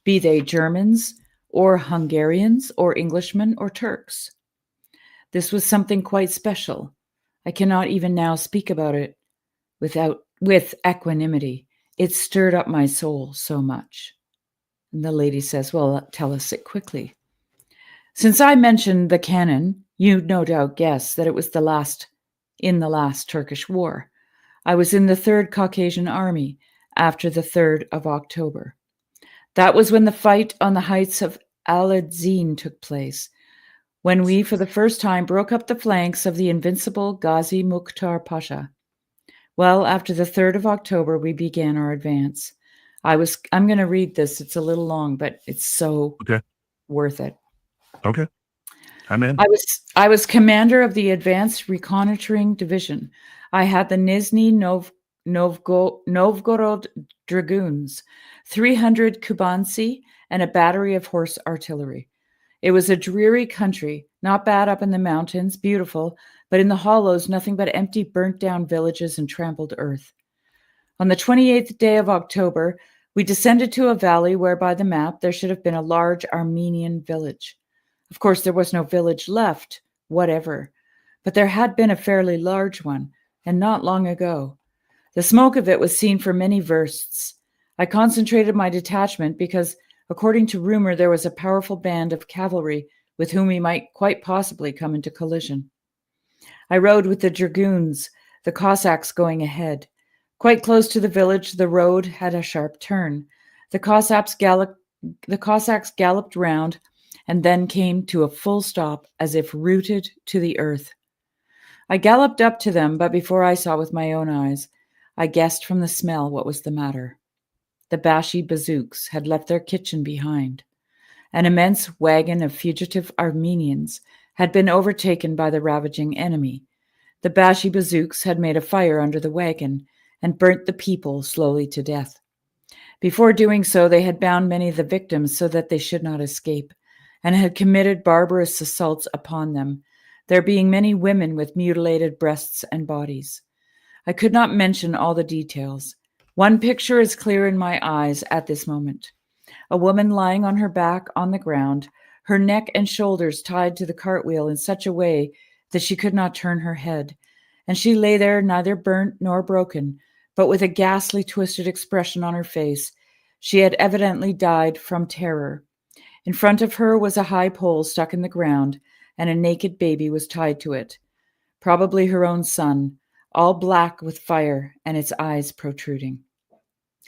be they Germans or Hungarians or Englishmen or Turks. This was something quite special. I cannot even now speak about it with equanimity. It stirred up my soul so much. And the lady says, well, tell us it quickly. Since I mentioned the cannon, you no doubt guess that it was in the last Turkish war. I was in the 3rd Caucasian Army after the 3rd of October. That was when the fight on the heights of Al-Adzin took place, when we for the first time broke up the flanks of the invincible Ghazi Mukhtar Pasha. Well, after the 3rd of October, we began our advance. I'm going to read this. It's a little long, but it's so worth it. Okay. I'm in. I was commander of the advanced reconnoitering division. I had the Nizhny Novgorod Dragoons, 300 Kubansi, and a battery of horse artillery. It was a dreary country, not bad up in the mountains, beautiful, but in the hollows, nothing but empty, burnt-down villages and trampled earth. On the 28th day of October, we descended to a valley where, by the map, there should have been a large Armenian village. Of course, there was no village left, whatever, but there had been a fairly large one, and not long ago. The smoke of it was seen for many versts. I concentrated my detachment because, according to rumor, there was a powerful band of cavalry with whom we might quite possibly come into collision. I rode with the dragoons, the Cossacks going ahead. Quite close to the village, the road had a sharp turn. The Cossacks galloped round and then came to a full stop as if rooted to the earth. I galloped up to them, but before I saw with my own eyes, I guessed from the smell what was the matter. The Bashi bazooks had left their kitchen behind. An immense wagon of fugitive Armenians had been overtaken by the ravaging enemy. The Bashi bazooks had made a fire under the wagon and burnt the people slowly to death. Before doing so, they had bound many of the victims so that they should not escape, and had committed barbarous assaults upon them, there being many women with mutilated breasts and bodies. I could not mention all the details. One picture is clear in my eyes at this moment. A woman lying on her back on the ground, her neck and shoulders tied to the cartwheel in such a way that she could not turn her head, and she lay there neither burnt nor broken, but with a ghastly twisted expression on her face. She had evidently died from terror. In front of her was a high pole stuck in the ground, and a naked baby was tied to it, probably her own son, all black with fire and its eyes protruding.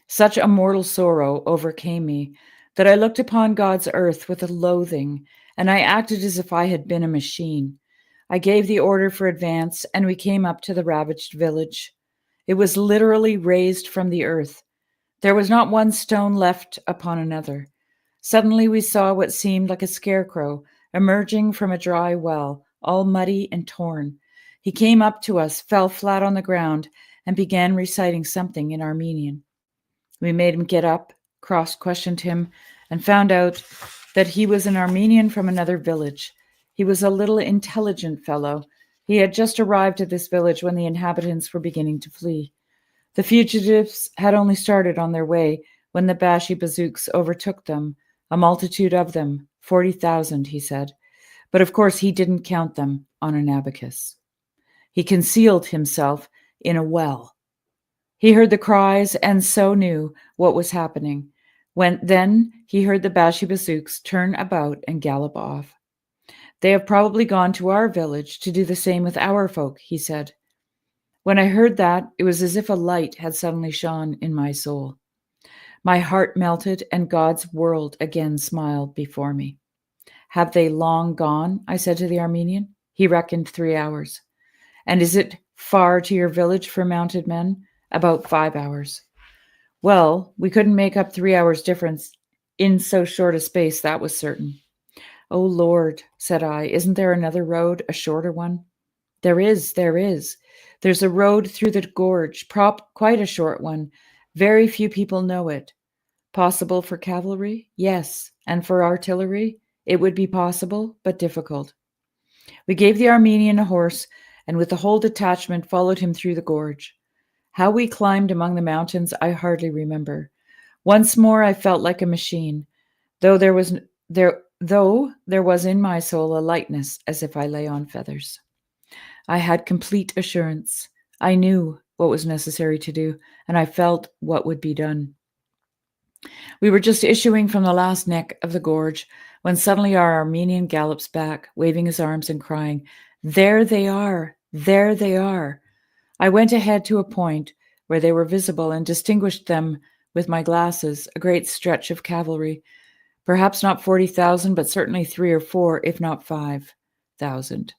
Such a mortal sorrow overcame me that I looked upon God's earth with a loathing, and I acted as if I had been a machine. I gave the order for advance, and we came up to the ravaged village. It was literally raised from the earth. There was not one stone left upon another. Suddenly we saw what seemed like a scarecrow emerging from a dry well, all muddy and torn. He came up to us, fell flat on the ground, and began reciting something in Armenian. We made him get up, cross-questioned him, and found out that he was an Armenian from another village. He was a little intelligent fellow. He had just arrived at this village when the inhabitants were beginning to flee. The fugitives had only started on their way when the Bashi bazooks overtook them, a multitude of them, 40,000, he said. But of course he didn't count them on an abacus. He concealed himself in a well. He heard the cries and so knew what was happening. Then he heard the Bashi bazooks turn about and gallop off. They have probably gone to our village to do the same with our folk, he said. When I heard that, it was as if a light had suddenly shone in my soul. My heart melted and God's world again smiled before me. Have they long gone? I said to the Armenian. He reckoned 3 hours. And is it far to your village for mounted men? About 5 hours. Well, we couldn't make up 3 hours difference in so short a space, that was certain. Oh, Lord, said I, isn't there another road, a shorter one? There is. There's a road through the gorge, quite a short one. Very few people know it. Possible for cavalry? Yes. And for artillery? It would be possible, but difficult. We gave the Armenian a horse, and with the whole detachment followed him through the gorge. How we climbed among the mountains, I hardly remember. Once more I felt like a machine, though there was in my soul a lightness as if I lay on feathers. I had complete assurance. I knew what was necessary to do, and I felt what would be done. We were just issuing from the last neck of the gorge when suddenly our Armenian gallops back, waving his arms and crying, "There they are! There they are!" I went ahead to a point where they were visible and distinguished them with my glasses, a great stretch of cavalry, perhaps not 40,000, but certainly 3 or 4, if not 5,000.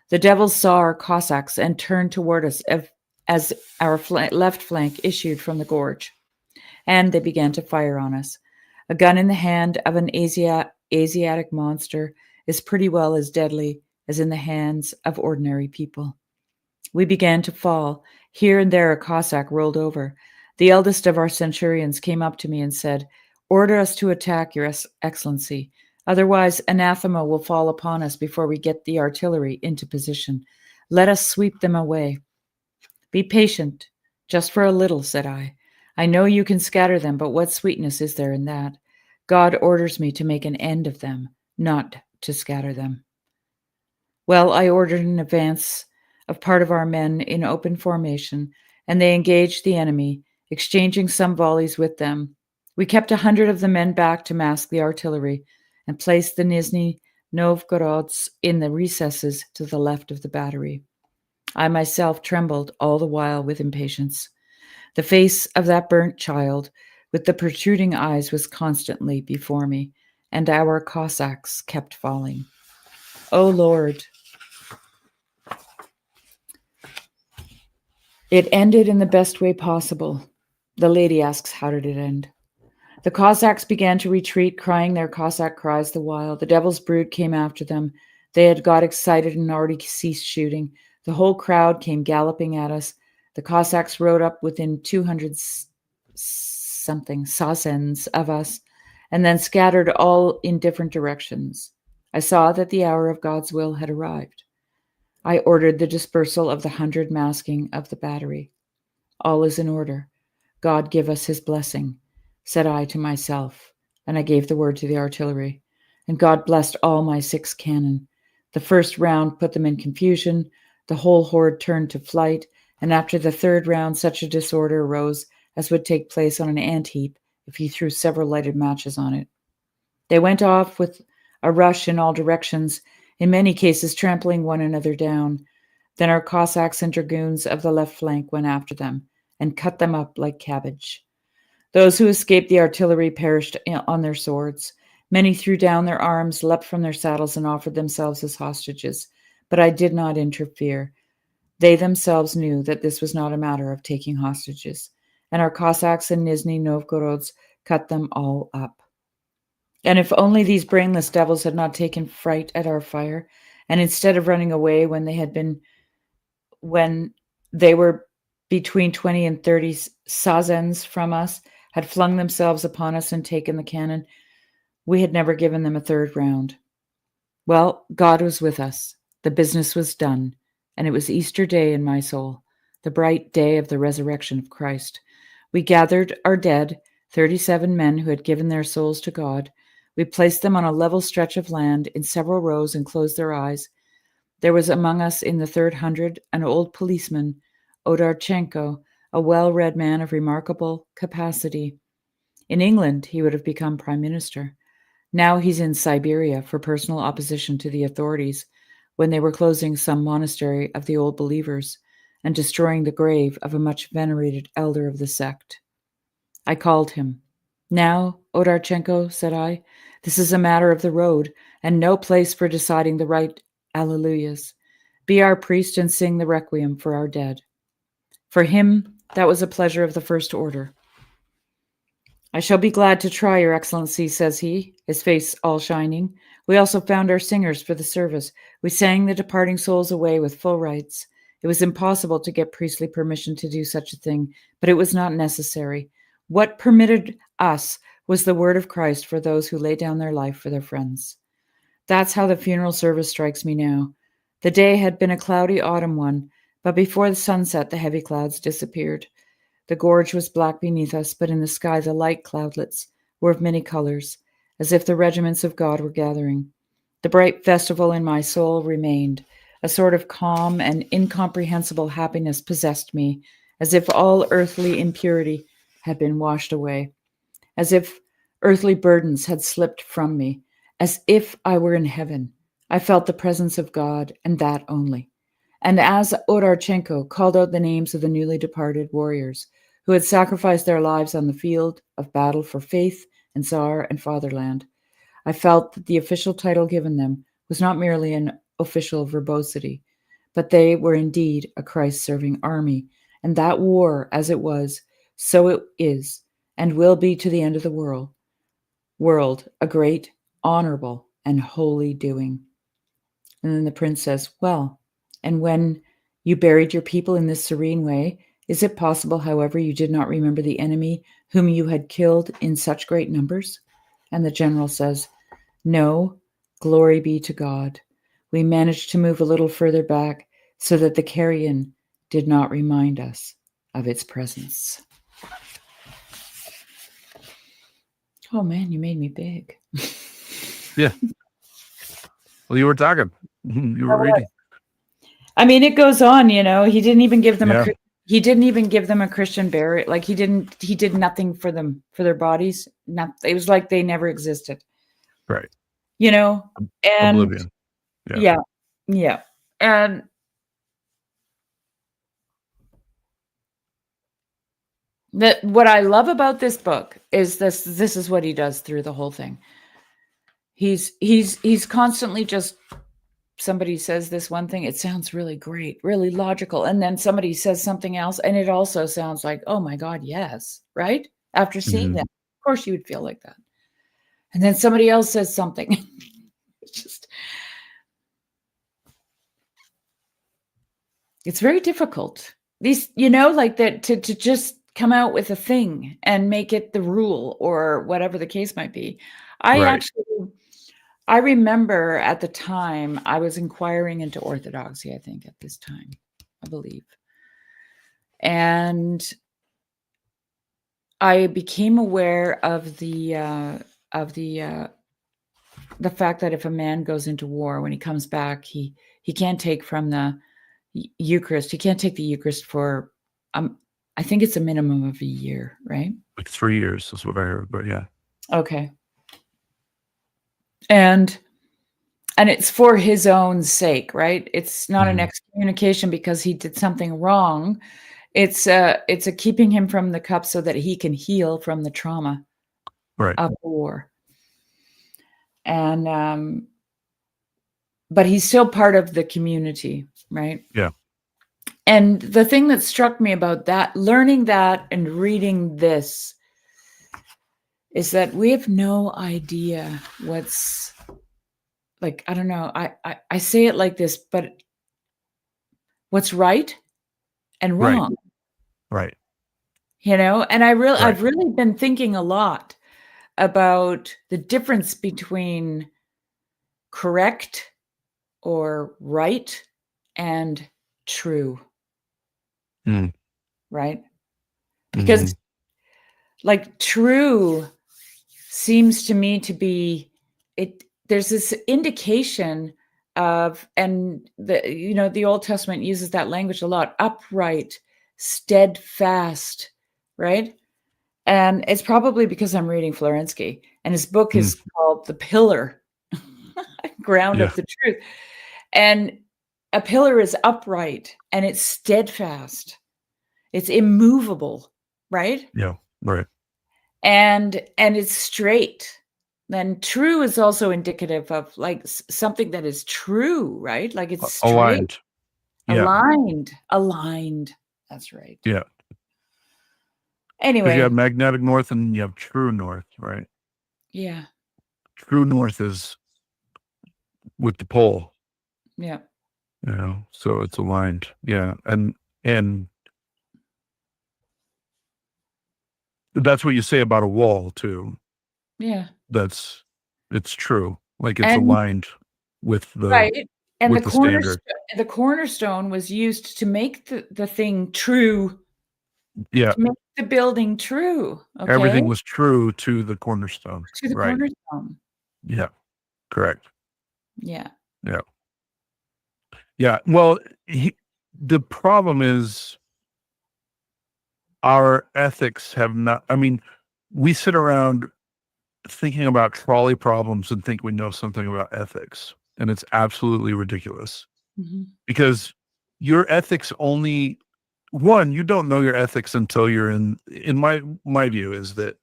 The devils saw our Cossacks and turned toward us as our left flank issued from the gorge, and they began to fire on us. A gun in the hand of an Asiatic monster is pretty well as deadly as in the hands of ordinary people. We began to fall. Here and there a Cossack rolled over. The eldest of our centurions came up to me and said, "Order us to attack, Your Excellency. Otherwise, anathema will fall upon us before we get the artillery into position. Let us sweep them away." "Be patient, just for a little," said I. "I know you can scatter them, but what sweetness is there in that? God orders me to make an end of them, not to scatter them." Well, I ordered an advance of part of our men in open formation, and they engaged the enemy, exchanging some volleys with them. We kept 100 of the men back to mask the artillery, and placed the Nizhny Novgorods in the recesses to the left of the battery. I myself trembled all the while with impatience. The face of that burnt child, with the protruding eyes was constantly before me, and our Cossacks kept falling. O Lord! It ended in the best way possible. The lady asks, how did it end? The Cossacks began to retreat, crying their Cossack cries the while. The devil's brood came after them. They had got excited and already ceased shooting. The whole crowd came galloping at us. The Cossacks rode up within 200 something sazens of us, and then scattered all in different directions. I saw that the hour of God's will had arrived. I ordered the dispersal of the 100 masking of the battery. All is in order. God give us his blessing, said I to myself, and I gave the word to the artillery. And God blessed all my 6 cannon. The first round put them in confusion. The whole horde turned to flight, and after the 3rd round, such a disorder arose as would take place on an ant heap if you threw several lighted matches on it. They went off with a rush in all directions, in many cases trampling one another down. Then our Cossacks and dragoons of the left flank went after them and cut them up like cabbage. Those who escaped the artillery perished on their swords. Many threw down their arms, leapt from their saddles, and offered themselves as hostages. But I did not interfere. They themselves knew that this was not a matter of taking hostages, and our Cossacks and Nizhny Novgorods cut them all up. And if only these brainless devils had not taken fright at our fire, and instead of running away when they were between 20 and 30 sazens from us, had flung themselves upon us and taken the cannon, we had never given them a 3rd round. Well, God was with us. The business was done, and it was Easter Day in my soul, the bright day of the resurrection of Christ. We gathered our dead, 37 men who had given their souls to God. We placed them on a level stretch of land in several rows and closed their eyes. There was among us in the 3rd hundred an old policeman, Odarchenko, a well-read man of remarkable capacity. In England, he would have become prime minister. Now he's in Siberia for personal opposition to the authorities when they were closing some monastery of the old believers and destroying the grave of a much venerated elder of the sect. I called him. Now, Odarchenko, said I, this is a matter of the road and no place for deciding the right alleluias. Be our priest and sing the requiem for our dead. For him, that was a pleasure of the first order. I shall be glad to try, Your Excellency, says he, his face all shining. We also found our singers for the service. We sang the departing souls away with full rites. It was impossible to get priestly permission to do such a thing, but it was not necessary. What permitted us was the word of Christ for those who lay down their life for their friends. That's how the funeral service strikes me now. The day had been a cloudy autumn one, but before the sunset the heavy clouds disappeared. The gorge was black beneath us, but in the sky the light cloudlets were of many colors, as if the regiments of God were gathering. The bright festival in my soul remained. A sort of calm and incomprehensible happiness possessed me, as if all earthly impurity had been washed away, as if earthly burdens had slipped from me, as if I were in heaven. I felt the presence of God, and that only. And as Odarchenko called out the names of the newly departed warriors who had sacrificed their lives on the field of battle for faith and Tsar and fatherland, I felt that the official title given them was not merely an official verbosity, but they were indeed a Christ-serving army, and that war, as it was, so it is, and will be to the end of the world, a great, honorable, and holy doing. And then the prince says, well, and when you buried your people in this serene way, is it possible, however, you did not remember the enemy whom you had killed in such great numbers? And the general says, no, glory be to God. We managed to move a little further back so that the carrion did not remind us of its presence. Oh man, you made me big. Yeah. Well, you were talking. You were reading. I mean, it goes on, you know. He didn't even give them a Christian burial. Like he did nothing for them, for their bodies. It was like they never existed. Right. You know, and oblivion. Yeah. And What I love about this book is this is what he does through the whole thing. He's constantly just, somebody says this one thing, it sounds really great, really logical, and then somebody says something else and it also sounds like, oh my God, yes, right? After seeing that, of course you would feel like that. And then somebody else says something. It's just, it's very difficult. These, like that, to just come out with a thing and make it the rule or whatever the case might be. I remember at the time I was inquiring into orthodoxy, I think at this time, I believe. And I became aware of the fact that if a man goes into war, when he comes back, he can't take from the Eucharist. He can't take the Eucharist for, I think it's a minimum of a year, right? Like 3 years is what I heard, but yeah. Okay. And it's for his own sake, right? It's not an excommunication because he did something wrong. It's a keeping him from the cup so that he can heal from the trauma of war. And but he's still part of the community, right? Yeah. And the thing that struck me about that, learning that and reading this, is that we have no idea what's, like, I don't know, I say it like this, but what's right and wrong. Right. And I've really been thinking a lot about the difference between correct or right and true. Right? Because like true seems to me to be it. There's this indication of, and the Old Testament uses that language a lot, upright, steadfast, right? And it's probably because I'm reading Florensky, and his book is called The Pillar, Ground of the Truth. And a pillar is upright and it's steadfast. It's immovable, right? Yeah, right. And it's straight. Then true is also indicative of like something that is true, right? Like it's straight. Aligned. That's right. Yeah. Anyway. Because you have magnetic north and you have true north, right? Yeah. True north is with the pole. Yeah. So it's aligned. Yeah. And that's what you say about a wall too. Yeah. It's true. Like it's aligned with the right. And with the cornerstone was used to make the thing true. Yeah. To make the building true. Okay? Everything was true to the cornerstone. To the cornerstone. Yeah. Correct. Yeah. Yeah. Yeah. Well, the problem is our ethics have not, we sit around thinking about trolley problems and think we know something about ethics. And it's absolutely ridiculous because your ethics only, you don't know your ethics until you're in my view is that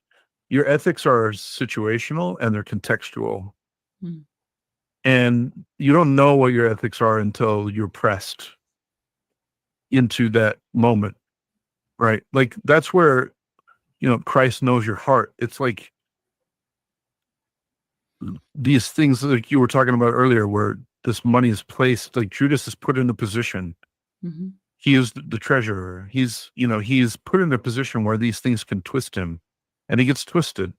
your ethics are situational and they're contextual. And you don't know what your ethics are until you're pressed into that moment, right? Like that's where, Christ knows your heart. It's like these things like you were talking about earlier, where this money is placed, like Judas is put in a position. He is the treasurer. He's put in a position where these things can twist him, and he gets twisted.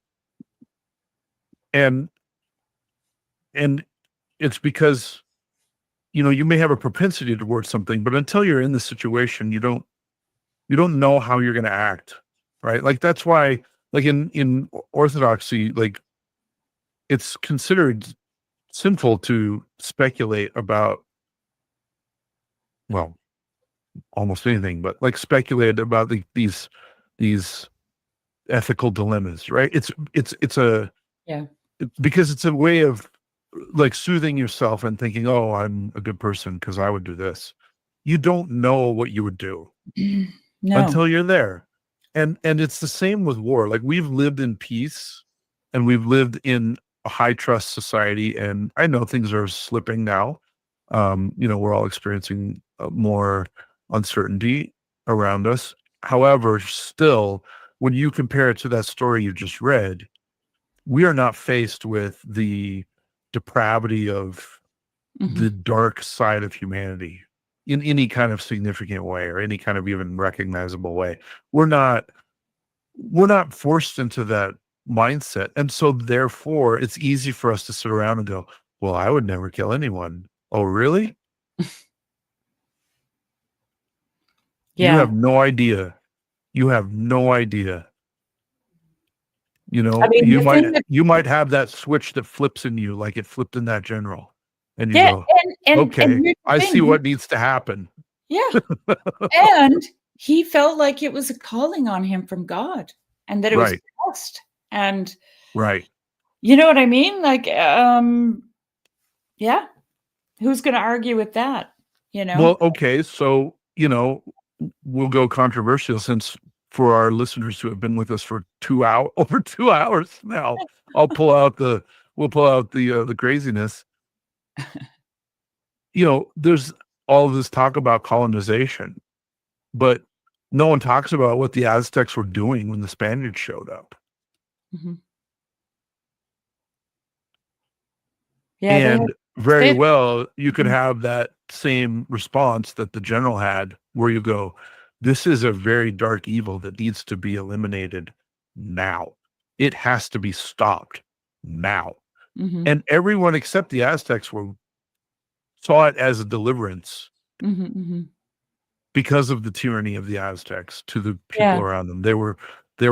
And it's because, you may have a propensity towards something, but until you're in the situation, you don't know how you're going to act. Right. Like, that's why, like in Orthodoxy, like it's considered sinful to speculate about, well, almost anything, but like speculate about these ethical dilemmas, right? It's because it's a way of like soothing yourself and thinking, oh, I'm a good person because I would do this. You don't know what you would do until you're there. And it's the same with war. Like, we've lived in peace and we've lived in a high trust society, and I know things are slipping now. We're all experiencing more uncertainty around us. However, still, when you compare it to that story you just read, we are not faced with the depravity of the dark side of humanity in any kind of significant way or any kind of even recognizable way. We're not forced into that mindset. And so therefore it's easy for us to sit around and go, well, I would never kill anyone. Oh, really? You have no idea. You have no idea. I mean, You might have that switch that flips in you like it flipped in that general. And you yeah, go, and okay, I see what needs to happen. Yeah. And he felt like it was a calling on him from God and that it was blessed. And you know what I mean? Like, yeah. Who's going to argue with that? Well, okay. So, we'll go controversial, since for our listeners who have been with us for over 2 hours now, we'll pull out the craziness. There's all this talk about colonization, but no one talks about what the Aztecs were doing when the Spaniards showed up. Yeah, and very well, you could have that same response that the general had, where you go, this is a very dark evil that needs to be eliminated now. It has to be stopped now. And everyone except the Aztecs saw it as a deliverance because of the tyranny of the Aztecs to the people around them. They were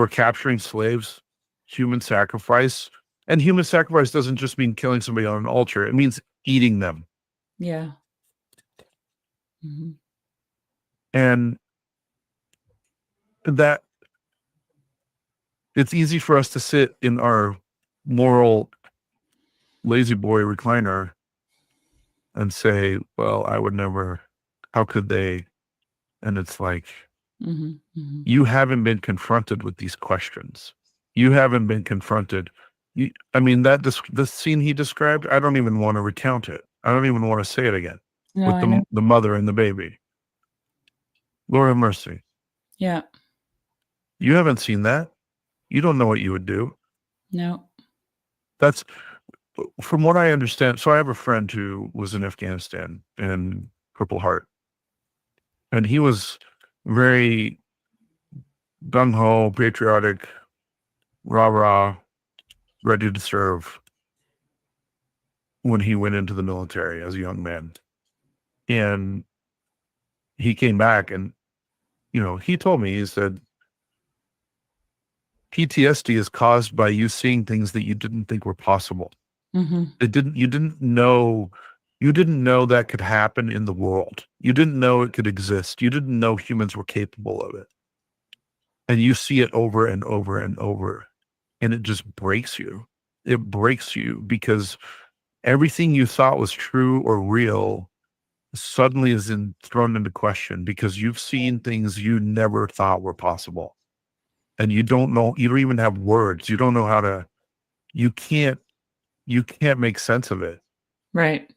capturing slaves, human sacrifice. And human sacrifice doesn't just mean killing somebody on an altar. It means eating them. Yeah. And that it's easy for us to sit in our moral lazy boy recliner and say, well, I would never, how could they? And it's like, you haven't been confronted with these questions. You haven't been confronted. The scene he described, I don't even want to recount it. I don't even want to say it again. No, with the mother and the baby. Lord have mercy. Yeah. You haven't seen that. You don't know what you would do. No. That's, from what I understand. So I have a friend who was in Afghanistan and Purple Heart. And he was very gung-ho, patriotic, rah-rah, ready to serve when he went into the military as a young man. And he came back and, he told me, he said, PTSD is caused by you seeing things that you didn't think were possible. You didn't know that could happen in the world. You didn't know it could exist. You didn't know humans were capable of it. And you see it over and over and over. And it just breaks you. It breaks you because everything you thought was true or real suddenly is thrown into question because you've seen things you never thought were possible. And you don't even have words. You don't know how to, you can't make sense of it. Right.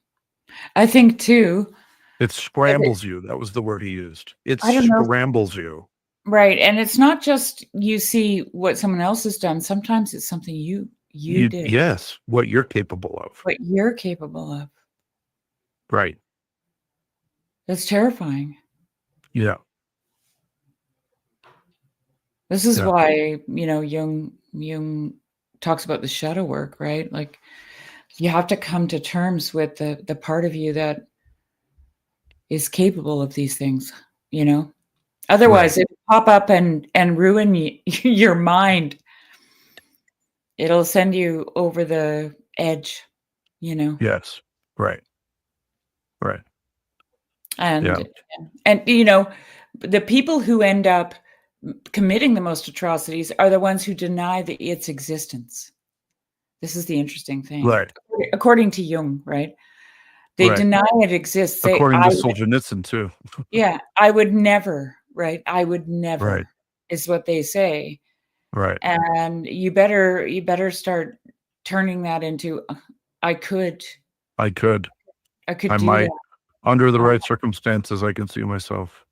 I think too. It scrambles you. That was the word he used. It scrambles you. Right. And it's not just you see what someone else has done. Sometimes it's something you did. Yes. What you're capable of. What you're capable of. Right. That's terrifying. Yeah. This is why, Jung talks about the shadow work, right? Like you have to come to terms with the part of you that is capable of these things, Otherwise, it will pop up and ruin your mind. It'll send you over the edge, Yes. Right. Right. And the people who end up committing the most atrocities are the ones who deny its existence. This is the interesting thing. Right. According to Jung, right? They deny it exists. According to Solzhenitsyn too. Yeah. I would never, right? I would never. Right. is what they say. Right. And you better start turning that into I could I do might, that. under the right circumstances, I can see myself.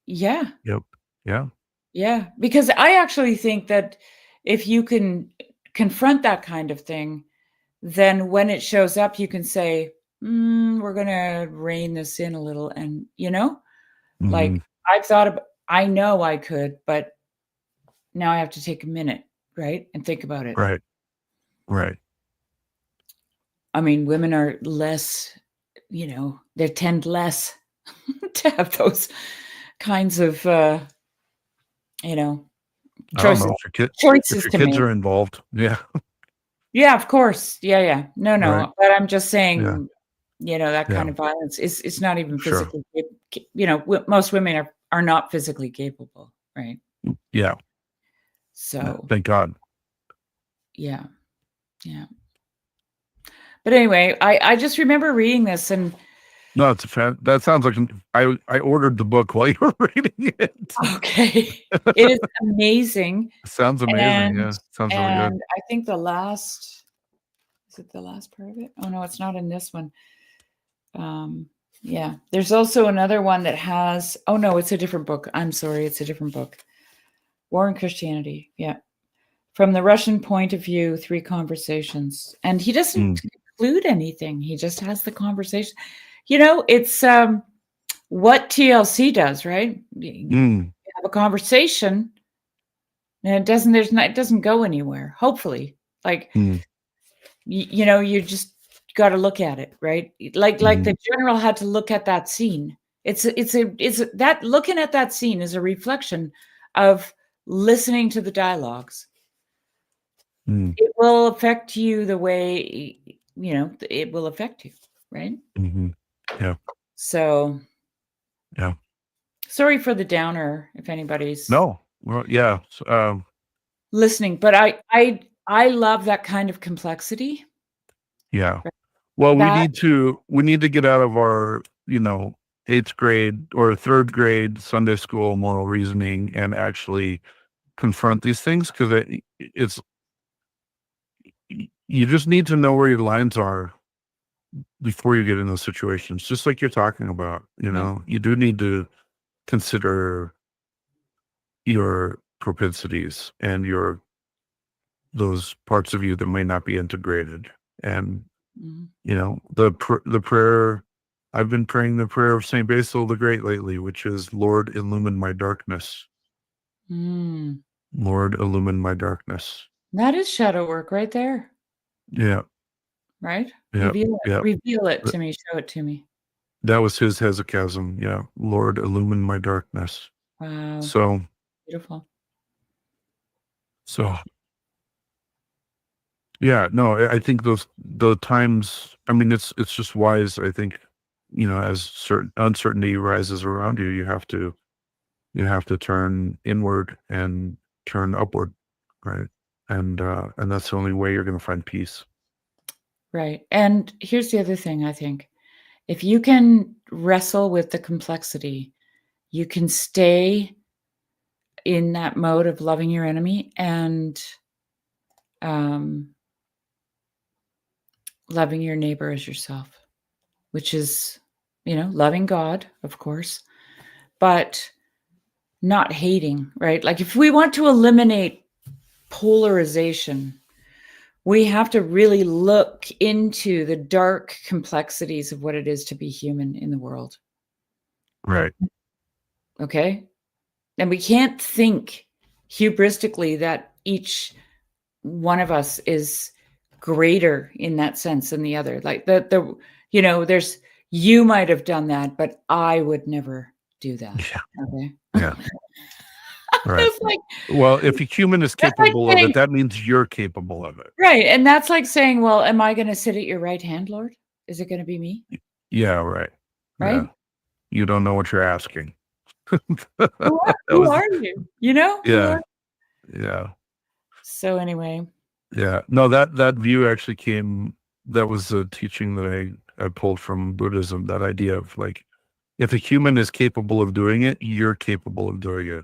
Yeah. Yep. Yeah. Yeah. Because I actually think that if you can confront that kind of thing, then when it shows up, you can say, we're going to rein this in a little. And, like I know I could, but now I have to take a minute, right? And think about it. Right. Right. I mean, women are less, they tend less to have those kinds of, I don't choices, know if choices your to kids make. are involved. Yeah. Yeah, of course. Yeah. No. Right. But I'm just saying, Yeah. that kind Yeah. of violence it's not even Sure. physically, most women are not physically capable, right? Yeah. So, Thank God. yeah. But anyway, I just remember reading this and No, it's that sounds like I ordered the book while you were reading it. okay. It is amazing. Sounds amazing. And Yeah. Sounds really good. I think is it the last part of it? Oh no, it's not in this one. Yeah. There's also another one that has oh no, it's a different book. I'm sorry, it's a different book. War and Christianity. Yeah. From the Russian point of view, 3 conversations. And he doesn't conclude anything. He just has the conversation. It's what TLC does, right? You have a conversation and it doesn't go anywhere. Hopefully, like, you just got to look at it, right? Like the general had to look at that scene. It's that looking at that scene is a reflection of listening to the dialogues. It will affect you the way, it will affect you, right? Yeah. So, yeah. Sorry for the downer if anybody's No. Well, yeah. listening, but I love that kind of complexity. Yeah. Right? Well, we need to get out of our, 8th grade or 3rd grade Sunday school moral reasoning and actually confront these things because it's you just need to know where your lines are before you get in those situations, just like you're talking about. You do need to consider your propensities and those parts of you that may not be integrated. And the prayer, I've been praying the prayer of Saint Basil the Great lately, which is, Lord, illumine my darkness. Lord, illumine my darkness. That is shadow work right there. Yeah. Right? Yeah. Reveal it to me. Show it to me. That was his hesychasm. Yeah. Lord, illumine my darkness. Wow. So beautiful. So yeah, no, I think the times, I mean, it's just wise, I think, as certain uncertainty rises around you, you have to turn inward and turn upward, right? And that's the only way you're going to find peace. Right. And here's the other thing, I think. If you can wrestle with the complexity, you can stay in that mode of loving your enemy and loving your neighbor as yourself, which is, loving God, of course, but not hating, right? Like if we want to eliminate polarization, we have to really look into the dark complexities of what it is to be human in the world. Right. Okay. And we can't think hubristically that each one of us is greater in that sense than the other. Like there's, you might have done that, but I would never do that. Yeah. Okay. Yeah. Right. Well, if a human is capable of it, that means you're capable of it. Right. And that's like saying, well, am I going to sit at your right hand, Lord? Is it going to be me? Yeah. Right. Right. Yeah. You don't know what you're asking. Who are you? Yeah. Yeah. So anyway. Yeah. No, that view actually that was a teaching that I pulled from Buddhism, that idea of like, if a human is capable of doing it, you're capable of doing it.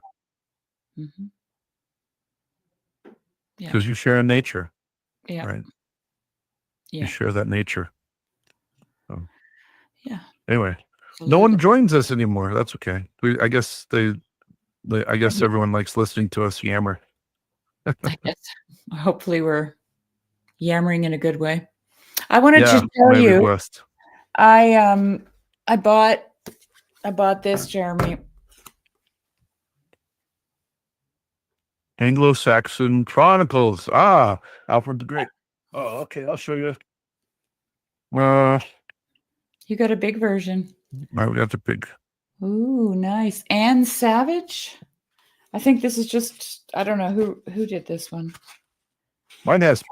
Mm-hmm. Yeah. Because you share nature. Yeah. Right. Yeah. You share that nature. So, yeah. anyway, Absolutely. no one joins us anymore. That's okay. I guess I guess everyone likes listening to us yammer. I guess. Hopefully we're yammering in a good way. I wanted Yeah, to tell maybe you, blessed. I bought this, Jeremy. Anglo-Saxon Chronicles. Ah, Alfred the Great. Oh, okay. I'll show you. You got a big version. I would have to pick. Ooh, nice. Anne Savage. I think this is just, I don't know who did this one. Mine has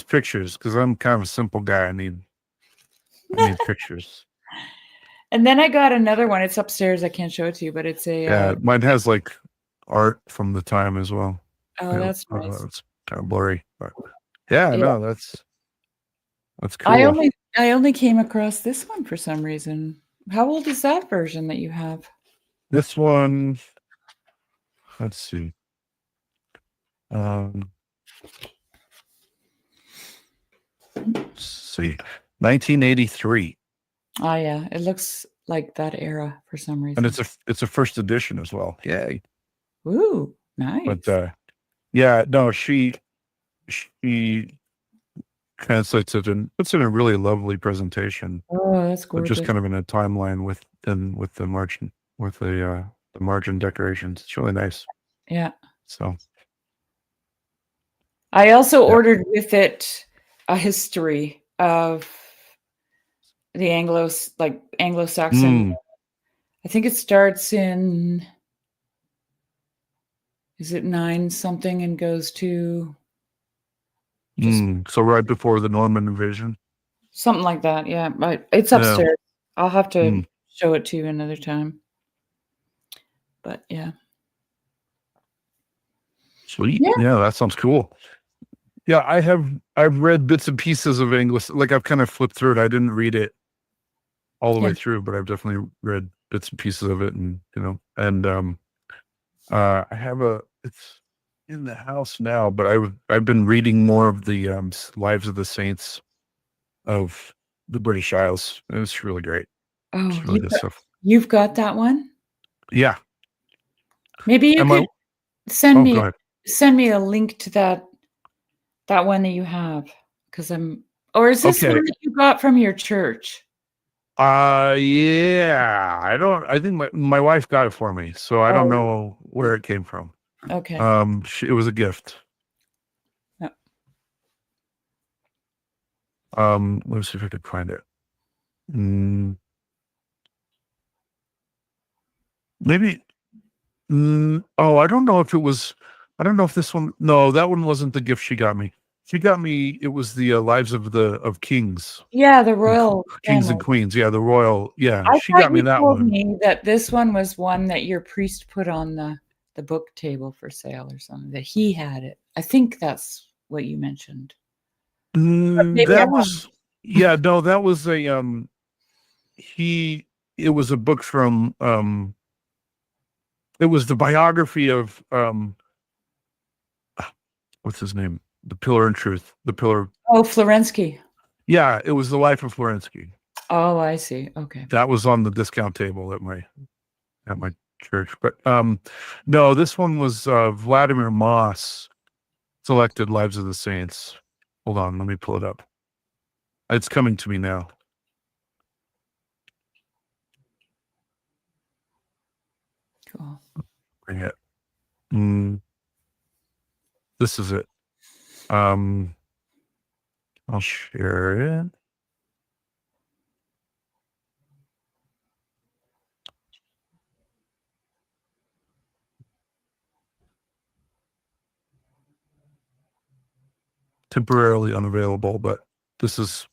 pictures because I'm kind of a simple guy. I need pictures. And then I got another one. It's upstairs. I can't show it to you, but it's a Mine has like art from the time as well. Oh, that's nice. It's kind of blurry, but yeah, no, that's cool. I only came across this one for some reason. How old is that version that you have? This one, let's see. Let's see, 1983. Oh yeah, it looks like that era for some reason. And it's a first edition as well. Yay. Ooh, nice. But yeah, no, she translates it and puts it in a really lovely presentation. Oh, that's gorgeous. Just kind of in a timeline with the margin decorations. It's really nice. Yeah. So I also ordered with it a history of the Anglo-Saxon. I think it starts in, is it 9 something and goes to so right before the Norman invasion? Something like that, yeah. But it's upstairs. Yeah. I'll have to show it to you another time. But yeah. Sweet. Yeah, that sounds cool. Yeah, I've read bits and pieces of English. Like I've kind of flipped through it. I didn't read it all the way through, but I've definitely read bits and pieces of it, and I have it's in the house now, but I've been reading more of the Lives of the Saints of the British Isles. It's really great. Oh, really good stuff. You've got that one? Yeah. Maybe you could send me a link to that one that you have, because or is this one that you got from your church? Yeah. I think my wife got it for me, so I don't know where it came from. Okay. It was a gift. Yeah. Let's see if I could find it. Maybe. I don't know if it was. I don't know if this one. No, that one wasn't the gift she got me. She got me. It was the Lives of Kings. Yeah, the royal kings and queens. Yeah, the royal. Yeah, she got me that one. one. Me that this one was one that your priest put on the book table for sale or something. That he had it. I think that's what you mentioned. That was. Yeah, no, that was a. It was a book from. It was the biography of. What's his name? The Pillar and Truth. The Pillar. Oh, Florensky. Yeah, it was the life of Florensky. Oh, I see. Okay. That was on the discount table at my church. But no, this one was Vladimir Moss selected Lives of the Saints. Hold on, let me pull it up. It's coming to me now. Cool. Bring it. This is it. I'll share it. Temporarily unavailable, but this is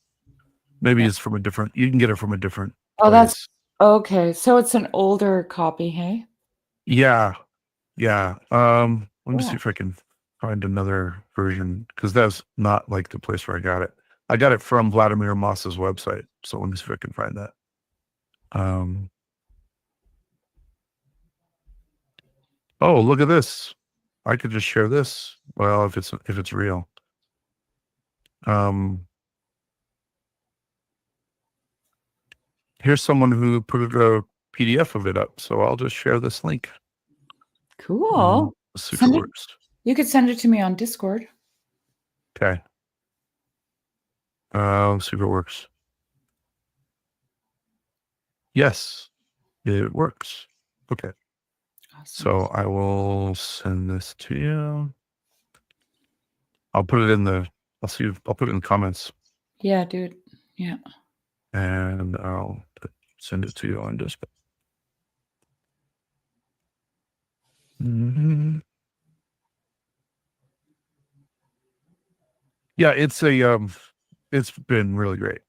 maybe it's from a different. You can get it from a different. That's okay. So it's an older copy, hey? Yeah. Let me see if I can find another version, because that's not like the place where I got it. I got it from Vladimir Moss's website, so let me see if I can find that. Oh, look at this. I could just share this. Well, if it's real. Here's someone who put a PDF of it up, so I'll just share this link. Cool. See if it works. You could send it to me on Discord. Okay. Let's see if it works. Yes, it works. Okay. Awesome. So I will send this to you. I'll put it in the. I'll put it in the comments. Yeah, dude. Yeah. And I'll send it to you on Discord. Mm-hmm. Yeah, it's been really great.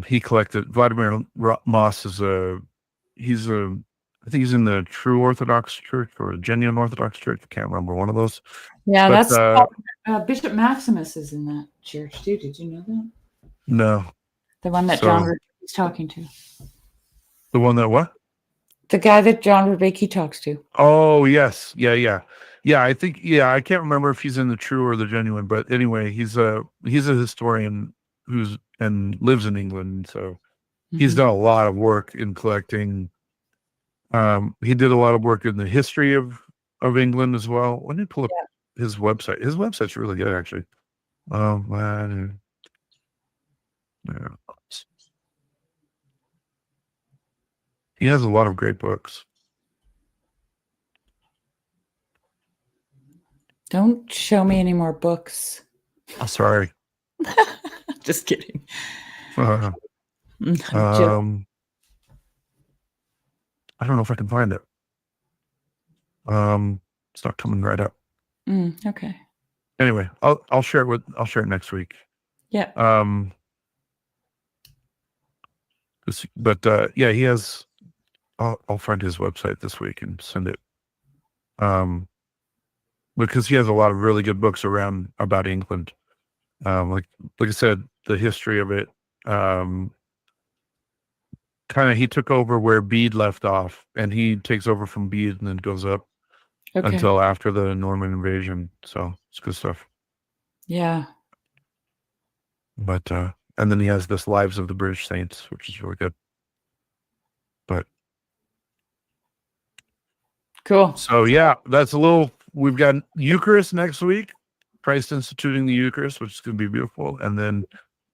He collected Vladimir Moss is I think he's in the True Orthodox Church or a Genuine Orthodox Church. I can't remember, one of those. Yeah, but, that's Bishop Maximus is in that church too. Did you know that? No. The one that John Vervaeke is talking to. The one that what? The guy that John Vervaeke talks to. Oh, yes. Yeah. I think, I can't remember if he's in the True or the Genuine, but anyway, he's a historian and lives in England. So he's done a lot of work in collecting. He did a lot of work in the history of England as well. Let me pull up his website. His website's really good, actually. He has a lot of great books. Don't show me any more books. I'm sorry. Just kidding. I don't know if I can find it. It's not coming right up. Okay. Anyway, I'll share it next week. Yeah. He has. I'll find his website this week and send it. Because he has a lot of really good books about England. Like I said, the history of it. He took over where Bede left off, and he takes over from Bede and then goes up until after the Norman invasion. So it's good stuff. Yeah. But and then he has this Lives of the British Saints, which is really good. But cool. So that's we've got Eucharist next week, Christ instituting the Eucharist, which is going to be beautiful. And then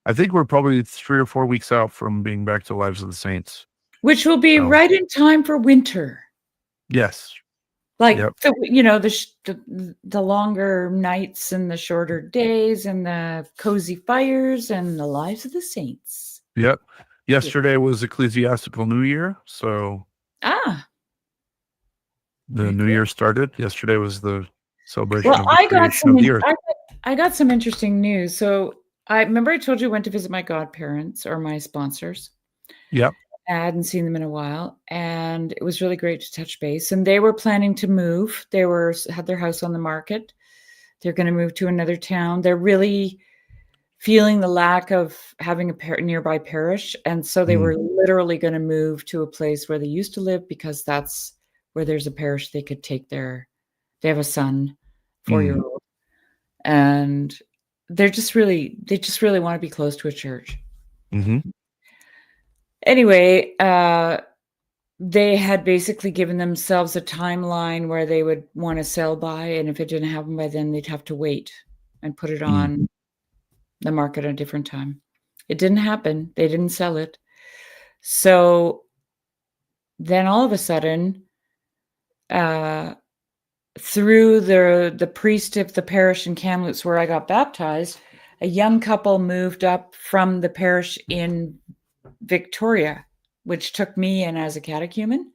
I think we're probably 3 or 4 weeks out from being back to Lives of the Saints. Which will be right in time for winter. Yes. Like, the longer nights and the shorter days and the cozy fires and the Lives of the Saints. Yep. Yesterday was Ecclesiastical New Year. So the New Year started. Yesterday was the celebration of the creation of the earth. I got some interesting news. So I remember I told you I went to visit my godparents or my sponsors. Yep. I hadn't seen them in a while, and it was really great to touch base. And they were planning to move. They had their house on the market. They're going to move to another town. They're really feeling the lack of having a nearby parish, and so they were literally going to move to a place where they used to live because that's where there's a parish they could take they have a son, 4-year-old, and they just really want to be close to a church. Anyway, they had basically given themselves a timeline where they would want to sell by, and if it didn't happen by then, they'd have to wait and put it on the market at a different time. It didn't happen. They didn't sell it. So then all of a sudden, through the priest of the parish in Kamloops where I got baptized, a young couple moved up from the parish in Victoria, which took me in as a catechumen.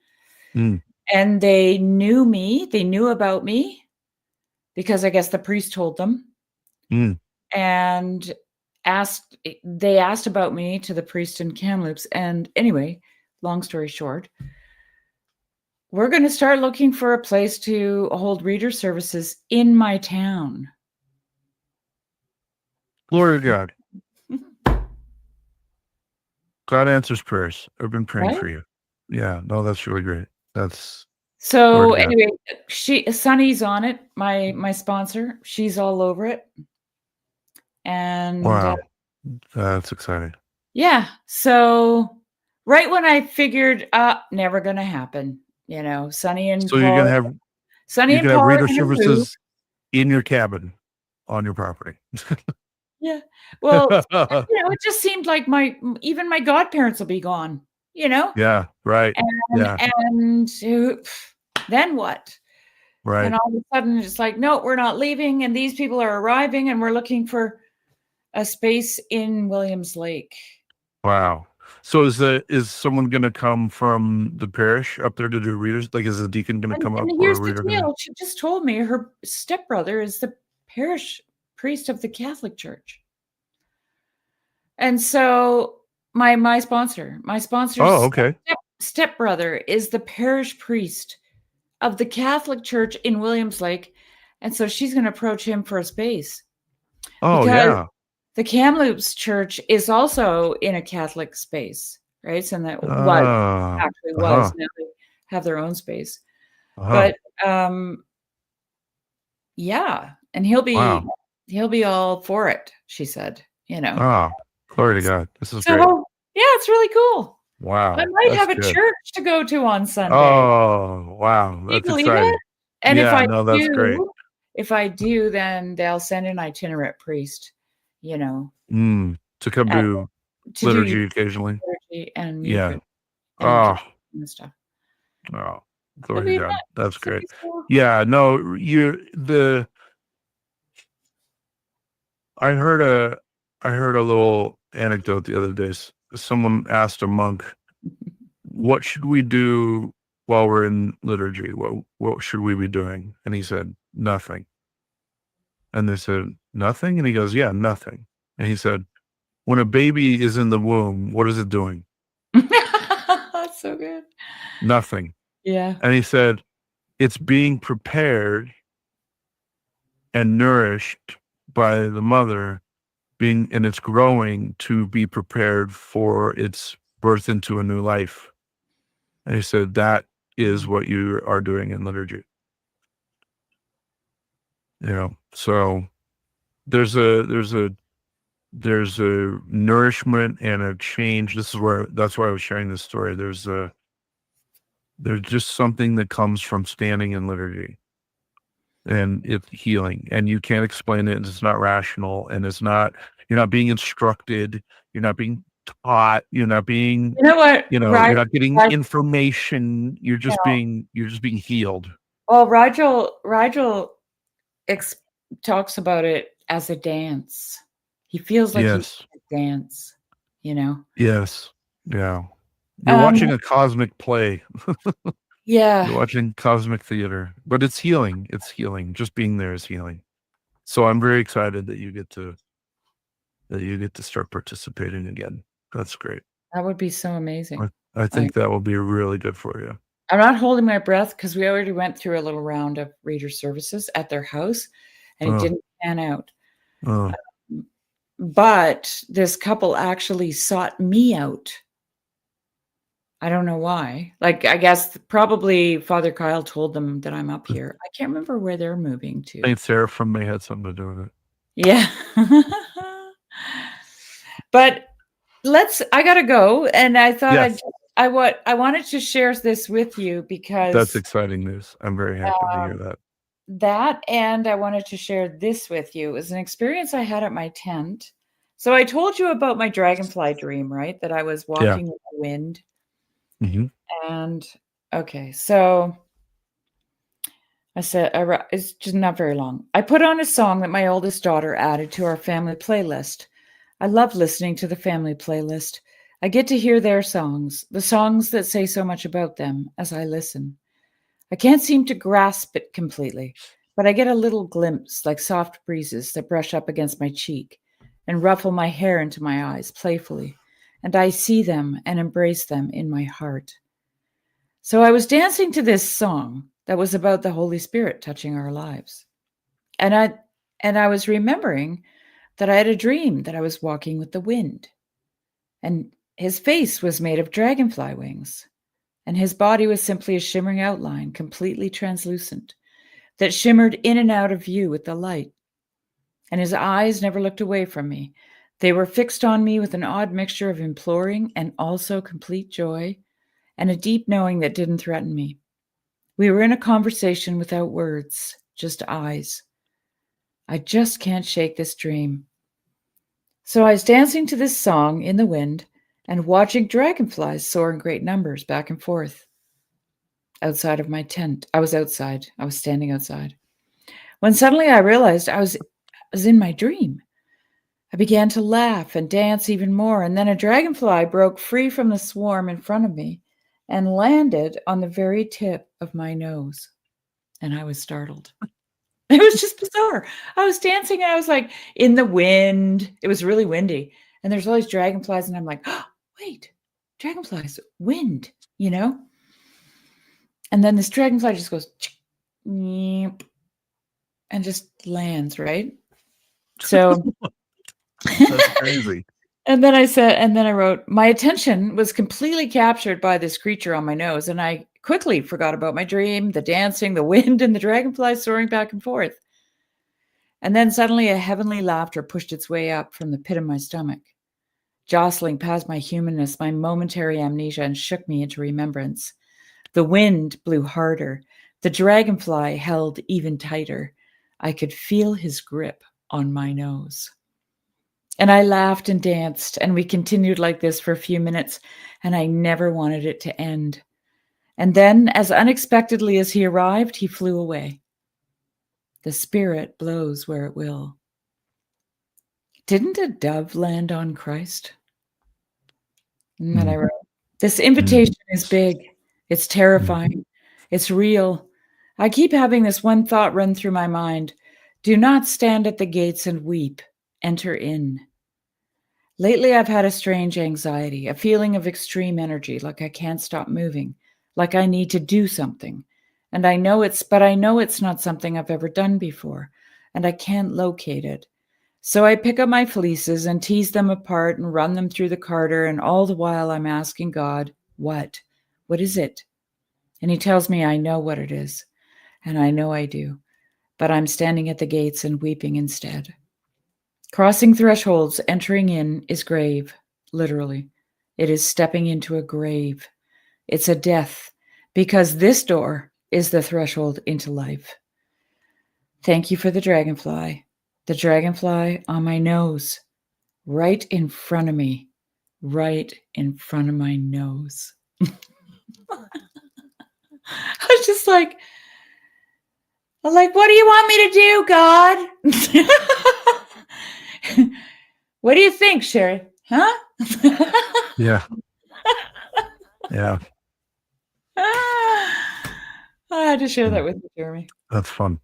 And they knew me. They knew about me because I guess the priest told them. And they asked about me to the priest in Kamloops. And anyway, long story short, we're going to start looking for a place to hold reader services in my town. Glory to God. God answers prayers. I've been praying for you. Yeah, no, that's really great. So to God. anyway, Sunny's on it, my sponsor. She's all over it. And Wow. That's exciting. yeah, so right when I figured, never gonna happen, Sunny and So you're Paul gonna have are reader gonna move. services in your cabin on your property. Yeah. Well, it just seemed like even my godparents will be gone, you know? Yeah, right. And Yeah, then what? And right. all of a sudden it's like, "No, we're not leaving, and these people are arriving, and we're looking for a space in Williams Lake." Wow. So is someone gonna come from the parish up there to do readers? Like, is a deacon gonna And come up and or a here's the reader gonna? deal, she just told me her stepbrother is the parish priest of the Catholic Church. And so my sponsor's Oh, okay. stepbrother is the parish priest of the Catholic Church in Williams Lake, and so she's gonna approach him for a space Oh, because yeah. the Kamloops Church is also in a Catholic space, right? So that Uh-huh. now they have their own space. Uh-huh. But, yeah, and he'll Wow. be all for it, she said, you know? Oh, glory to God. This is great. So, yeah, it's really cool. I Wow. might That's have a good. church to go to on Sunday. Oh, wow. Can you That's believe it? exciting. And Yeah, no, that's great. if I do, then they'll send an itinerant priest, you know, To come at do to do liturgy occasionally. liturgy and Yeah. and Oh, communion and stuff. oh, It'll glory to be God. That's nice. It'll great. be so Yeah, no, I heard a little anecdote the other day. Someone asked a monk, "What should we do while we're in liturgy? What should we be doing?" And he said, "Nothing." And they said, "Nothing?" And he goes, "Yeah, nothing." And he said, "When a baby is in the womb, what is it doing? That's so good. Nothing." Yeah. And he said, "It's being prepared and nourished by the mother, and it's growing to be prepared for its birth into a new life." And he said, "That is what you are doing in liturgy." So there's a nourishment and a change. That's why I was sharing this story. There's just something that comes from standing in liturgy, and it's healing, and you can't explain it, and it's not rational, and you're not being instructed, you're not being taught, You know what? you're not getting Right, information, yeah. you're just being healed. Well, Rigel ex talks about it as a dance. He feels like he's Yes. in a dance, you know? Yes. Yeah. You're Um, watching a cosmic play. You're yeah, watching cosmic theater, but it's healing. It's healing. Just being there is healing. So I'm very excited that you get to start participating again. That's great. that would be so amazing. I I think that will be really good for you. I'm not holding my breath because we already went through a little round of reader services at their house, and it Oh, didn't pan out. oh, But this couple actually sought me out. I don't know why. Like, I guess probably Father Kyle told them that I'm up here. I can't remember where they're moving to. Saint Seraphim may have something to do with it. Yeah. But I gotta go, and I thought Yes, I wanted to share this with you that's because, exciting news. I'm very happy to hear um, that. that and I wanted to share this with you. It was an experience I had at my tent. So I told you about my dragonfly dream, right? That I was Yeah. walking with the wind. Hmm. And okay, so I said, it's just not very long. I put on a song that my oldest daughter added to our family playlist. I love listening to the family playlist. I get to hear their songs, the songs that say so much about them as I listen. I can't seem to grasp it completely, but I get a little glimpse like soft breezes that brush up against my cheek and ruffle my hair into my eyes playfully, and I see them and embrace them in my heart. So I was dancing to this song that was about the Holy Spirit touching our lives. And I was remembering that I had a dream that I was walking with the wind, and his face was made of dragonfly wings. and his body was simply a shimmering outline, completely translucent, that shimmered in and out of view with the light. And his eyes never looked away from me. They were fixed on me with an odd mixture of imploring and also complete joy, and a deep knowing that didn't threaten me. We were in a conversation without words, just eyes. I just can't shake this dream. So I was dancing to this song in the wind and watching dragonflies soar in great numbers back and forth. Outside of my tent. I was outside. I was standing outside. When suddenly I realized I was in my dream. I began to laugh and dance even more, and then a dragonfly broke free from the swarm in front of me and landed on the very tip of my nose. And I was startled. It was just bizarre. I was dancing and I was like in the wind. It was really windy. And there's all these dragonflies, and I'm like, oh, wait, dragonflies, wind, you know? And then this dragonfly just goes and just lands, right? So that's crazy. And then I wrote, my attention was completely captured by this creature on my nose, and I quickly forgot about my dream, the dancing, the wind, and the dragonfly soaring back and forth. And then suddenly a heavenly laughter pushed its way up from the pit of my stomach, jostling past my humanness, my momentary amnesia, and shook me into remembrance. The wind blew harder. The dragonfly held even tighter. I could feel his grip on my nose. And I laughed and danced, and we continued like this for a few minutes, and I never wanted it to end. And then, as unexpectedly as he arrived, he flew away. The spirit blows where it will. Didn't a dove land on Christ? And then I wrote, this invitation is big. It's terrifying. It's real. I keep having this one thought run through my mind. Do not stand at the gates and weep. Enter in. Lately, I've had a strange anxiety, a feeling of extreme energy, like I can't stop moving, like I need to do something. And I know it's not something I've ever done before, and I can't locate it. So I pick up my fleeces and tease them apart and run them through the carter, and all the while I'm asking God, what? What is it? And he tells me I know what it is, and I know I do, but I'm standing at the gates and weeping instead. Crossing thresholds, entering in is grave, literally. It is stepping into a grave. It's a death, because this door is the threshold into life. Thank you for the dragonfly on my nose, right in front of me, right in front of my nose. I was just like, what do you want me to do, God? What do you think, Shari? Huh? Yeah. Yeah. I had to share that with you, Jeremy. That's fun.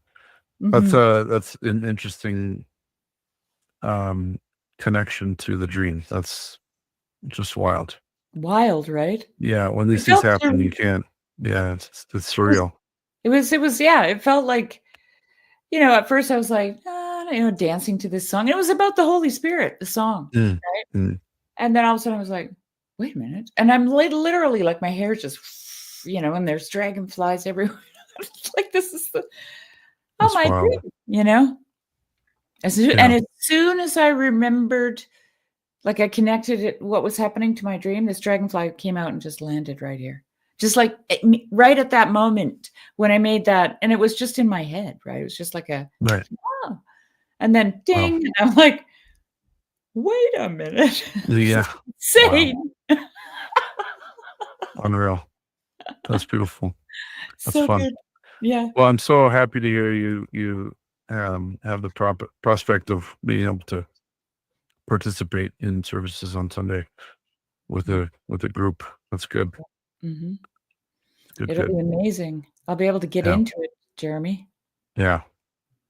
Mm-hmm. That's an interesting connection to the dream. That's just wild. Wild, right? Yeah, when these things happen, you can't. Yeah, it's surreal. It was. Yeah. It felt like, at first I was like, dancing to this song. It was about the Holy Spirit, the song, right? And then all of a sudden I was like, wait a minute. And I'm literally like my hair just, and there's dragonflies everywhere. Like this is my dream, And as soon as I remembered, like I connected it, what was happening to my dream, this dragonfly came out and just landed right here. Just like right at that moment when I made that, and it was just in my head, right? It was just like right. Oh. And then ding, and I'm like, wait a minute. Yeah. Insane. Wow. Unreal. That's beautiful. That's so fun. Good. Yeah. Well, I'm so happy to hear you have the prospect of being able to participate in services on Sunday with a group. That's good. Mm-hmm. Good. It'll be amazing. I'll be able to get into it, Jeremy. Yeah.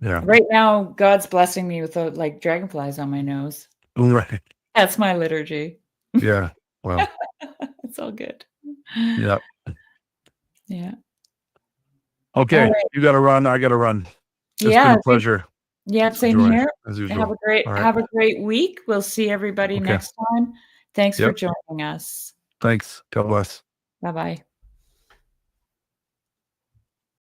Yeah. Right now, God's blessing me with dragonflies on my nose. Right. That's my liturgy. Yeah. Well, it's all good. Yeah. Yeah. Okay. Right. You got to run. I got to run. It's been a pleasure. Yeah. Same here. As usual. Have a great week. We'll see everybody next time. Thanks for joining us. Thanks. God bless. Bye-bye.